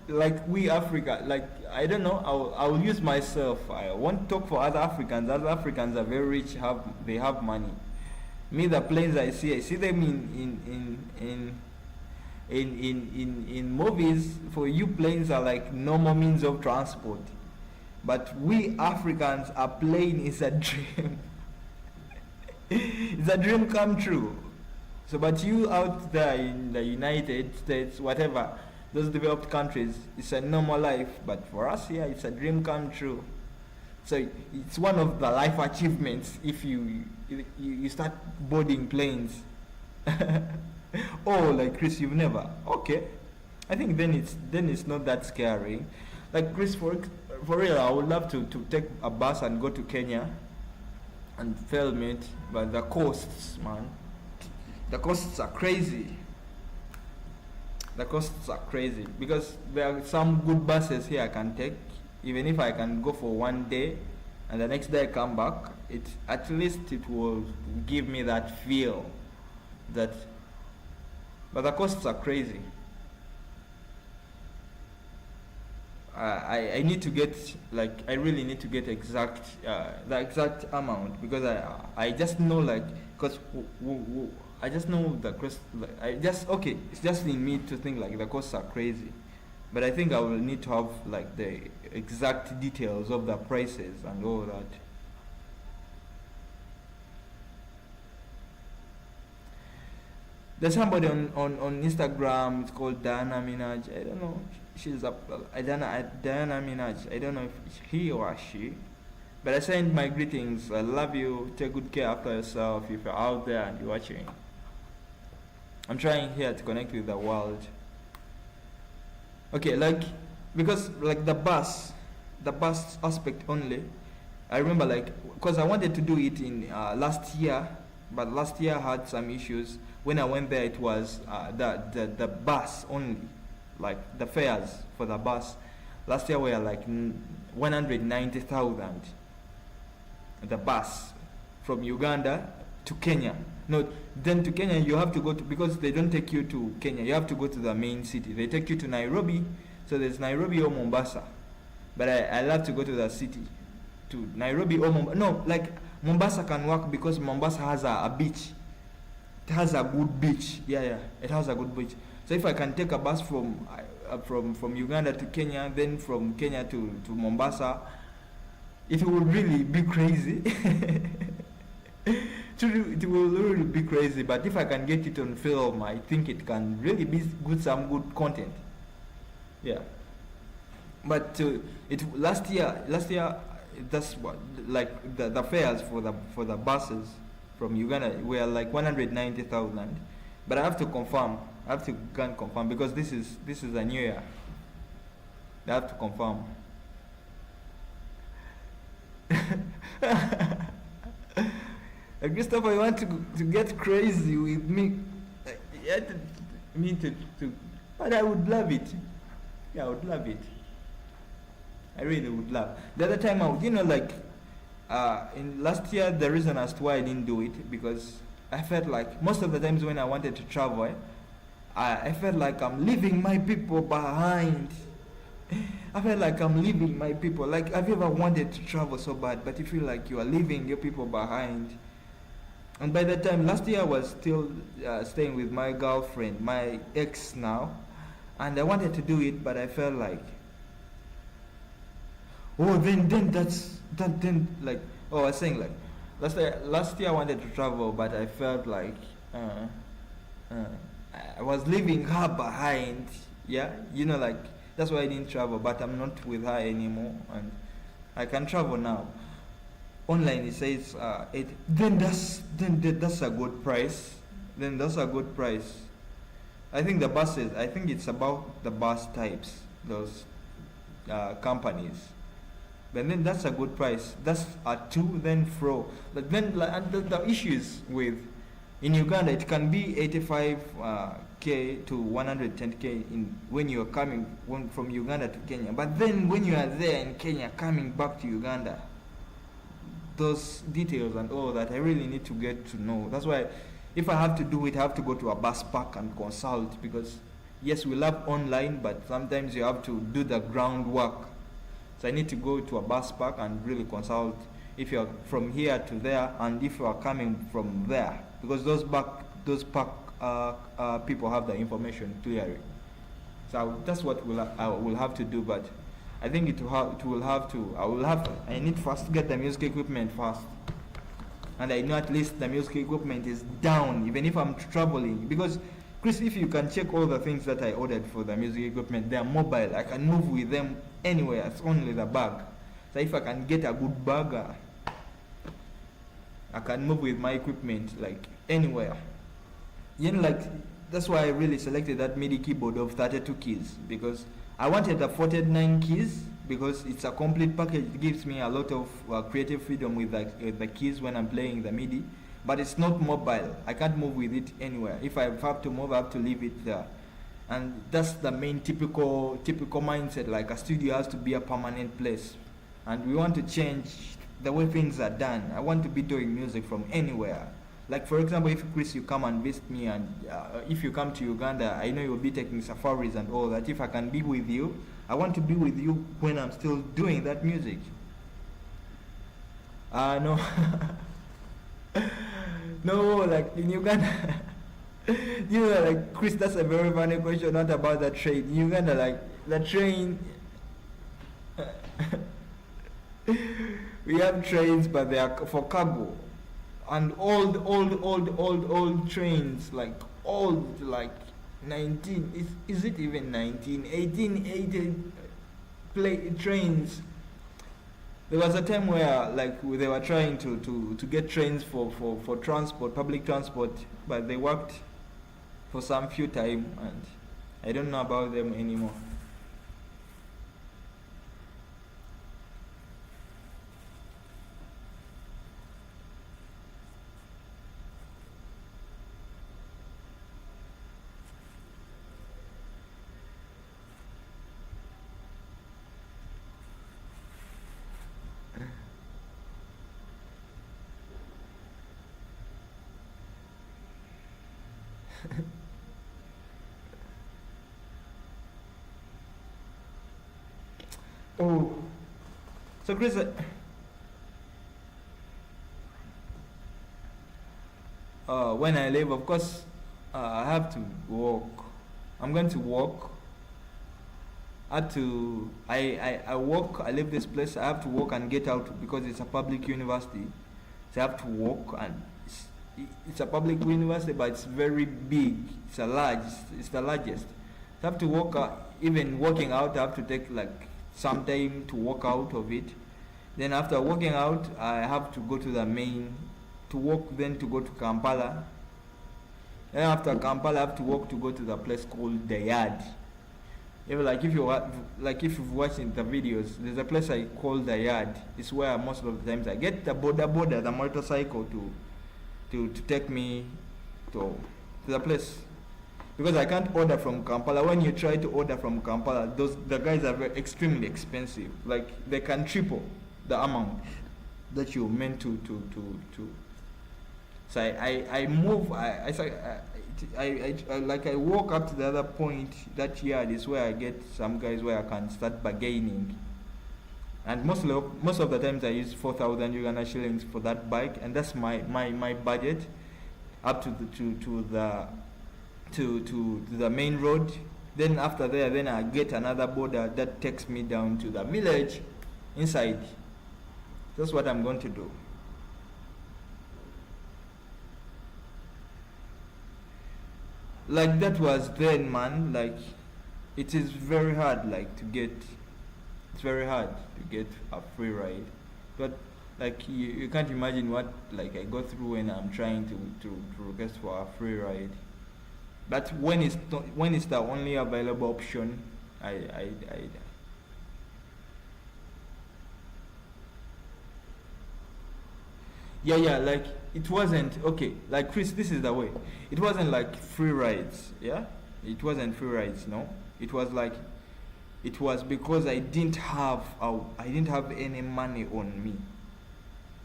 like we Africa, like, I don't know, I'll use myself. I won't talk for other Africans. Other Africans are very rich, they have money. Me, the planes I see them in movies. For you, planes are like normal means of transport. But we Africans, a plane is a dream. It's a dream come true. So, but you out there in the United States, whatever, those developed countries, it's a normal life. But for us here, it's a dream come true. So it's one of the life achievements if you start boarding planes. Oh, like, Chris, you've never? Okay, I think then it's not that scary. Like, Chris, for real, I would love to take a bus and go to Kenya and film it, but the costs, man, the costs are crazy. The costs are crazy because there are some good buses here I can take, even if I can go for one day and the next day I come back. At least it will give me that feel that. But the costs are crazy. I need to get, like, I really need to get the exact amount, because I just know, like, because I just know the cost. Okay, it's just in me to think, like, the costs are crazy, but I think I will need to have, like, the exact details of the prices and all that. There's somebody on Instagram. It's called Diana Minaj. I don't know. She's Diana Minaj. I don't know if he or she. But I send my greetings. I love you. Take good care after yourself if you're out there and you're watching. I'm trying here to connect with the world. Okay, like, because, like, the bus aspect only. I remember, like, because I wanted to do it in last year, but last year I had some issues. When I went there, it was the bus only, like the fares for the bus. Last year were like 190,000. The bus from Uganda to Kenya. No, then to Kenya you have to go to, because they don't take you to Kenya. You have to go to the main city. They take you to Nairobi. So there's Nairobi or Mombasa. But I love to go to the city, to Nairobi or Mombasa. No, like Mombasa can work because Mombasa has a beach. It has a good beach. Yeah, it has a good beach. So if I can take a bus from Uganda to Kenya, then from Kenya to Mombasa, it will really be crazy. It will really be crazy. But if I can get it on film, I think it can really be some good content. Yeah. But last year that's what, like the fares for the buses from Uganda were like 190,000. But I have to confirm. I have to go and confirm because this is a new year. I have to confirm. Christopher, you want to get crazy with me? But I would love it. Yeah, I would love it. I really would love. The other time I would, in last year, the reason as to why I didn't do it, because I felt like most of the times when I wanted to travel, I felt like I'm leaving my people behind. I felt like I'm leaving my people. Like, have you ever wanted to travel so bad, but you feel like you are leaving your people behind? And by that time, last year I was still staying with my girlfriend, my ex now, and I wanted to do it, but I felt like, I was saying like, last year I wanted to travel, but I felt like I was leaving her behind. Yeah, like that's why I didn't travel. But I'm not with her anymore, and I can travel now. Online it says then that's a good price. Then that's a good price. I think the buses. I think it's about the bus types, those companies. But then that's a good price. That's a to then fro. But then the issues with in Uganda, it can be 85k to 110k when you are coming from Uganda to Kenya. But then when you are there in Kenya, coming back to Uganda, those details and all that I really need to get to know. That's why if I have to do it, I have to go to a bus park and consult, because yes, we love online, but sometimes you have to do the groundwork. So I need to go to a bus park and really consult if you're from here to there, and if you are coming from there, because those park people have the information clearly. So that's what I will have to do. But I think I need first to get the music equipment first, and I know at least the music equipment is down, even if I'm traveling, because Chris, if you can check all the things that I ordered for the music equipment, they are mobile. I can move with them anywhere. It's only the bag. So if I can get a good bag, I can move with my equipment like anywhere. That's why I really selected that MIDI keyboard of 32 keys, because I wanted the 49 keys because it's a complete package. It gives me a lot of creative freedom with the keys when I'm playing the MIDI. But it's not mobile. I can't move with it anywhere. If I have to move, I have to leave it there. And that's the main typical mindset. Like, a studio has to be a permanent place, and we want to change the way things are done. I want to be doing music from anywhere. Like, for example, if Chris, you come and visit me, and if you come to Uganda, I know you'll be taking safaris and all that. If I can be with you, I want to be with you when I'm still doing that music. No. No, like in Uganda, like, Chris, that's a very funny question, not about the train. In Uganda, like, the train, we have trains, but they are for cargo. And old trains, like, old, like, 1880 trains. There was a time where, like, they were trying to get trains for transport, public transport, but they worked for some few time, and I don't know about them anymore. Oh, so Chris, when I leave, of course, I have to walk. I'm going to walk. I walk. I leave this place. I have to walk and get out because it's a public university. So I have to walk, and it's a public university, but it's very big. It's a large. It's the largest. So I have to walk. Even walking out, I have to take like some time to walk out of it. Then after walking out, I have to go to the main, to walk, then to go to Kampala. Then after Kampala, I have to walk to go to the place called the Yard. Even like if if you've watched in the videos, there's a place I call the Yard. It's where most of the times I get the the motorcycle to take me to the place, because I can't order from Kampala. When you try to order from Kampala, the guys are extremely expensive. Like they can triple the amount that you're meant to. So I move. I walk up to the other point. That Yard is where I get some guys where I can start bargaining. And most of the times I use 4,000 Uganda shillings for that bike, and that's my budget up to the main road. Then after there, then I get another border that takes me down to the village inside. That's what I'm going to do. Like that was then, man. Like it is very hard, like to get. It's very hard to get a free ride, but like you can't imagine what like I go through when I'm trying to request for a free ride. But when it's the only available option, I yeah, like it wasn't okay. Like Chris, this is the way. It wasn't like free rides. Yeah, it wasn't free rides. No, it was like. It was because I didn't have any money on me,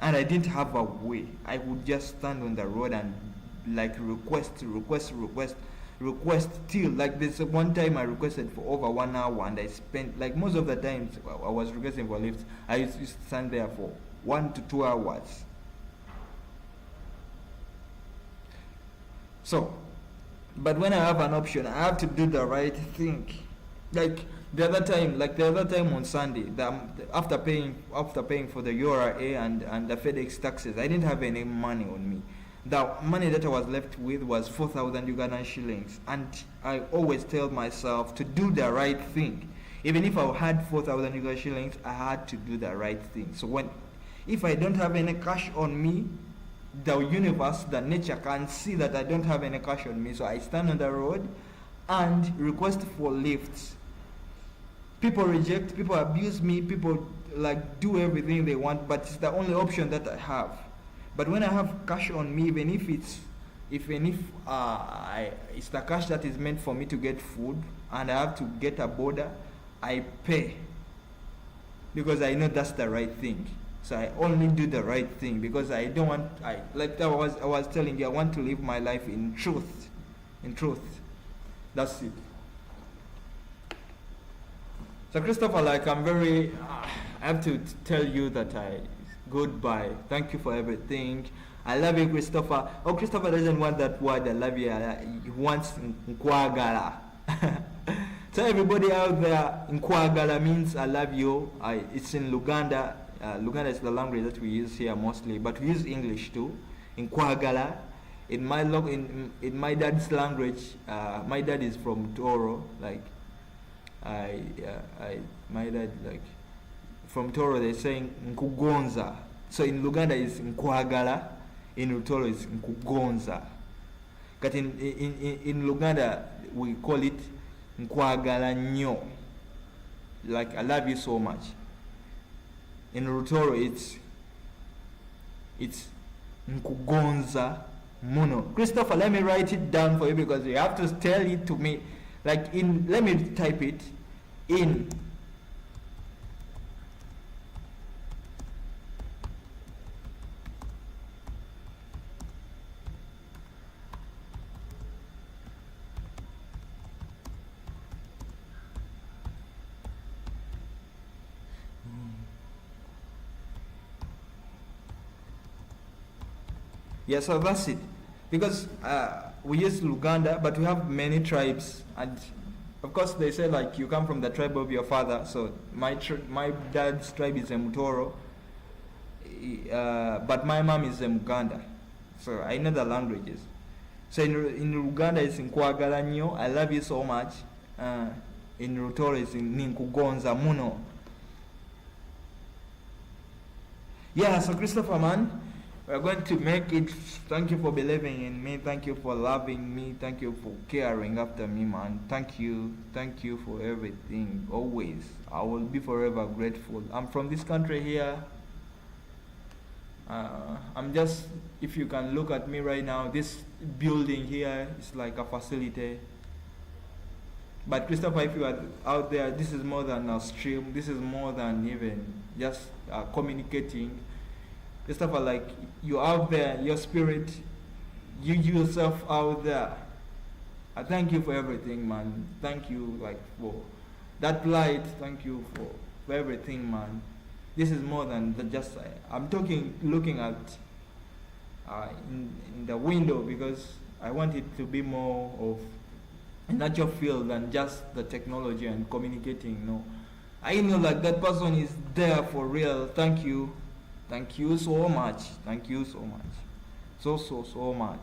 and I didn't have a way. I would just stand on the road and like request till like this one time I requested for over 1 hour, and I spent like most of the times I was requesting for lifts. I used to stand there for 1 to 2 hours. So, but when I have an option, I have to do the right thing. Like the other time on Sunday, after paying for the URA and the FedEx taxes, I didn't have any money on me. The money that I was left with was 4,000 Ugandan shillings, and I always tell myself to do the right thing. Even if I had 4,000 Ugandan shillings, I had to do the right thing. So if I don't have any cash on me, the universe, the nature can see that I don't have any cash on me. So I stand on the road and request for lifts. People reject, people abuse me, people like do everything they want, but it's the only option that I have. But when I have cash on me, even if it's the cash that is meant for me to get food and I have to get a border, I pay because I know that's the right thing. So I only do the right thing because I don't want. I was telling you, I want to live my life in truth. In truth, that's it. So Christopher, like I have to tell you that goodbye. Thank you for everything. I love you, Christopher. Oh, Christopher doesn't want that word. I love you. He wants nkwagala. So everybody out there, nkwagala means I love you. It's in Luganda. Luganda is the language that we use here mostly, but we use English too. Nkwagala. In my dad's language, my dad is from Toro. Like my dad, like from Toro, they're saying nkugonza. So in Luganda is nkwagala, in Toro is nkugonza. But in Luganda we call it nkwagala nyo, like I love you so much. In Rutoro it's nkugonza muno. Christopher, let me write it down for you because you have to tell it to me. Like let me type it in. Yeah, so that's it. Because we use Luganda, but we have many tribes, and of course they say like you come from the tribe of your father. So my dad's tribe is Mutoro, but my mom is Muganda. So I know the languages. So in Uganda it's Nkwagala nnyo, I love you so much. In Rutoro it's Ninkugonza muno. Yeah, so Christopher man, we're going to make it. Thank you for believing in me. Thank you for loving me. Thank you for caring after me, man. Thank you for everything. Always, I will be forever grateful. I'm from this country here. I'm just, if you can look at me right now, this building here is like a facility. But Christopher, if you are out there, this is more than a stream. This is more than even just communicating. Christopher, like you're out there, your spirit, you yourself out there. I thank you for everything, man. Thank you, like for that light. Thank you for everything, man. This is more than just. I'm talking, looking at in the window, because I want it to be more of a natural field than just the technology and communicating. No, I know that person is there for real. Thank you. Thank you so much. Thank you so much. So much.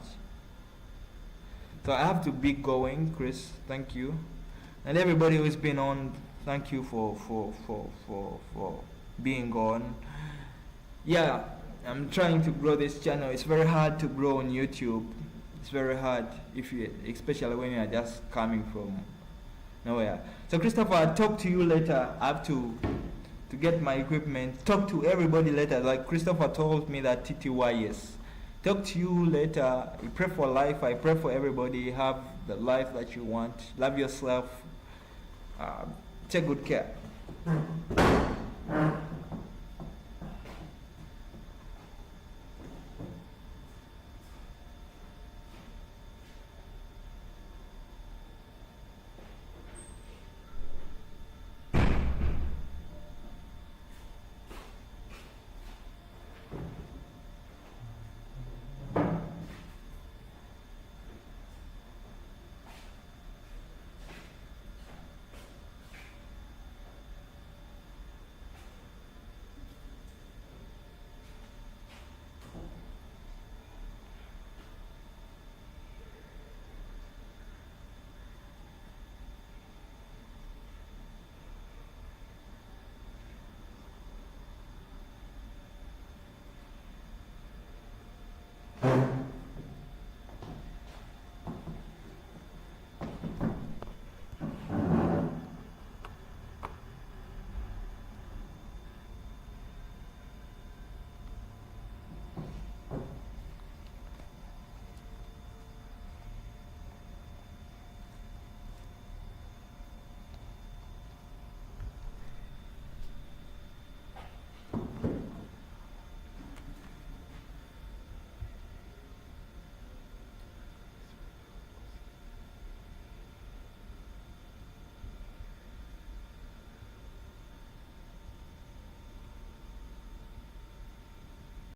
So I have to be going, Chris. Thank you. And everybody who's been on, thank you for being on. Yeah, I'm trying to grow this channel. It's very hard to grow on YouTube. It's very hard, especially when you're just coming from nowhere. So Christopher, I'll talk to you later. I have to get my equipment. Talk to everybody later. Like Christopher told me that TTYS. Talk to you later. I pray for life. I pray for everybody. Have the life that you want. Love yourself. Take good care.